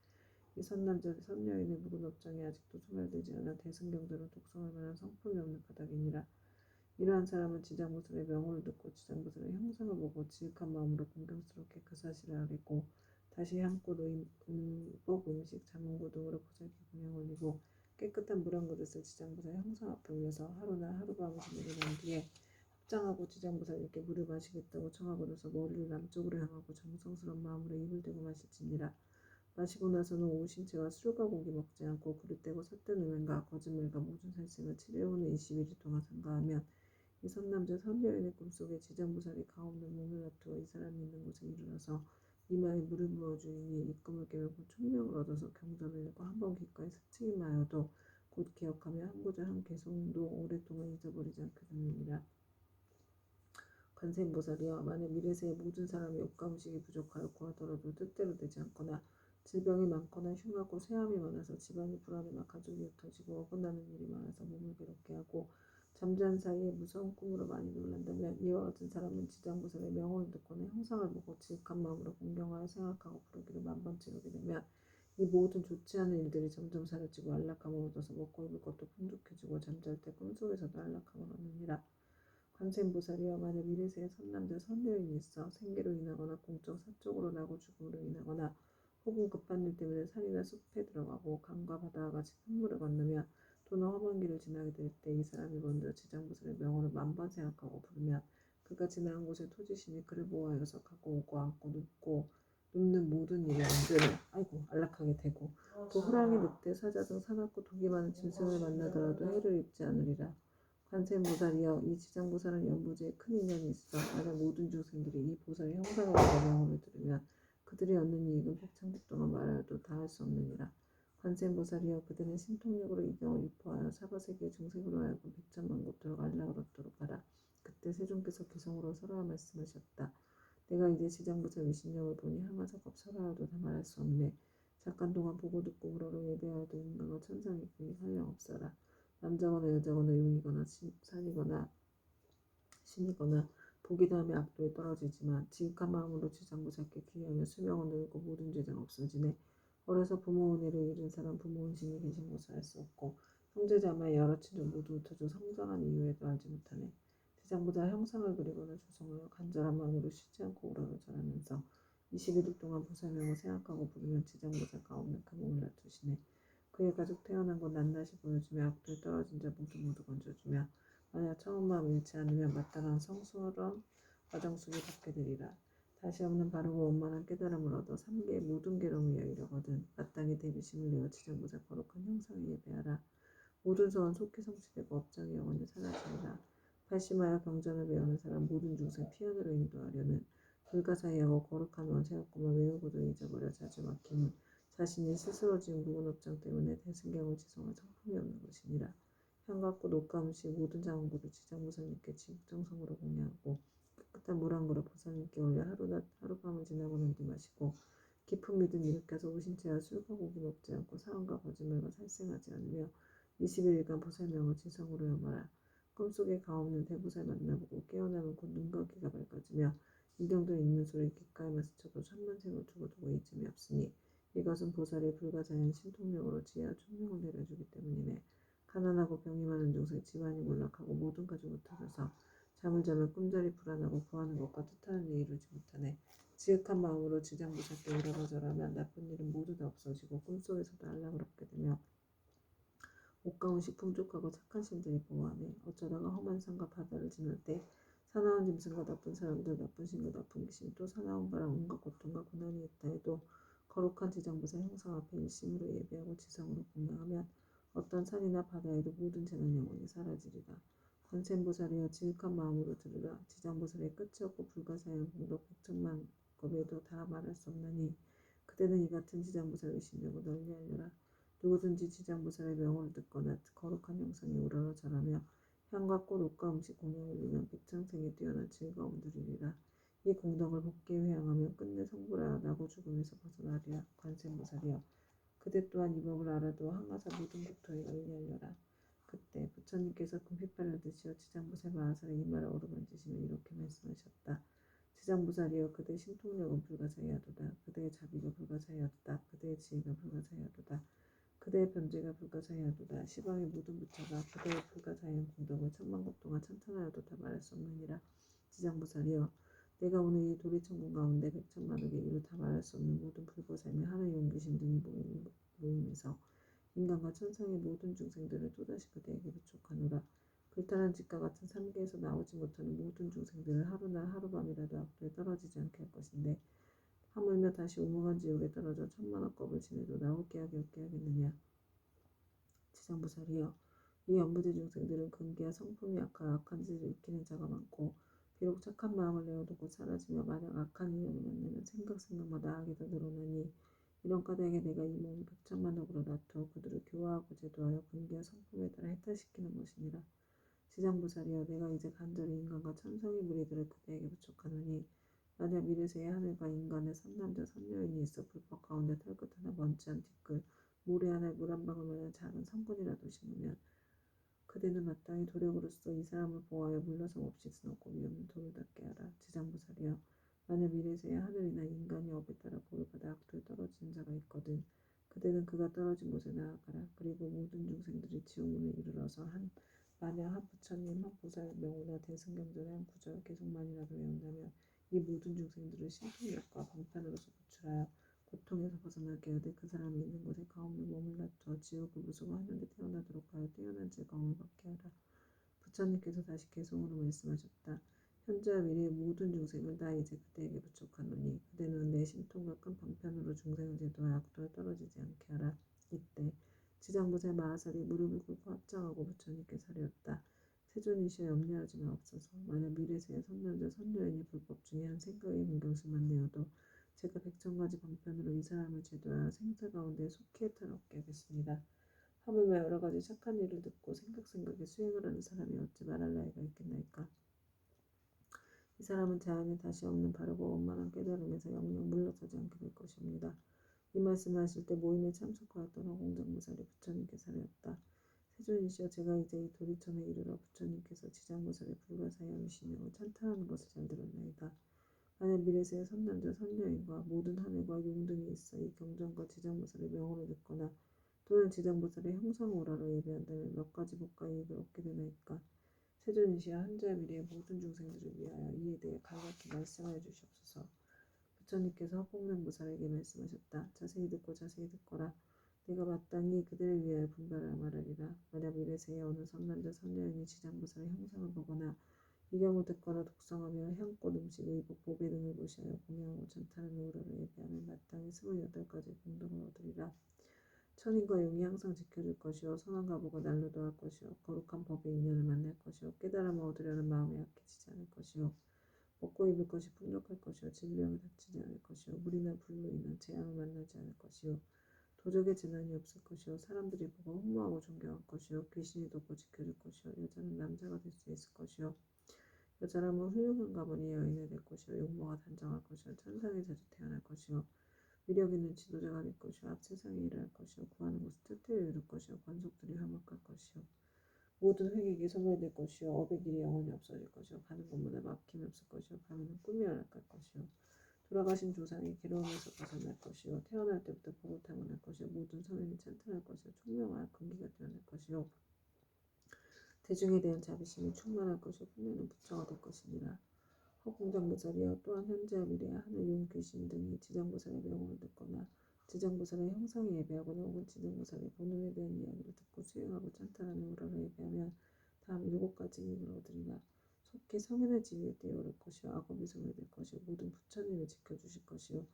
이 선남자 선녀인의 묵은 업장이 아직도 소멸되지 않아 대승경전을 독송할 만한 성품이 없는 까닭이니라. 이러한 사람은 지장보살의 명호를 듣고 지장보살의 형상을 보고 지극한 마음으로 공경스럽게 그 사실을 알겠고 다시 향꽃, 의복, 음식, 자문고 등으로 보살께 공양 올리고 깨끗한 물 한 그릇을 지장보살 형상 앞에 올려서 하루나 하룻밤을 지내고 난 뒤에 합장하고 지장보살께 물을 마시겠다고 청하고서 머리를 남쪽으로 향하고 정성스러운 마음으로 입을 대고 마실지니라. 마시고 나서는 오신채와 술과 고기 먹지 않고 그릇되고 삿된 음행과 거짓말과 모든 살생을 7일 후는 21일 동안 삼가하면 이 선남자 선녀인의 꿈속에 지장보살이 가없는 몸을 놔두어 이 사람이 있는 곳에 이르러서 이마에 물을 부어주이니 이 꿈을 깨면 곧 총명을 얻어서 경전을 읽고 한 번 귓가에 스치기만 하여도 곧 기억하며 한 구절 한 개성도 오랫동안 잊어버리지 않게 됩니다. 관세음보살이여 만약 미래세의 모든 사람이 옷과 음식이 부족하여 구하더라도 뜻대로 되지 않거나 질병이 많거나 흉하고 쇠함이 많아서 집안이 불안해만 가족이 흩어지고 어긋나는 일이 많아서 몸을 괴롭게 하고 잠자는 사이에 무서운 꿈으로 많이 놀란다면 이와 같은 사람은 지장보살의 명호를 듣거나 형상을 보고 지극한 마음으로 공경하여 생각하고 부르기를 만번 채우게 되면 이 모든 좋지 않은 일들이 점점 사라지고 안락함을 얻어서 먹고 입을 것도 풍족해지고 잠잘 때 꿈속에서도 안락함을 얻느니라. 관세음보살이여 만약 미래세에 선남자 선녀인이 있어 생계로 인하거나 공적 사적으로 나고 죽음으로 인하거나 혹은 급한 일 때문에 산이나 숲에 들어가고 강과 바다와 같이 큰 물을 건너며 또는 험한 길을 지나게 될 때 이 사람이 먼저 지장보살의 명호를 만번 생각하고 부르면 그가 지나간 곳에 토지신이 그를 보호하여서 가고 오고 앉고 눕고 눕는 모든 일에 안락하게 되고 또 호랑이, 늑대, 사자 등 사납고 독이 많은 짐승을 만나더라도 해를 입지 않으리라. 관세음보살이여 이 지장보살은 연부지에 큰 인연이 있어 만약 모든 중생들이 이 보살의 형상을 보고 명호를 들으면 그들이 얻는 이익은 백천국 동안 말하여도 다할 수 없느니라. 관세음보살이여 그들은 신통력으로 이경을 유포하여 사바세계의 중생으로 하여금 백천만 국토록 안락을 얻도록 하라. 그때 세존께서 기성으로 설하여 말씀하셨다. 내가 이제 지장보살 위신력을 보니 항아작업 설하여도 다 말할 수 없네. 잠깐 동안 보고 듣고 우러러 예배하여도 인간과 천상이 그니 설령없어라. 남자거나 여자거나 용이거나 산이거나 신이거나 보기 다음에 악도에 떨어지지만 지극한 마음으로 지장보살께 귀하며 수명은 늘고 모든 죄장 없어지네. 어려서 부모 은혜를 잃은 사람 부모 은신이 계신 곳을 알 수 없고 형제자매 여러 친족 모두 흩어져 성장한 이유에도 알지 못하네. 지장보살 형상을 그리거나 조성하여 간절한 마음으로 쉬지 않고 우러러 절하면서 21일 동안 보살명을 생각하고 부르면 지장보살 가없는 그 몸을 놔두시네. 그의 가족 태어난 곳 낱낱이 보여주며 악도에 떨어진 자 모두 건져주며 만약 처음 마음 잃지 않으면 마땅한 성스러운 마정수를 받게 되리라. 다시 없는 바르고 원만한 깨달음을 얻어 삼계의 모든 괴로움을 여의려거든 마땅히 대비심을 내어 지장보살 거룩한 형상에 예배하라. 모든 소원 속히 성취되고 업장이 영원히 사라지리라. 발심하여 경전을 배우는 사람 모든 중생 피안으로 인도하려는 불가사의하고 거룩한 원세였구만 외우고도 잊어버려 자주 막힘은 자신이 스스로 지은 묵은 업장 때문에 대승경을 지성할 성품이 없는 것이니라. 향과 꽃, 옷과 음식, 모든 자원고를 지장보살님께 지극정성으로 공양하고 깨끗한 물 한 그릇 보살님께 올려 하룻밤을 지나고 난 뒤 마시고 깊은 믿음 일으켜서 오신채와 술과 고기 먹지 않고 사언과 거짓말과 살생하지 않으며 21일간 보살명을 지성으로 염하라. 꿈속에 가없는 대보살 만나보고 깨어나면 곧 눈과 귀가 밝아지며 인경들 있는 소리 귓가에만 스쳐도 천만생을 두고두고 잊음이 없으니 이것은 보살의 불가사의한 신통력으로 지혜와 총명을 내려주기 때문이네. 가난하고 병이 많은 중생 집안이 몰락하고 모든 가족을 터져서 잠을 자면 꿈자리 불안하고 구하는 것과 뜻하는 일 이루지 못하네. 지극한 마음으로 지장보살께 우러러 절하면 나쁜 일은 모두 다 없어지고 꿈속에서도 안락을 얻게 되며 옷과 음식 풍족하고 착한 신들이 보호하네. 어쩌다가 험한 산과 바다를 지날 때 사나운 짐승과 나쁜 사람들, 나쁜 신과 나쁜 귀신, 또 사나운 바람, 온갖 고통과 고난이 있다 해도 거룩한 지장보살 형상 앞에 일심으로 예배하고 지성으로 공양하면 어떤 산이나 바다에도 모든 재난 영원히 사라지리라. 관세음보살이여 지극한 마음으로 들으라. 지장보살의 끝이 없고 불가사의한 공덕 백천만 겁에도 다 말할 수 없나니 그대는 이 같은 지장보살의 신령을 널리 알려라. 누구든지 지장보살의 명호를 듣거나 거룩한 형상에 우러러 절하며 향과 꽃, 옷과 음식 공양을 올리면 백창생에 뛰어난 즐거움을 누리리라. 이 공덕을 복게 회양하며 끝내 성불하라고 죽음에서 벗어나리라. 관세음보살이여 그대 또한 이 법을 알아도 항아사 모든 국토에 널리 알려라. 그때 부처님께서 금빛발을 드시어 지장보살 마하살의 이마를 어루만지시며 이렇게 말씀하셨다. 지장보살이여 그대의 신통력은 불가사의하도다. 그대의 자비가 불가사의하도다. 그대의 지혜가 불가사의하도다. 그대의 변제가 불가사의하도다. 시방의 모든 부처가 그대의 불가사의한 공덕을 천만급 동안 찬탄하여도 다 말할 수 없느니라. 지장보살이여 내가 오늘 이 도리천궁 가운데 백천만억에 이루 다 말할 수 없는 모든 불보살며 하늘 용귀신 등이 모임에서 인간과 천상의 모든 중생들을 또다시 그대에게 부족하노라. 불타는 집과 같은 삼계에서 나오지 못하는 모든 중생들을 하루나 하루밤이라도 악도에 떨어지지 않게 할 것인데 하물며 다시 오목한 지옥에 떨어져 천만억 겁을 지내도 나오게 하게 없게 하겠느냐. 지장보살이여 이 연부지 중생들은 근기와 성품이 악한 짓을 익히는 자가 많고 비록 착한 마음을 내어도 곧 사라지며 만약 악한 인연을 만나면 생각마다 악이 더 늘어나니 이런 까닭에 내가 이 몸을 백천만억으로 놔두어 그들을 교화하고 제도하여 근기와 성품에 따라 해탈시키는 것이니라. 지장보살이여 내가 이제 간절히 인간과 천상의 무리들을 그대에게 부축하노니 만약 미래세의 하늘과 인간의 선남자 선녀인이 있어 불법 가운데 털끝 하나 먼지 한 티끌 모래 하나에 물 한 방울만한 작은 성분이라도 심으면 그대는 마땅히 도력으로써 이 사람을 보호하여 물러섬 없이 스넉고 위없는 돌을 닦게 하라. 지장보살이여 만약 미래세의 하늘이나 인간이 업에 따라 보를 받아 악도에 떨어지는 자가 있거든 그대는 그가 떨어진 곳에 나아가라. 그리고 모든 중생들이 지옥문에 이르러서 만약 한 부처님, 한 보살 명호나 대승경전의 한 구절 계속만이라도 외운다면 이 모든 중생들을 신통력과 방편으로서 구출하여 고통에서 벗어나게 하되 그 사람이 있는 곳에 가없는 몸을 놔두어 지옥을 부수고 하늘에 태어나도록 하여 뛰어난 즐거움을 받게 하라. 부처님께서 다시 개성으로 말씀하셨다. 현재와 미래의 모든 중생을 다 이제 그대에게 부축하노니 그대는 내 신통과 큰 방편으로 중생을 제도하여 악도에 떨어지지 않게 하라. 이때 지장보살 마하살이 무릎을 꿇고 합장하고 부처님께 사려었다. 세존이시여 염려하지 마옵소서. 만약 미래세의 선남자 선녀인이 불법 중에 한 생각의 공경심만 내어도 제가 백천가지 방편으로 이 사람을 제도하여 생사 가운데 속히 해탈 얻게 하겠습니다. 하물며 여러 가지 착한 일을 듣고 생각에 수행을 하는 사람이 어찌 말할 나위가 있겠나이까. 이 사람은 자연에 다시 없는 바르고 원만한 깨달음에서 영영 물러서지 않게 될 것입니다. 이 말씀을 하실 때 모임에 참석하였던 허공장보살이 부처님께 사려었다. 세존이시여 제가 이제 이 도리천에 이르러 부처님께서 지장보살의 불가사의한 신령을 찬탄하는 것을 잘 들었나이다. 만약 미래세의 선남자 선녀인과 모든 하늘과 용 등이 있어 이 경전과 지장보살의 명호를 듣거나 또는 지장보살의 형상을 오라로 예배한다면 몇 가지 복과 이익을 얻게 되나이까. 세존이시여 현재와 미래의 모든 중생들을 위하여 이에 대해 간략히 말씀하여 주시옵소서. 부처님께서 허공명보살에게 말씀하셨다. 자세히 듣고 자세히 듣거라. 내가 마땅히 그들을 위하여 분별하여 말하리라. 만약 미래세의 어느 선남자 선녀인이 지장보살의 형상을 보거나 이경을 듣거나 독성하며 향꽃 음식 의복 보배 등을 무시하여 공양하고 찬탄하는 우라를 예배하면 마땅히 28가지 공덕을 얻으리라. 천인과 용이 항상 지켜줄 것이요 선한 가보가 날로 더할 것이요 거룩한 법의 인연을 만날 것이요 깨달음을 얻으려는 마음이 약해지지 않을 것이요 먹고 입을 것이 풍족할 것이요 질병에 다치지 않을 것이요 물이나 불로 인한 재앙을 만나지 않을 것이요 도적의 재난이 없을 것이요 사람들이 보고 흠모하고 존경할 것이요 귀신이 돕고 지켜줄 것이요 여자는 남자가 될 수 있을 것이요 여자라면 훌륭한 가문이 여인이 될 것이요 용모가 단정할 것이요 천상에 자주 태어날 것이요 위력 있는 지도자가 될 것이요 앞세상에 일할 것이요 구하는 것을 뜻대로 이룰 것이요 관속들이 화목할 것이요 모든 획익이 소멸될 것이요 업의 길이 영원히 없어질 것이요 가는 곳마다 막힘이 없을 것이요 밤에는 꿈이 아락할 것이요 돌아가신 조상이 괴로움에서 벗어날 것이요 태어날 때부터 복을 타고날 것이요 모든 성인이 찬탄할 것이요 총명하여 근기가 되어날 것이요 대중에 대한 자비심이 충만할 것이요 풍년은 부처가 될 것이니라. 허공장보살이여 또한 현재와 미래와 하늘 용 귀신 등이 지장보살의 명을 듣거나 지장보살의 형상에 예배하거나 혹은 지장보살의 본능에 대한 이야기를 듣고 수행하고 찬탄하는 우라로 예배하면 다음 7가지 힘을 얻으리라. 속히 성인의 지위에 뛰어오를 것이요 악업이 소멸될 것이요 모든 부처님이 지켜주실 것이요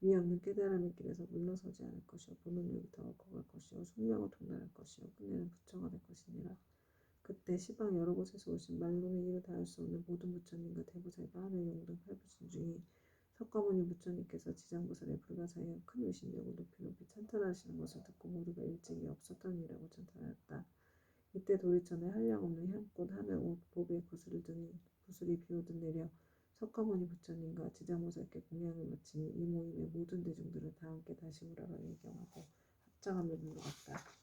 위에 없는 깨달음의 길에서 물러서지 않을 것이요 본능력이 더 커갈 것이요 숙명을 통달할 것이요 끝내는 부처가 될 것이니라. 그때 시방 여러 곳에서 오신 말로는 이루 다할 수 없는 모든 부처님과 대보살과 하늘 용등 8부신 중에 석가모니 부처님께서 지장보살의 불가사의한 큰 위신력을 높이 높이 찬탄하시는 것을 듣고 모두가 일찍이 없었던 일이라고 찬탄하였다. 이때 도리천에 한량없는 향꽃, 하늘, 옷, 보배, 구슬이 비오듯 내려 석가모니 부처님과 지장보살께 공양을 마치니 이 모임의 모든 대중들은 다 함께 다시 우라가 예경하고 합장하며 물러갔다.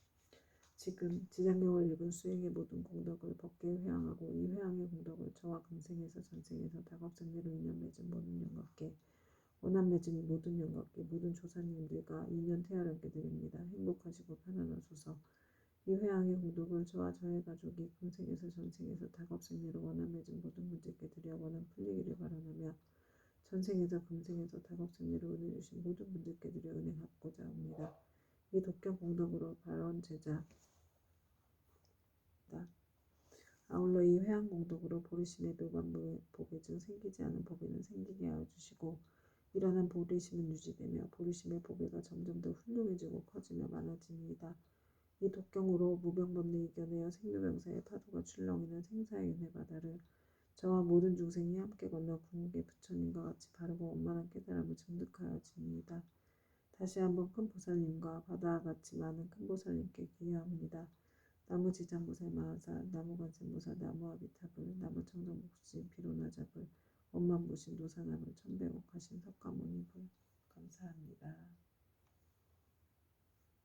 지금 지장경을 읽은 수행의 모든 공덕을 법계 회항하고 이 회항의 공덕을 저와 금생에서 전생에서 다각생내로 인연 맺은 모든 영광께 원한 맺은 모든 영광께 모든 조사님들과 인연 태아람께 드립니다. 행복하시고 편안하소서. 이 회항의 공덕을 저와 저의 가족이 금생에서 전생에서 다각생내로 원한 맺은 모든 분들께 드려 원한 풀리기를 바라며 전생에서 금생에서 다각생내로 은혜 주신 모든 분들께 드려 은혜 갚고자 합니다. 이 독경 공덕으로 발언 제자 아울러 이 회항 공덕으로 보리심의 묘반 보배 중 생기지 않은 보배는 생기게 하여 주시고 일어난 보리심은 유지되며 보리심의 보배가 점점 더 훌륭해지고 커지며 많아집니다. 이 독경으로 무병법리 이겨내어 생로병사의 파도가 출렁이는 생사의 윤회 바다를 저와 모든 중생이 함께 건너 궁극의 부처님과 같이 바르고 원만한 깨달음을 증득하여집니다. 다시 한번 큰 보살님과 바다와 같이 많은 큰 보살님께 기여합니다. 나무 지장보살 마하사, 나무 관세음보살, 나무 아비타불, 나무 청정복신, 비로나자불, 원만부신 노사나불, 천배옥하신 석가모니불 감사합니다.